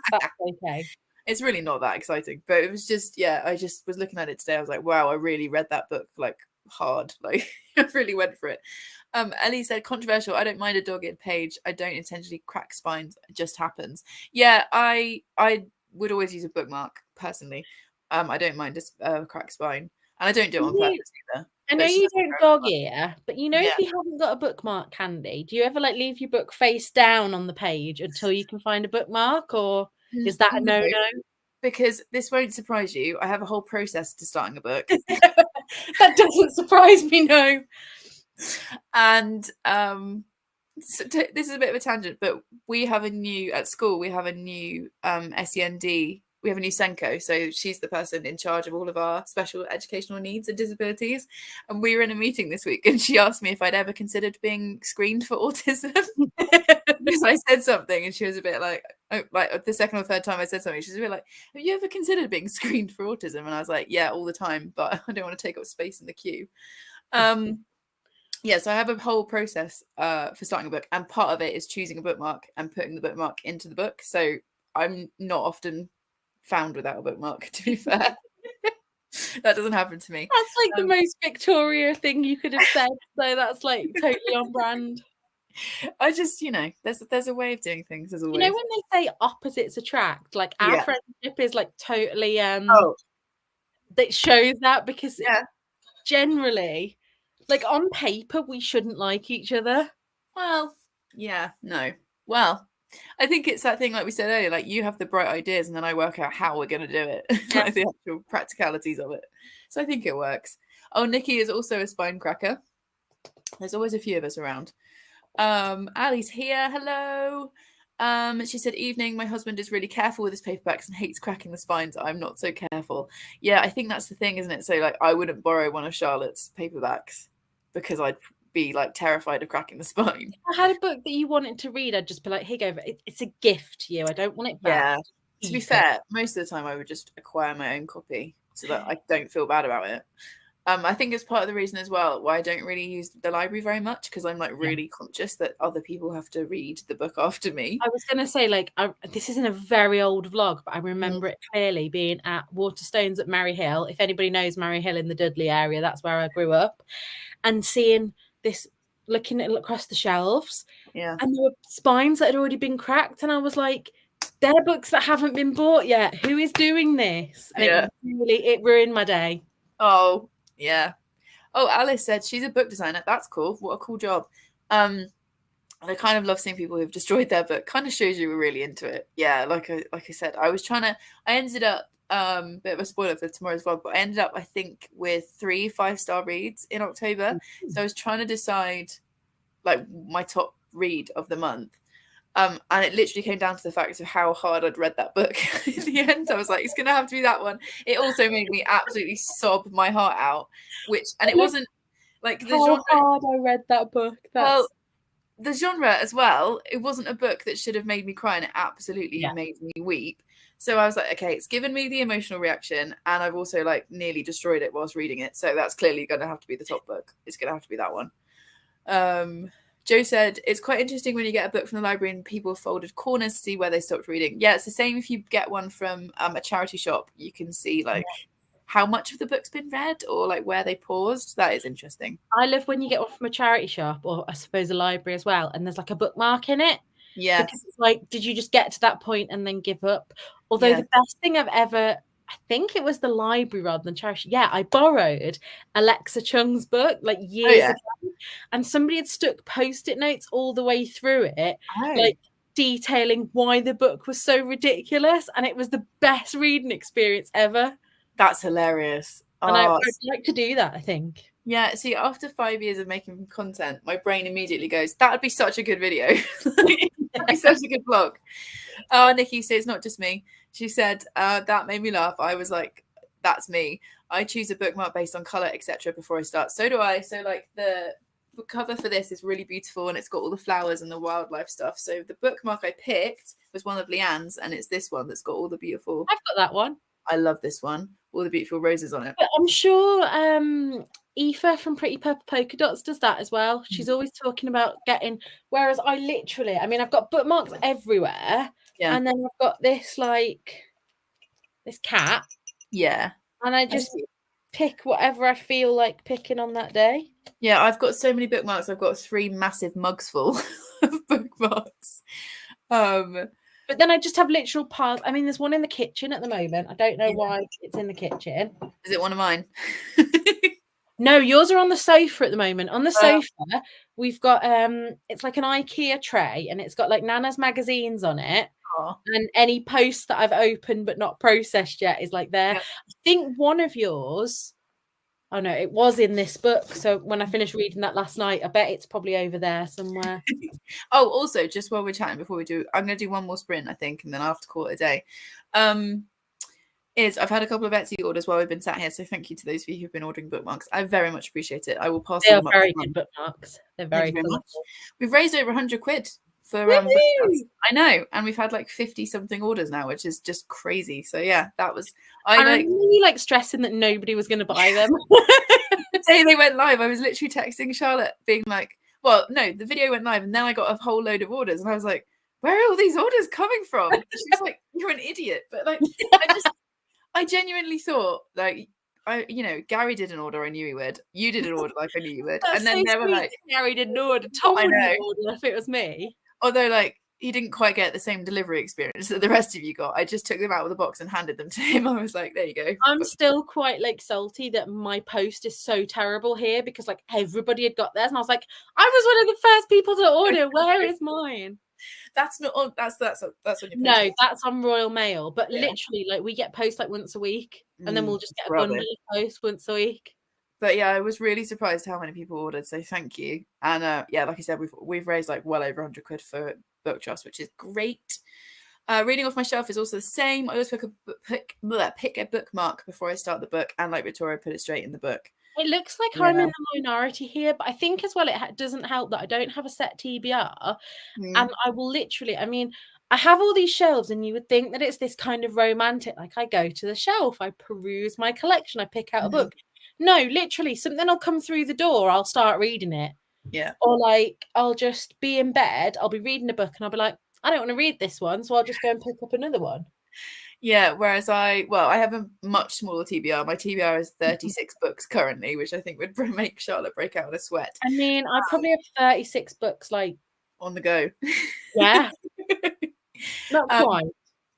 okay. It's really not that exciting, but it was just, yeah, I just was looking at it today. I was like, wow, I really read that book like hard. Like I really went for it. Ellie said, controversial. I don't mind a dogged page. I don't intentionally crack spines. It just happens. Yeah, I would always use a bookmark personally. I don't mind a crack spine, and I don't do it on purpose either. I know you don't dog ear, but if you haven't got a bookmark handy, do you ever like leave your book face down on the page until you can find a bookmark, or is that a no? Because this won't surprise you. I have a whole process to starting a book. That doesn't surprise me, no. And so this is a bit of a tangent, but at school we have a new SEND. We have a new Senko, so she's the person in charge of all of our special educational needs and disabilities. And we were in a meeting this week, and she asked me if I'd ever considered being screened for autism. Because I said something, and she was a bit like the second or third time I said something, she's a bit like, "Have you ever considered being screened for autism?" And I was like, "Yeah, all the time, but I don't want to take up space in the queue." Yeah, so I have a whole process for starting a book, and part of it is choosing a bookmark and putting the bookmark into the book. So I'm not often found without a bookmark, to be fair. That doesn't happen to me. That's like the most Victoria thing you could have said, so that's like totally on brand. I just, there's a way of doing things, as always. When they say opposites attract, like our friendship is like totally that shows that, because generally, like on paper, we shouldn't like each other. Well, yeah, no. Well, I think it's that thing, like we said earlier, like you have the bright ideas and then I work out how we're going to do it, like the actual practicalities of it. So I think it works. Oh, Nikki is also a spine cracker. There's always a few of us around. Ali's here. Hello. She said, evening. My husband is really careful with his paperbacks and hates cracking the spines. I'm not so careful. Yeah, I think that's the thing, isn't it? So like I wouldn't borrow one of Charlotte's paperbacks because I'd be like terrified of cracking the spine. If I had a book that you wanted to read, I'd just be like, here you go. It's a gift to you. I don't want it back. Yeah. To be fair, most of the time I would just acquire my own copy so that I don't feel bad about it. I think it's part of the reason as well why I don't really use the library very much, because I'm like really conscious that other people have to read the book after me. I was going to say, like, this isn't a very old vlog, but I remember it clearly being at Waterstones at Mary Hill. If anybody knows Mary Hill in the Dudley area, that's where I grew up. And seeing this, looking at across the shelves, and there were spines that had already been cracked, and I was like, they're books that haven't been bought yet. Who is doing this? And it ruined my day. Oh, yeah. Oh, Alice said she's a book designer. That's cool. What a cool job. And I kind of love seeing people who've destroyed their book. Kind of shows you were really into it. Yeah, like I said, I ended up, bit of a spoiler for tomorrow's vlog, but I ended up, I think, with 3 5-star reads in October. So I was trying to decide like my top read of the month. And it literally came down to the fact of how hard I'd read that book. In the end, I was like, it's going to have to be that one. It also made me absolutely sob my heart out, and it wasn't like the how genre. Hard I read that book. the genre as well, it wasn't a book that should have made me cry, and it absolutely Yeah. made me weep. So I was like, okay, it's given me the emotional reaction, and I've also like nearly destroyed it whilst reading it. So that's clearly going to have to be the top book. It's going to have to be that one. Joe said, it's quite interesting when you get a book from the library and people have folded corners to see where they stopped reading. Yeah, it's the same if you get one from a charity shop. You can see like how much of the book's been read or like where they paused. That is interesting. I love when you get one from a charity shop, or I suppose a library as well, and there's like a bookmark in it. Yes. Because it's like, did you just get to that point and then give up? Although Yeah. the best thing I've ever, I think it was the library rather than charity. Yeah, I borrowed Alexa Chung's book like years ago, and somebody had stuck post-it notes all the way through it, like detailing why the book was so ridiculous, and it was the best reading experience ever. That's hilarious. And I'd like to do that, I think. Yeah, see, after 5 years of making content, my brain immediately goes, that would be such a good video. That'd be such a good vlog. Oh, Nikki says, it's not just me. She said, that made me laugh. I was like, that's me. I choose a bookmark based on color, etc. before I start. So do I. So like the cover for this is really beautiful, and it's got all the flowers and the wildlife stuff. So the bookmark I picked was one of Leanne's, and it's this one that's got all the beautiful. I've got that one. I love this one. All the beautiful roses on it. But I'm sure Aoife from Pretty Purple Polka Dots does that as well. She's always talking about getting, whereas I literally, I mean, I've got bookmarks everywhere. Yeah. And then I've got this, like, this cat. Yeah. And I just pick whatever I feel like picking on that day. Yeah, I've got so many bookmarks. I've got 3 massive mugs full of bookmarks. But then I just have literal piles. I mean, there's one in the kitchen at the moment. I don't know why it's in the kitchen. Is it one of mine? No, yours are on the sofa at the moment. On the sofa, we've got it's like an IKEA tray, and it's got like Nana's magazines on it. And any posts that I've opened but not processed yet is like there. I think one of yours, oh no, it was in this book. So when I finished reading that last night, I bet it's probably over there somewhere. Oh, also, just while we're chatting before we do, I'm going to do one more sprint, I think, and then I'll have to call it a day. I've had a couple of Etsy orders while we've been sat here, so thank you to those of you who've been ordering bookmarks. I very much appreciate it. I will pass them up. They are very good bookmarks. They're very good. We've raised over 100 quid for bookmarks. I know, and we've had like 50 something orders now, which is just crazy. So yeah, that was I'm really like stressing that nobody was going to buy them. The day they went live, I was literally texting Charlotte being like, well, no, the video went live and then I got a whole load of orders and I was like, where are all these orders coming from? She's like, you're an idiot. But like, I genuinely thought like, Gary did an order, I knew he would. You did an order like I knew you would. And then they were like, Gary did an order. Tom would order if it was me. Although like, he didn't quite get the same delivery experience that the rest of you got. I just took them out of the box and handed them to him. I was like, there you go. I'm still quite like salty that my post is so terrible here because like everybody had got theirs and I was like, I was one of the first people to order. Where is mine? That's not on. That's on your post. No, that's on Royal Mail. But literally, like we get posts like once a week, and then we'll just get a bundle of posts once a week. But yeah, I was really surprised how many people ordered. So thank you. And yeah, like I said, we've raised like well over 100 quid for Book Trust, which is great. Reading off my shelf is also the same. I always pick a bookmark before I start the book, and like Victoria, put it straight in the book. It looks like I'm in the minority here, but I think as well it doesn't help that I don't have a set TBR, and I will literally, I mean, I have all these shelves, and you would think that it's this kind of romantic, like I go to the shelf, I peruse my collection, I pick out a book. No, literally, something will come through the door, I'll start reading it. Yeah. Or like, I'll just be in bed, I'll be reading a book, and I'll be like, I don't want to read this one, so I'll just go and pick up another one. Yeah, whereas I have a much smaller TBR. My TBR is 36 books currently, which I think would make Charlotte break out in a sweat. I mean, I probably have 36 books, like, on the go. Yeah. Not quite.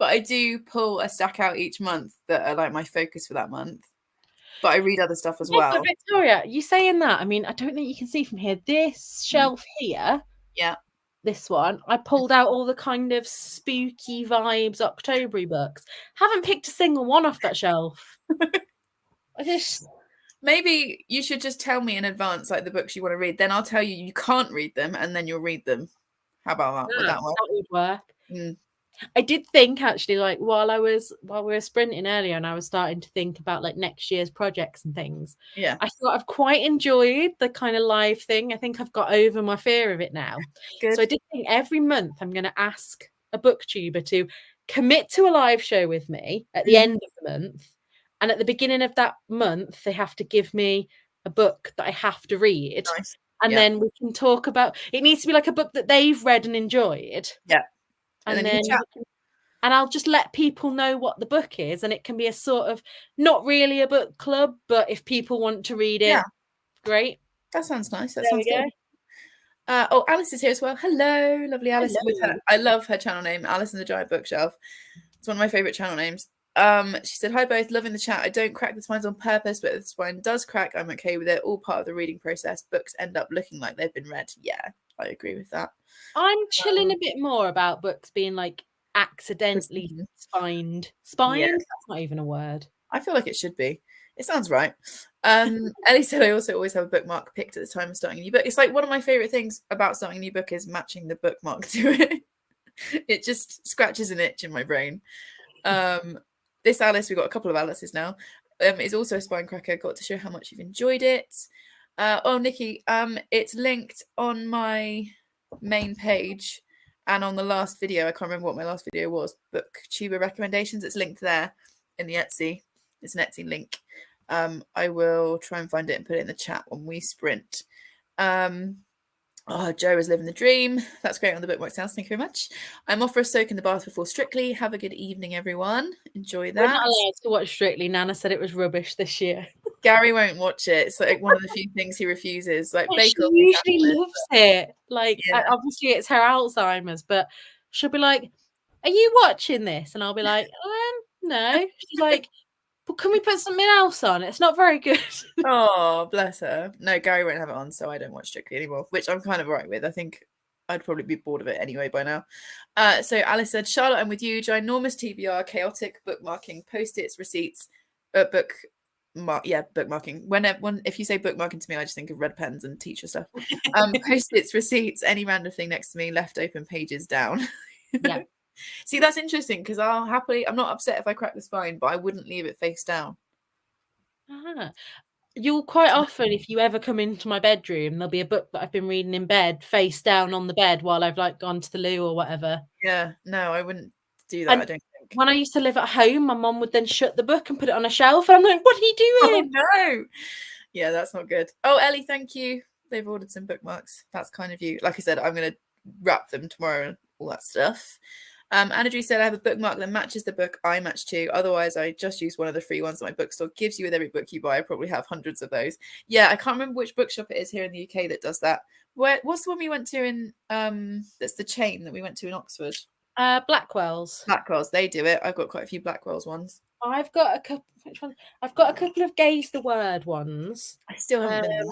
But I do pull a stack out each month that are like my focus for that month. But I read other stuff as well. But Victoria, you saying that? I mean, I don't think you can see from here. This shelf here. Yeah. This one, I pulled out all the kind of spooky vibes October books. Haven't picked a single one off that shelf. Maybe you should just tell me in advance, like the books you want to read. Then I'll tell you can't read them, and then you'll read them. How about that? Would that work? That would work. I did think actually, like while we were sprinting earlier, and I was starting to think about like next year's projects and things. Yeah. I thought I've quite enjoyed the kind of live thing. I think I've got over my fear of it now. Good. So I did think every month I'm going to ask a booktuber to commit to a live show with me at the end of the month, and at the beginning of that month they have to give me a book that I have to read, Nice. and Yeah. then we can talk about. It needs to be like a book that they've read and enjoyed. Yeah. And then you chat. and I'll just let people know what the book is, and it can be a sort of not really a book club, but if people want to read it, Yeah. great. That sounds nice. That There sounds we good. go. Oh, Alice is here as well. Hello, lovely Alice. Hello. I love her channel name, Alice in the Giant Bookshelf. It's one of my favorite channel names. She said, hi both, loving the chat. I don't crack the spines on purpose, but if the spine does crack, I'm okay with it. All part of the reading process. Books end up looking like they've been read. Yeah, I agree with that. I'm chilling a bit more about books being like accidentally spined. Yeah. Spined? That's not even a word. I feel like it should be. It sounds right. Ellie said, I also always have a bookmark picked at the time of starting a new book. It's like one of my favorite things about starting a new book is matching the bookmark to it. It just scratches an itch in my brain. This Alice, we've got a couple of Alices now, is also a spine cracker. Got to show how much you've enjoyed it. Oh, Nikki, it's linked on my main page and on the last video. I can't remember what my last video was. Booktuber recommendations. It's linked there in the Etsy. It's an Etsy link. I will try and find it and put it in the chat when we sprint. Oh, Joe is living the dream. That's great on the Bookmark House. Thank you very much. I'm off for a soak in the bath before Strictly. Have a good evening, everyone. Enjoy that. We're not allowed to watch Strictly. Nana said it was rubbish this year. Gary won't watch it. It's like one of the few things he refuses. Like she usually loves it. Like obviously it's her Alzheimer's, but she'll be like, "Are you watching this?" And I'll be like, "No." She's like, "But can we put something else on? It's not very good." Oh, bless her. No, Gary won't have it on, so I don't watch Strictly anymore, which I'm kind of right with. I think I'd probably be bored of it anyway by now. So Alice said, Charlotte, I'm with you. Ginormous TBR, chaotic bookmarking, post-its, receipts, bookmarking. If you say bookmarking to me, I just think of red pens and teacher stuff. Post-its, receipts, any random thing next to me, left open pages down. Yeah. See, that's interesting because I'm not upset if I crack the spine, but I wouldn't leave it face down. You'll quite often, if you ever come into my bedroom, there'll be a book that I've been reading in bed, face down on the bed while I've like gone to the loo or whatever. Yeah, no, I wouldn't do that. I don't think. When I used to live at home, my mum would then shut the book and put it on a shelf. And I'm like, what are you doing? Oh, no. Yeah, that's not good. Oh, Ellie, thank you. They've ordered some bookmarks. That's kind of you. Like I said, I'm going to wrap them tomorrow and all that stuff. Andrew said, I have a bookmark that matches the book I match to. Otherwise, I just use one of the free ones that my bookstore gives you with every book you buy. I probably have hundreds of those. Yeah, I can't remember which bookshop it is here in the UK that does that. What's the one we went to in, that's the chain that we went to in Oxford? Blackwell's. Blackwell's, they do it. I've got quite a few Blackwell's ones. I've got a couple. Which one? I've got a couple of Gaze the Word ones. I still haven't been there.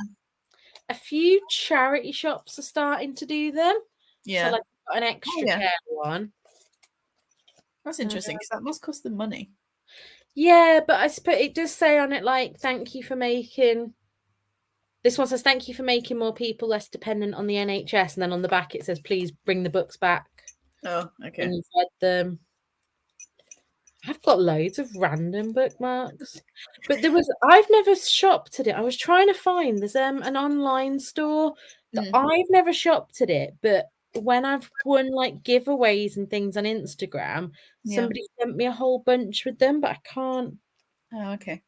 A few charity shops are starting to do them. Yeah. So like I've got an extra care one. That's interesting because that must cost them money. Yeah, but I suppose it does say on it like, thank you for making. This one says, thank you for making more people less dependent on the NHS. And then on the back it says, please bring the books back. Oh, okay. And you've read them. I've got loads of random bookmarks. But I've never shopped at it. I was trying to find, there's an online store that I've never shopped at it, but when I've won like giveaways and things on Instagram, somebody sent me a whole bunch with them, but I can't. Oh, okay.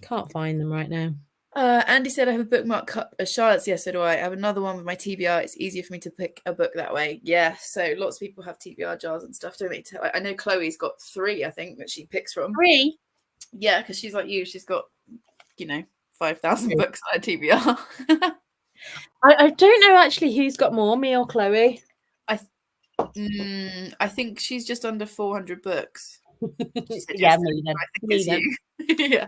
Can't find them right now. Andy said I have a bookmark cup as Charlotte's. Yes, so do I. I have another one with my TBR. It's easier for me to pick a book that way. Yeah, so lots of people have TBR jars and stuff, don't they? I know Chloe's got 3, I think, that she picks from. 3? Yeah, because she's like you. She's got, 5,000 books on her TBR. I don't know actually who's got more, me or Chloe. I think she's just under 400 books. Yeah, me then. I think it's you. Yeah.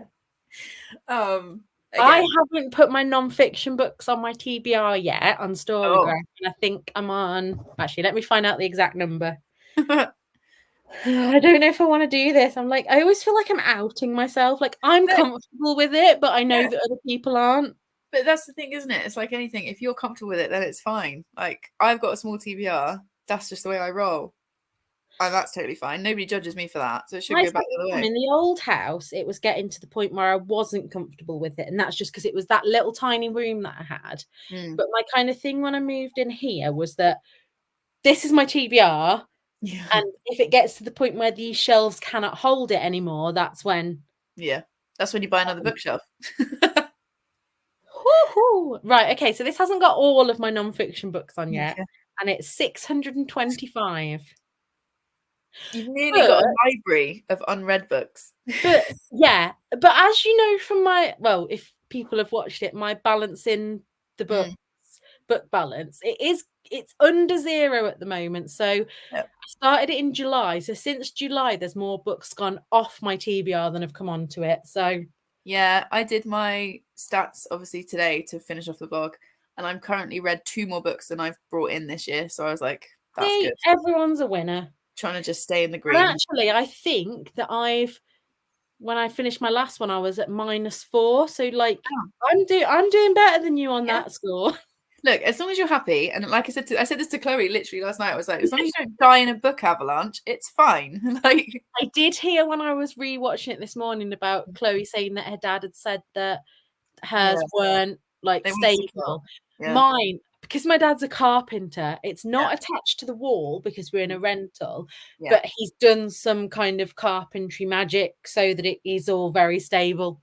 I haven't put my non-fiction books on my TBR yet on Storygraph, and I think I'm on. Actually, let me find out the exact number. I don't know if I want to do this. I'm like, I always feel like I'm outing myself. Like I'm comfortable with it, but I know that other people aren't. But that's the thing, isn't it? It's like anything. If you're comfortable with it, then it's fine. Like I've got a small TBR. That's just the way I roll. And that's totally fine. Nobody judges me for that. So it should I go said back to the other Mum, way. in the old house, it was getting to the point where I wasn't comfortable with it, and that's just because it was that little tiny room that I had. Mm. But my kind of thing when I moved in here was that this is my TBR, Yeah. and if it gets to the point where these shelves cannot hold it anymore, that's when. Yeah. That's when you buy another bookshelf. Woohoo! Right, okay, so this hasn't got all of my non-fiction books on yet, Yeah. and it's 625. You've nearly got But a library of unread books. But yeah, but as you know from if people have watched it, my balancing the Mm. book balance, it's under 0 at the moment. So I Yep. started it in July. So since July, there's more books gone off my TBR than have come onto it. So Yeah, I did my stats obviously today to finish off the blog, and I'm currently read 2 more books than I've brought in this year. So I was like, that's see, good. everyone's a winner. Trying to just stay in the And green. actually, I think that when I finished my last one, I was at -4. So like Oh, I'm doing better than you on yeah. that score. Look, as long as you're happy, and like I said this to Chloe literally last night. I was like, as long as you don't die in a book avalanche, it's fine. Like, I did hear when I was rewatching it this morning about Chloe saying that her dad had said that hers yeah, weren't like they weren't secure. stable. Yeah, Mine, because my dad's a carpenter, it's yeah, not attached to the wall because we're in a rental, yeah. but he's done some kind of carpentry magic so that it is all very stable.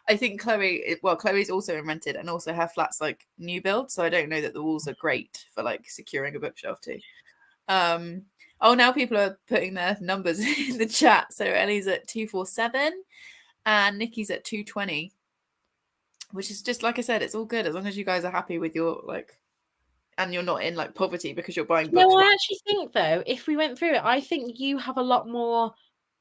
I think Chloe's also in rented, and also her flat's like new build, so I don't know that the walls are great for like securing a bookshelf too. Oh, now people are putting their numbers in the chat. So Ellie's at 247 and Nikki's at 220, which is just like I said, it's all good as long as you guys are happy with your and you're not in like poverty because you're buying books. No, I actually think though, if we went through it, I think you have a lot more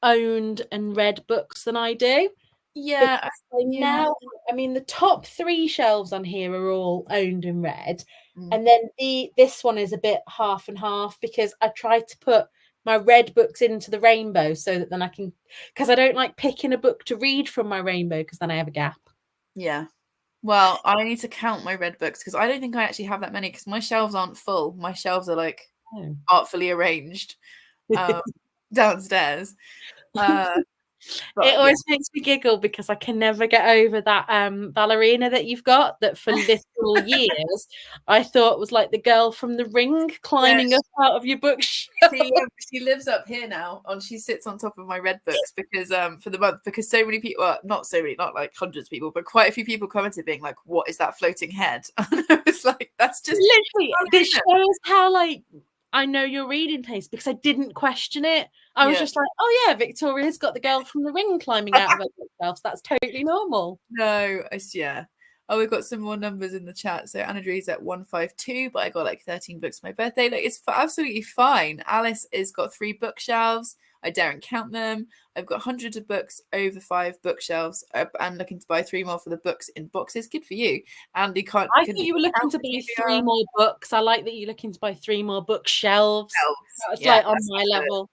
owned and read books than I do. Yeah, Because I yeah. now, I mean, the top 3 shelves on here are all owned and read, Mm. and then this one is a bit half and half because I tried to put my read books into the rainbow so that then I can, because I don't like picking a book to read from my rainbow because then I have a gap. Yeah. Well, I need to count my read books because I don't think I actually have that many because my shelves aren't full. My shelves are like Oh. artfully arranged downstairs. It But yeah, always makes me giggle because I can never get over that ballerina that you've got that for literal years I thought was like the girl from The Ring yeah, climbing up out of your bookshelf. she lives up here now. She sits on top of my read books because for the month because so many people, well, not so many, not like hundreds of people, but quite a few people commented being like, "What is that floating head?" And I was like, "That's just Literally, this shows how like I know your reading taste because I didn't question it. I was yeah." just like, oh yeah, Victoria's got the girl from The Ring climbing out of her bookshelf. That's totally normal. No, yeah. Oh, we've got some more numbers in the chat. So Anna Drew's at 152, but I got like 13 books for my birthday. Like it's absolutely fine. Alice has got 3 bookshelves. I daren't count them. I've got hundreds of books over 5 bookshelves and looking to buy 3 more for the books in boxes. Good for you. Andy can't. I Can thought you were looking count to the buy TBR 3 more books. I like that you're looking to buy 3 more bookshelves. shelves. That was Yeah, like on my level.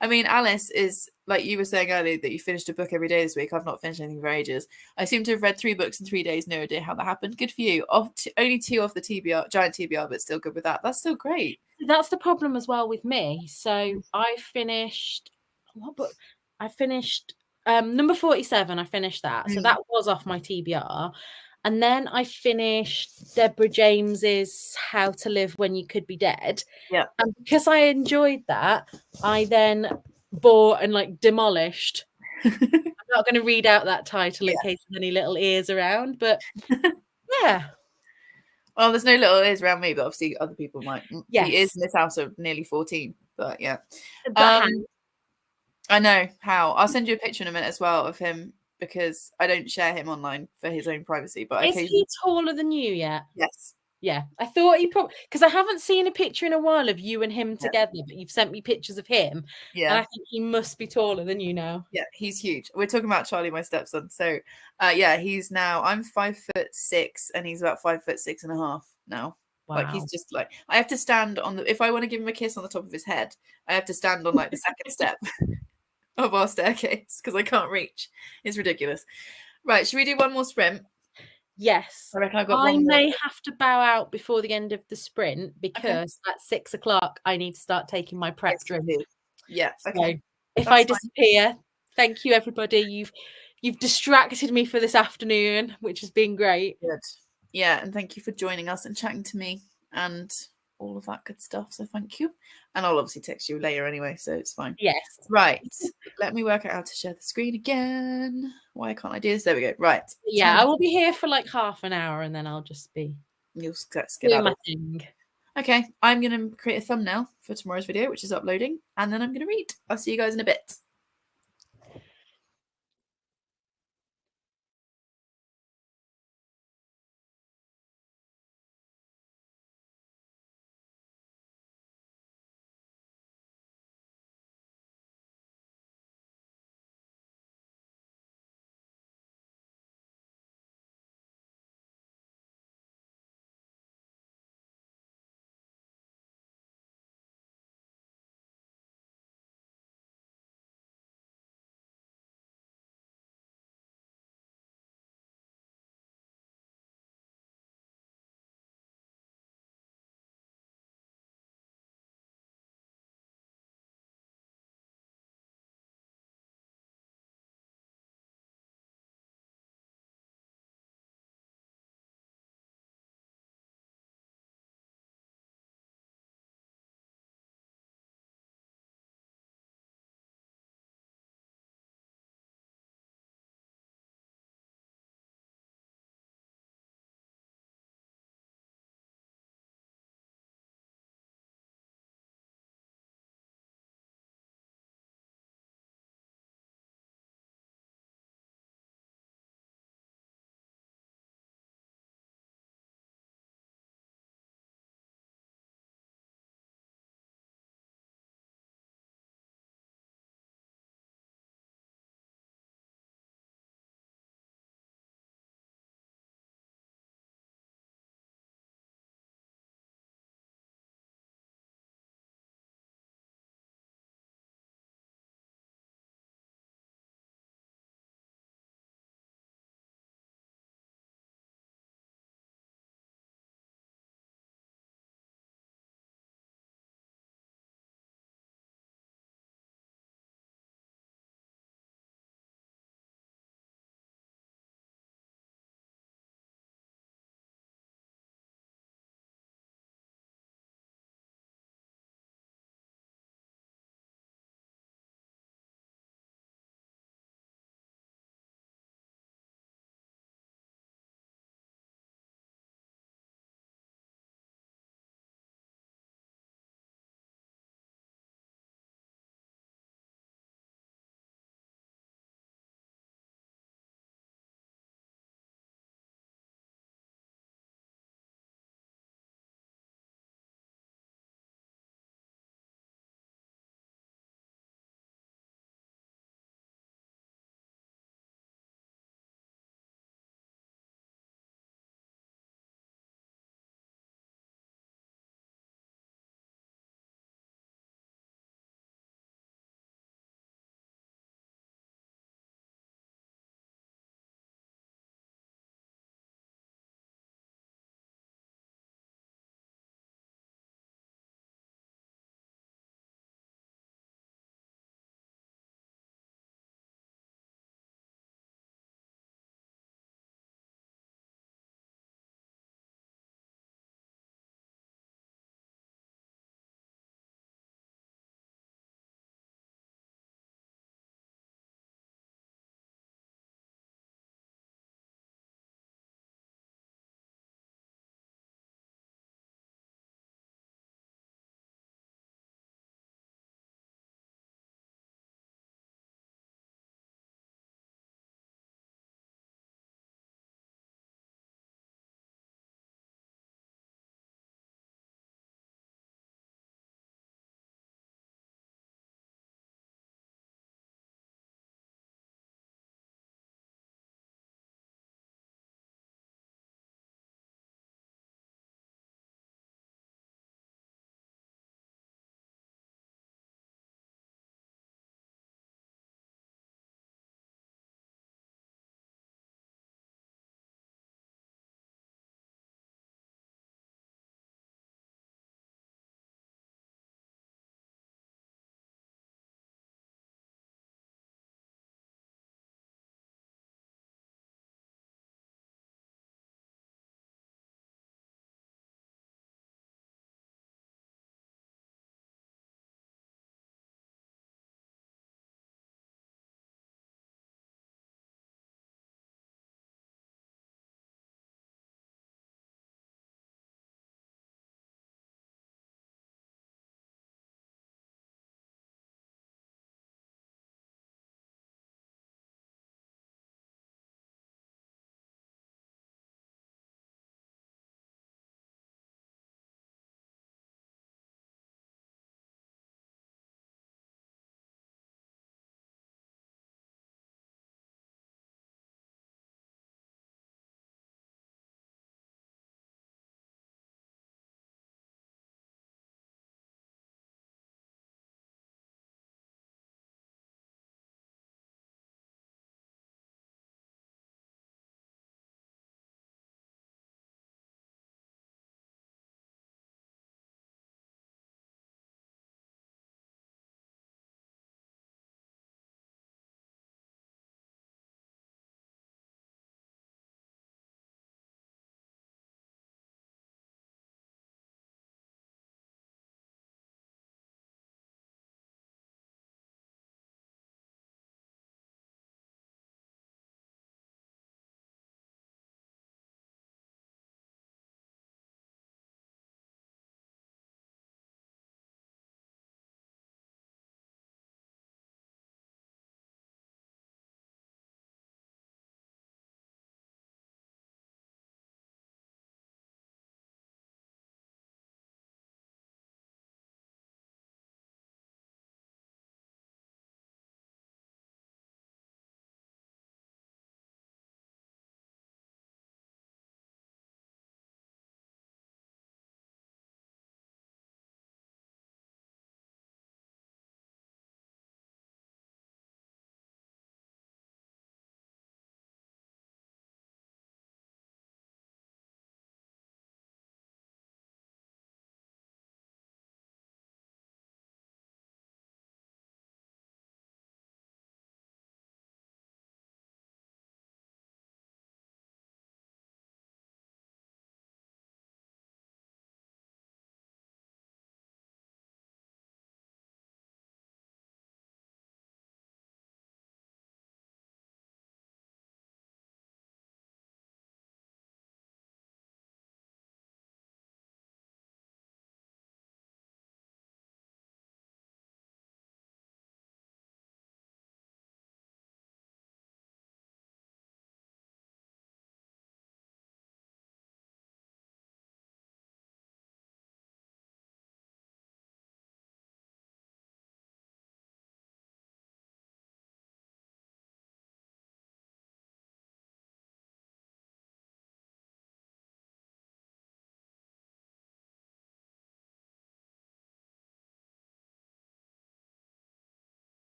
I mean, Alice is like you were saying earlier that you finished a book every day this week. I've not finished anything for ages. I seem to have read 3 books in 3 days. No idea how that happened. Good for you. Only 2 off the TBR, giant TBR, but still good with that. That's still great. That's the problem as well with me. So I finished what book? I finished number 47. I finished that. So that was off my TBR. And then I finished Deborah James's How to Live When You Could Be Dead. Yeah. And because I enjoyed that, I then bought and like demolished. I'm not going to read out that title in case there's any little ears around, but yeah. Well, there's no little ears around me, but obviously other people might. Yes. The ears in this house are nearly 14, but yeah. But I know how. I'll send you a picture in a minute as well of him because I don't share him online for his own privacy. But is he taller than you yet? Yes. Yeah, I thought he probably because I haven't seen a picture in a while of you and him together, but you've sent me pictures of him, and I think he must be taller than you now. Yeah, he's huge. We're talking about Charlie, my stepson. So, yeah, he's now. I'm 5'6", and he's about 5'6.5" now. Wow. Like he's just like I have to stand on the. If I want to give him a kiss on the top of his head, I have to stand on like the second step of our staircase because I can't reach. It's ridiculous. Right, should we do one more sprint? Yes. I reckon I've got I one more. may have to bow out before the end of the sprint because at 6 o'clock I need to start taking my prep drink. Yeah. So Okay. if I That's fine. disappear, thank you everybody. You've distracted me for this afternoon, which has been great. Good. Yeah, and thank you for joining us and chatting to me and all of that good stuff. So thank you. And I'll obviously text you later anyway, so it's fine. Yes. Right. Let me work out how to share the screen again. Why can't I do this? There we go. Right. Yeah, I will be here for like half an hour and then I'll just be You'll get doing out my of. thing. Okay, I'm going to create a thumbnail for tomorrow's video, which is uploading, and then I'm going to read. I'll see you guys in a bit.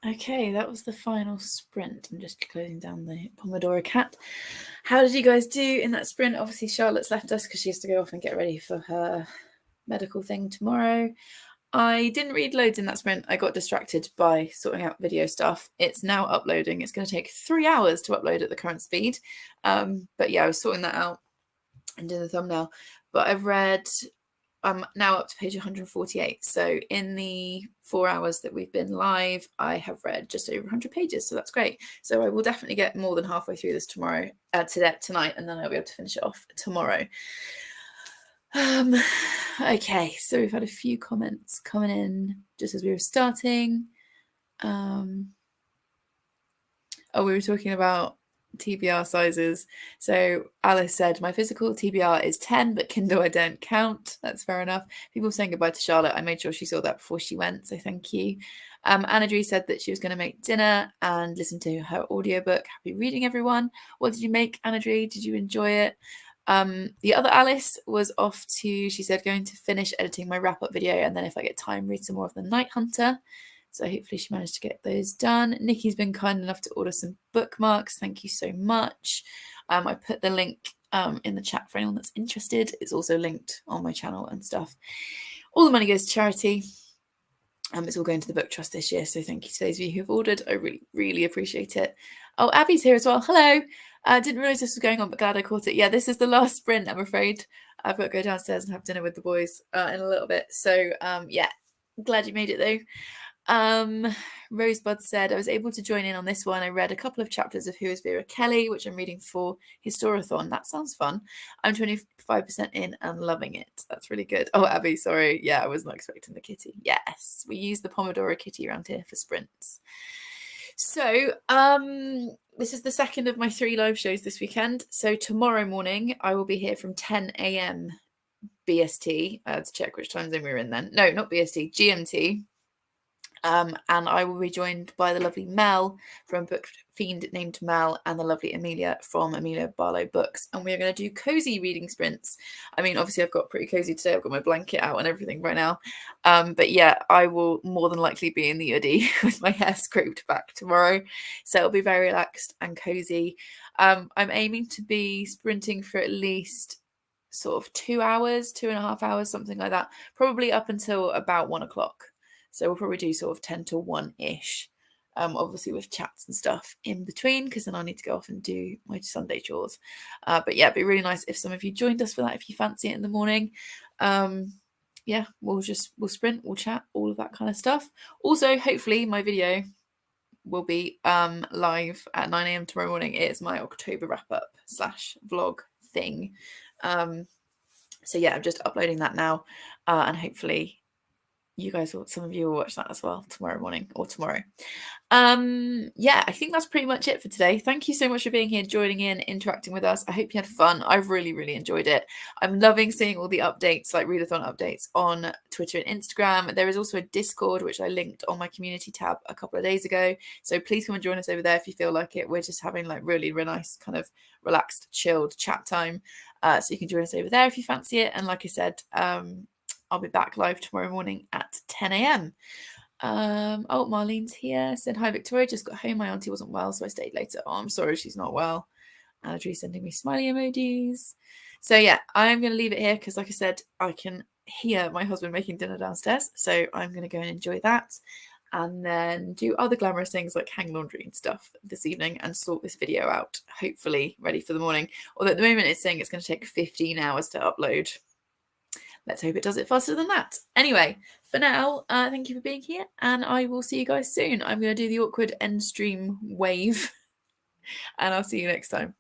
Okay, that was the final sprint. I'm just closing down the Pomodoro cat. How did you guys do in that sprint? Obviously, Charlotte's left us because she has to go off and get ready for her medical thing tomorrow. I didn't read loads in that sprint. I got distracted by sorting out video stuff. It's now uploading. It's going to take 3 hours to upload at the current speed. But yeah, I was sorting that out and doing the thumbnail. But I'm now up to page 148. So in the 4 hours that we've been live, I have read just over 100 pages. So that's great. So I will definitely get more than halfway through this tonight, and then I'll be able to finish it off tomorrow. Okay, so we've had a few comments coming in just as we were starting. We were talking about TBR sizes. So Alice said, my physical TBR is 10, but Kindle I don't count. That's fair enough. People saying goodbye to Charlotte. I made sure she saw that before she went, so thank you. Anadri said that she was going to make dinner and listen to her audiobook. Happy reading, everyone. What did you make, Anadri? Did you enjoy it? The other Alice was off to, she said, going to finish editing my wrap-up video, and then if I get time, read some more of The Night Hunter. So hopefully she managed to get those done. Nikki's been kind enough to order some bookmarks. Thank you so much. I put the link in the chat for anyone that's interested. It's also linked on my channel and stuff. All the money goes to charity. It's all going to the book trust this year. So thank you to those of you who've ordered. I really, really appreciate it. Oh, Abby's here as well. Hello. I didn't realise this was going on, but glad I caught it. Yeah, this is the last sprint, I'm afraid. I've got to go downstairs and have dinner with the boys in a little bit. So yeah, glad you made it though. Rosebud said, I was able to join in on this one. I read a couple of chapters of Who is Vera Kelly, which I'm reading for Historathon. That sounds fun. I'm 25% in and loving it. That's really good. Oh, Abby, sorry. Yeah, I was not expecting the kitty. Yes, we use the Pomodoro kitty around here for sprints. So this is the second of my 3 live shows this weekend. So tomorrow morning I will be here from 10 a.m. BST. To check which time zone we're in then. No, not BST, GMT. And I will be joined by the lovely Mel from Book Fiend Named Mel and the lovely Amelia from Amelia Barlow Books. And we're going to do cozy reading sprints. I mean, obviously I've got pretty cozy today. I've got my blanket out and everything right now. But yeah, I will more than likely be in the hoodie with my hair scraped back tomorrow. So it'll be very relaxed and cozy. I'm aiming to be sprinting for at least sort of 2 hours, 2.5 hours, something like that. Probably up until about 1 o'clock. So we'll probably do sort of 10 to 1-ish, obviously with chats and stuff in between, because then I need to go off and do my Sunday chores. But yeah, it'd be really nice if some of you joined us for that, if you fancy it in the morning. Yeah, we'll sprint, we'll chat, all of that kind of stuff. Also, hopefully my video will be live at 9 a.m. tomorrow morning. It's my October wrap-up / vlog thing. So yeah, I'm just uploading that now, and hopefully some of you will watch that as well tomorrow morning or tomorrow. Yeah, I think that's pretty much it for today. Thank you so much for being here, joining in, interacting with us. I hope you had fun. I've really, really enjoyed it. I'm loving seeing all the updates, like readathon updates on Twitter and Instagram. There is also a Discord, which I linked on my community tab a couple of days ago. So please come and join us over there if you feel like it. We're just having like really, really nice kind of relaxed, chilled chat time. So you can join us over there if you fancy it. And like I said, I'll be back live tomorrow morning at 10 a.m. Oh, Marlene's here. Said, hi, Victoria. Just got home. My auntie wasn't well, so I stayed later. Oh, I'm sorry she's not well. Audrey sending me smiley emojis. So yeah, I'm going to leave it here because, like I said, I can hear my husband making dinner downstairs. So I'm going to go and enjoy that and then do other glamorous things like hang laundry and stuff this evening and sort this video out, hopefully ready for the morning. Although at the moment it's saying it's going to take 15 hours to upload. Let's hope it does it faster than that. Anyway, for now, thank you for being here, and I will see you guys soon. I'm going to do the awkward end stream wave, and I'll see you next time.